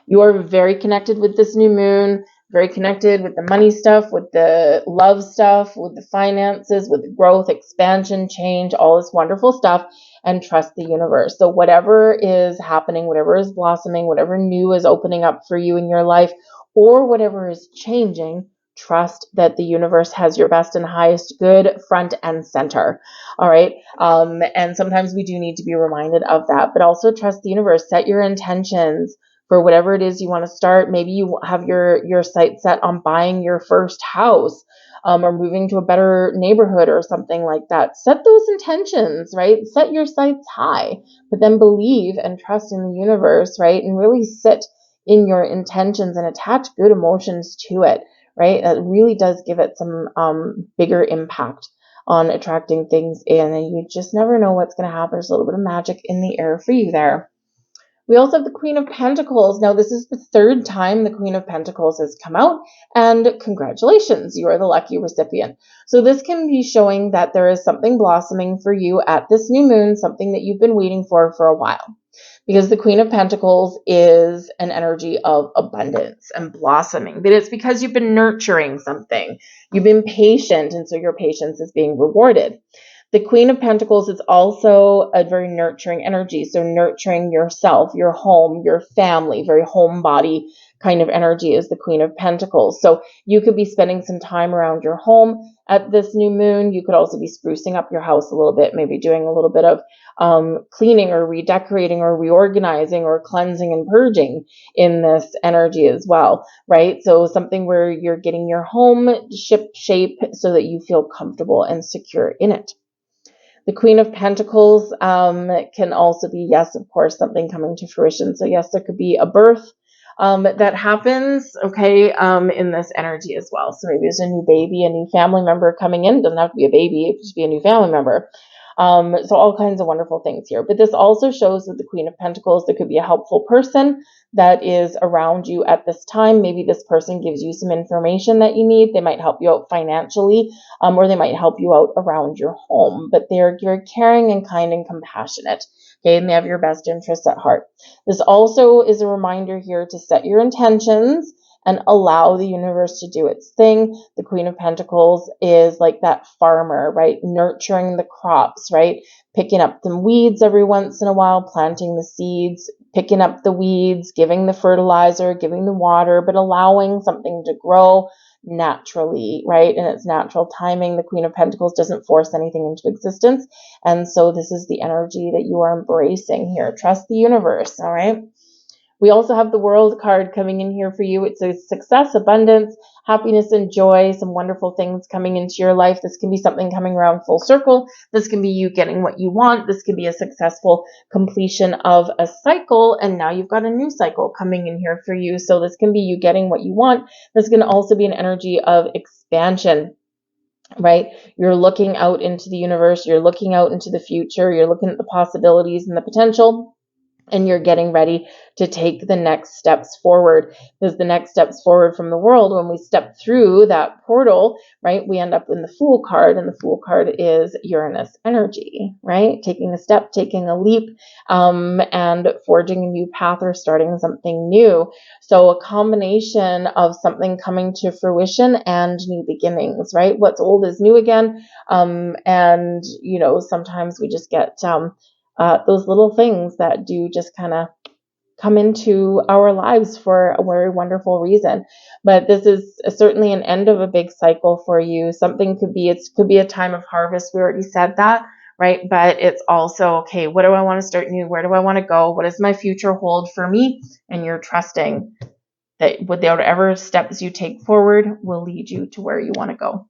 Speaker 1: You are very connected with this new moon, very connected with the money stuff, with the love stuff, with the finances, with the growth, expansion, change, all this wonderful stuff, and trust the universe. So whatever is happening, whatever is blossoming, whatever new is opening up for you in your life, or whatever is changing, trust that the universe has your best and highest good front and center. All right. And sometimes we do need to be reminded of that, but also trust the universe. Set your intentions for whatever it is you want to start. Maybe you have your sights set on buying your first house, or moving to a better neighborhood or something like that. Set those intentions, right? Set your sights high, but then believe and trust in the universe, right? And really sit in your intentions and attach good emotions to it, right? That really does give it some bigger impact on attracting things in, and you just never know what's going to happen. There's a little bit of magic in the air for you there. We also have the Queen of Pentacles. Now, this is the third time the Queen of Pentacles has come out, and congratulations, you are the lucky recipient. So this can be showing that there is something blossoming for you at this new moon, something that you've been waiting for a while. Because the Queen of Pentacles is an energy of abundance and blossoming. But it's because you've been nurturing something. You've been patient, and so your patience is being rewarded. The Queen of Pentacles is also a very nurturing energy. So nurturing yourself, your home, your family, very homebody kind of energy is the Queen of Pentacles. So you could be spending some time around your home at this new moon. You could also be sprucing up your house a little bit, maybe doing a little bit of cleaning or redecorating or reorganizing or cleansing and purging in this energy as well, right? So something where you're getting your home shape so that you feel comfortable and secure in it. The Queen of Pentacles can also be, yes, of course, something coming to fruition. So yes, there could be a birth that happens, okay, in this energy as well. So maybe there's a new baby, a new family member coming in. It doesn't have to be a baby, it could just be a new family member. So all kinds of wonderful things here. But this also shows that the Queen of Pentacles, there could be a helpful person that is around you at this time. Maybe this person gives you some information that you need. They might help you out financially, or they might help you out around your home. But they're very caring and kind and compassionate. Okay, and they have your best interests at heart. This also is a reminder here to set your intentions and allow the universe to do its thing. The Queen of Pentacles is like that farmer, right? Nurturing the crops, right? Picking up some weeds every once in a while, planting the seeds, picking up the weeds, giving the fertilizer, giving the water, but allowing something to grow naturally, right? In its natural timing. The Queen of Pentacles doesn't force anything into existence. And so this is the energy that you are embracing here. Trust the universe, all right? We also have the World card coming in here for you. It's a success, abundance, happiness, and joy, some wonderful things coming into your life. This can be something coming around full circle. This can be you getting what you want. This can be a successful completion of a cycle, and now you've got a new cycle coming in here for you. So this can be you getting what you want. This can also be an energy of expansion, right? You're looking out into the universe. You're looking out into the future. You're looking at the possibilities and the potential, and you're getting ready to take the next steps forward. Because the next steps forward from the world, when we step through that portal, right, we end up in the Fool card, and the Fool card is Uranus energy, right? Taking a step, taking a leap, and forging a new path or starting something new. So a combination of something coming to fruition and new beginnings, right? What's old is new again. And, you know, sometimes we just get those little things that do just kind of come into our lives for a very wonderful reason. But this is certainly an end of a big cycle for you. Something could be, it could be a time of harvest. We already said that, right? But it's also, okay, what do I want to start new? Where do I want to go? What does my future hold for me? And you're trusting that whatever steps you take forward will lead you to where you want to go.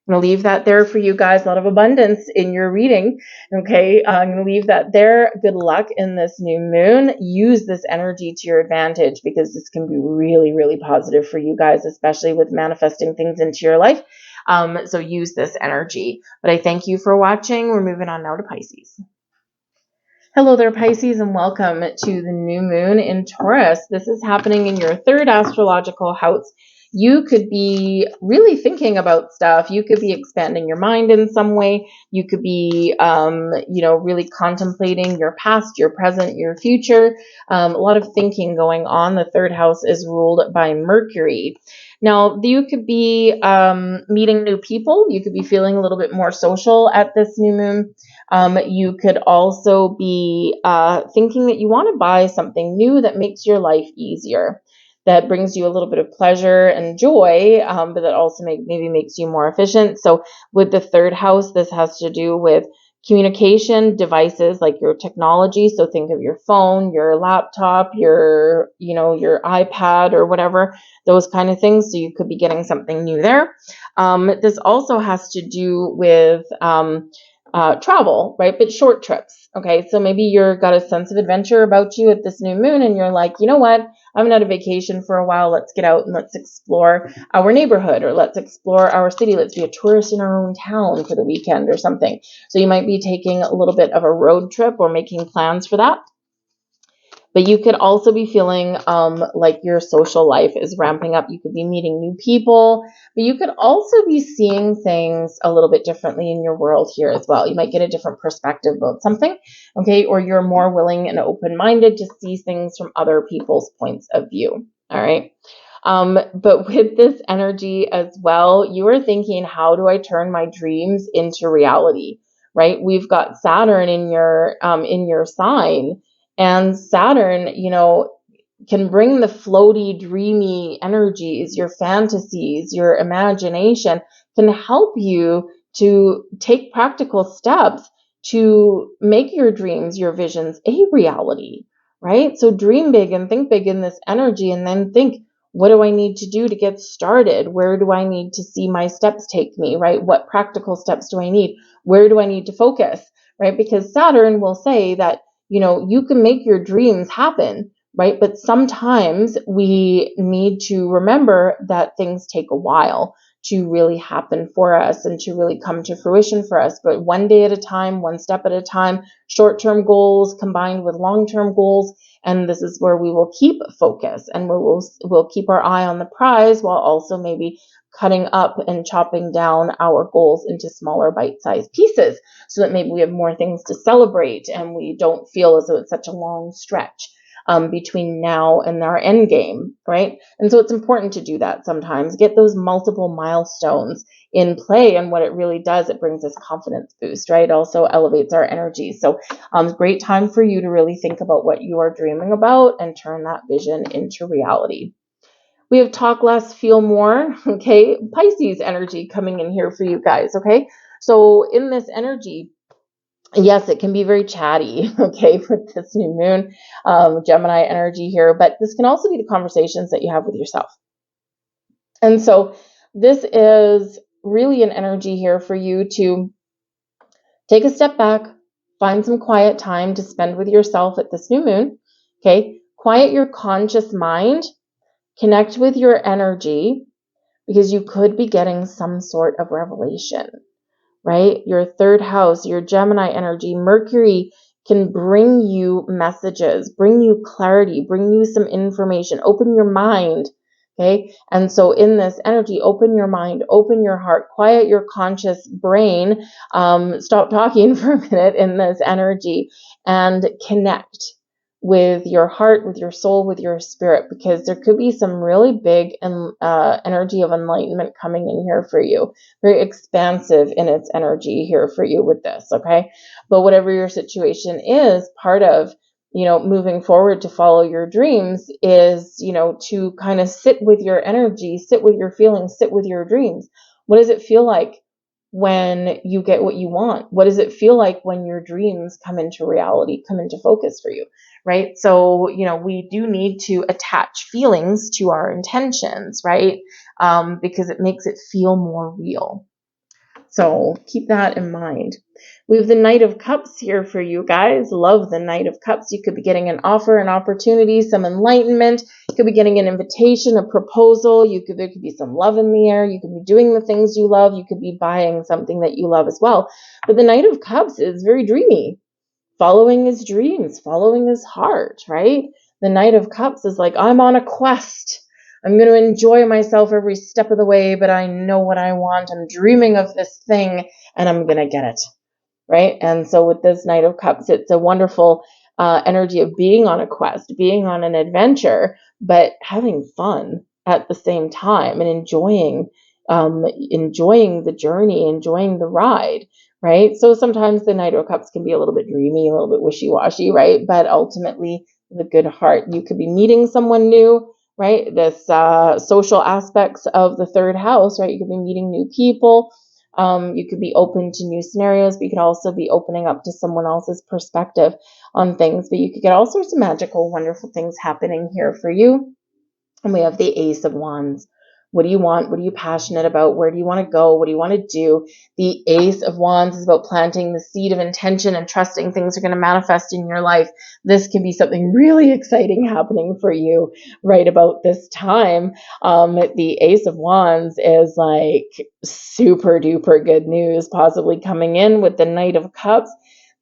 Speaker 1: I'm going to leave that there for you guys. A lot of abundance in your reading. Okay. I'm going to leave that there. Good luck in this new moon. Use this energy to your advantage, because this can be really, really positive for you guys, especially with manifesting things into your life. So use this energy. But I thank you for watching. We're moving on now to Pisces. Hello there, Pisces, and welcome to the new moon in Taurus. This is happening in your third astrological house. You could be really thinking about stuff. You could be expanding your mind in some way. You could be, really contemplating your past, your present, your future. A lot of thinking going on. The third house is ruled by Mercury. Now, you could be meeting new people. You could be feeling a little bit more social at this new moon. You could also be thinking that you want to buy something new that makes your life easier, that brings you a little bit of pleasure and joy, but that also maybe makes you more efficient. So with the third house, this has to do with communication devices, like your technology. So think of your phone, your laptop, your iPad or whatever, those kind of things. So you could be getting something new there. This also has to do with travel, right? But short trips. Okay. So maybe you've got a sense of adventure about you at this new moon, and you're like, you know what? I haven't had a vacation for a while. Let's get out and let's explore our neighborhood, or let's explore our city. Let's be a tourist in our own town for the weekend or something. So you might be taking a little bit of a road trip or making plans for that. But you could also be feeling like your social life is ramping up. You could be meeting new people, but you could also be seeing things a little bit differently in your world here as well. You might get a different perspective about something, okay? Or you're more willing and open-minded to see things from other people's points of view, all right? But with this energy as well, you are thinking, how do I turn my dreams into reality, right? We've got Saturn in your sign. And Saturn, can bring the floaty, dreamy energies, your fantasies, your imagination, can help you to take practical steps to make your dreams, your visions, a reality, right? So dream big and think big in this energy, and then think, what do I need to do to get started? Where do I need to see my steps take me, right? What practical steps do I need? Where do I need to focus, right? Because Saturn will say that, you can make your dreams happen, right? But sometimes we need to remember that things take a while to really happen for us and to really come to fruition for us. But one day at a time, one step at a time, short-term goals combined with long-term goals. And this is where we will keep focus, and we'll keep our eye on the prize, while also maybe cutting up and chopping down our goals into smaller bite-sized pieces, so that maybe we have more things to celebrate and we don't feel as though it's such a long stretch between now and our end game, right? And so it's important to do that sometimes, get those multiple milestones in play. And what it really does, it brings us confidence boost, right? Also elevates our energy. So great time for you to really think about what you are dreaming about and turn that vision into reality. We have talk less, feel more, okay? Pisces energy coming in here for you guys, okay? So in this energy, Yes, it can be very chatty, okay, with this new moon, Gemini energy here, but this can also be the conversations that you have with yourself. And so this is really an energy here for you to take a step back, find some quiet time to spend with yourself at this new moon, okay? Quiet your conscious mind, connect with your energy, because you could be getting some sort of revelation, right? Your third house, your Gemini energy, Mercury can bring you messages, bring you clarity, bring you some information, open your mind. Okay. And so in this energy, open your mind, open your heart, quiet your conscious brain, stop talking for a minute in this energy and connect with your heart, with your soul, with your spirit, because there could be some really big energy of enlightenment coming in here for you. Very expansive in its energy here for you with this, okay? But whatever your situation is, part of, moving forward to follow your dreams is, to kind of sit with your energy, sit with your feelings, sit with your dreams. What does it feel like when you get what you want? What does it feel like when your dreams come into reality, come into focus for you, right? So, we do need to attach feelings to our intentions, right? Because it makes it feel more real. So keep that in mind. We have the Knight of Cups here for you guys. Love the Knight of Cups. You could be getting an offer, an opportunity, some enlightenment. You could be getting an invitation, a proposal. There could be some love in the air. You could be doing the things you love. You could be buying something that you love as well. But the Knight of Cups is very dreamy, following his dreams, following his heart, right? The Knight of Cups is like, I'm on a quest. I'm going to enjoy myself every step of the way, but I know what I want. I'm dreaming of this thing and I'm going to get it, right? And so with this Knight of Cups, it's a wonderful energy of being on a quest, being on an adventure, but having fun at the same time and enjoying the journey, enjoying the ride, right? So sometimes the Knight of Cups can be a little bit dreamy, a little bit wishy-washy, right? But ultimately, the good heart. You could be meeting someone new, right? This social aspects of the third house, right? You could be meeting new people. You could be open to new scenarios, but you could also be opening up to someone else's perspective on things. But you could get all sorts of magical, wonderful things happening here for you. And we have the Ace of Wands. What do you want? What are you passionate about? Where do you want to go? What do you want to do? The Ace of Wands is about planting the seed of intention and trusting things are going to manifest in your life. This can be something really exciting happening for you right about this time. The Ace of Wands is like super duper good news possibly coming in with the Knight of Cups.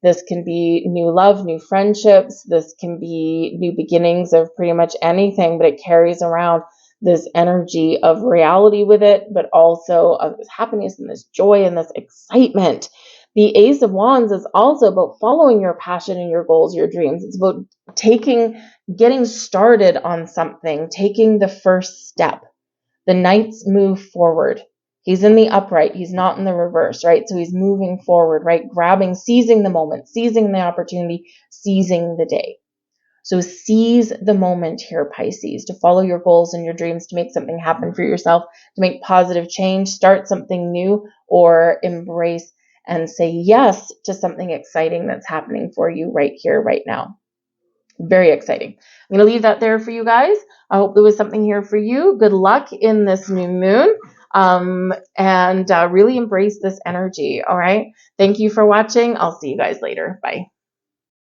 Speaker 1: This can be new love, new friendships. This can be new beginnings of pretty much anything, but it carries around this energy of reality with it, but also of this happiness and this joy and this excitement. The Ace of Wands is also about following your passion and your goals, your dreams. It's about getting started on something, taking the first step. The Knights move forward. He's in the upright. He's not in the reverse, right? So he's moving forward, right? Seizing the moment, seizing the opportunity, seizing the day. So seize the moment here, Pisces, to follow your goals and your dreams, to make something happen for yourself, to make positive change, start something new, or embrace and say yes to something exciting that's happening for you right here, right now. Very exciting. I'm going to leave that there for you guys. I hope there was something here for you. Good luck in this new moon. And really embrace this energy. All right. Thank you for watching. I'll see you guys later. Bye.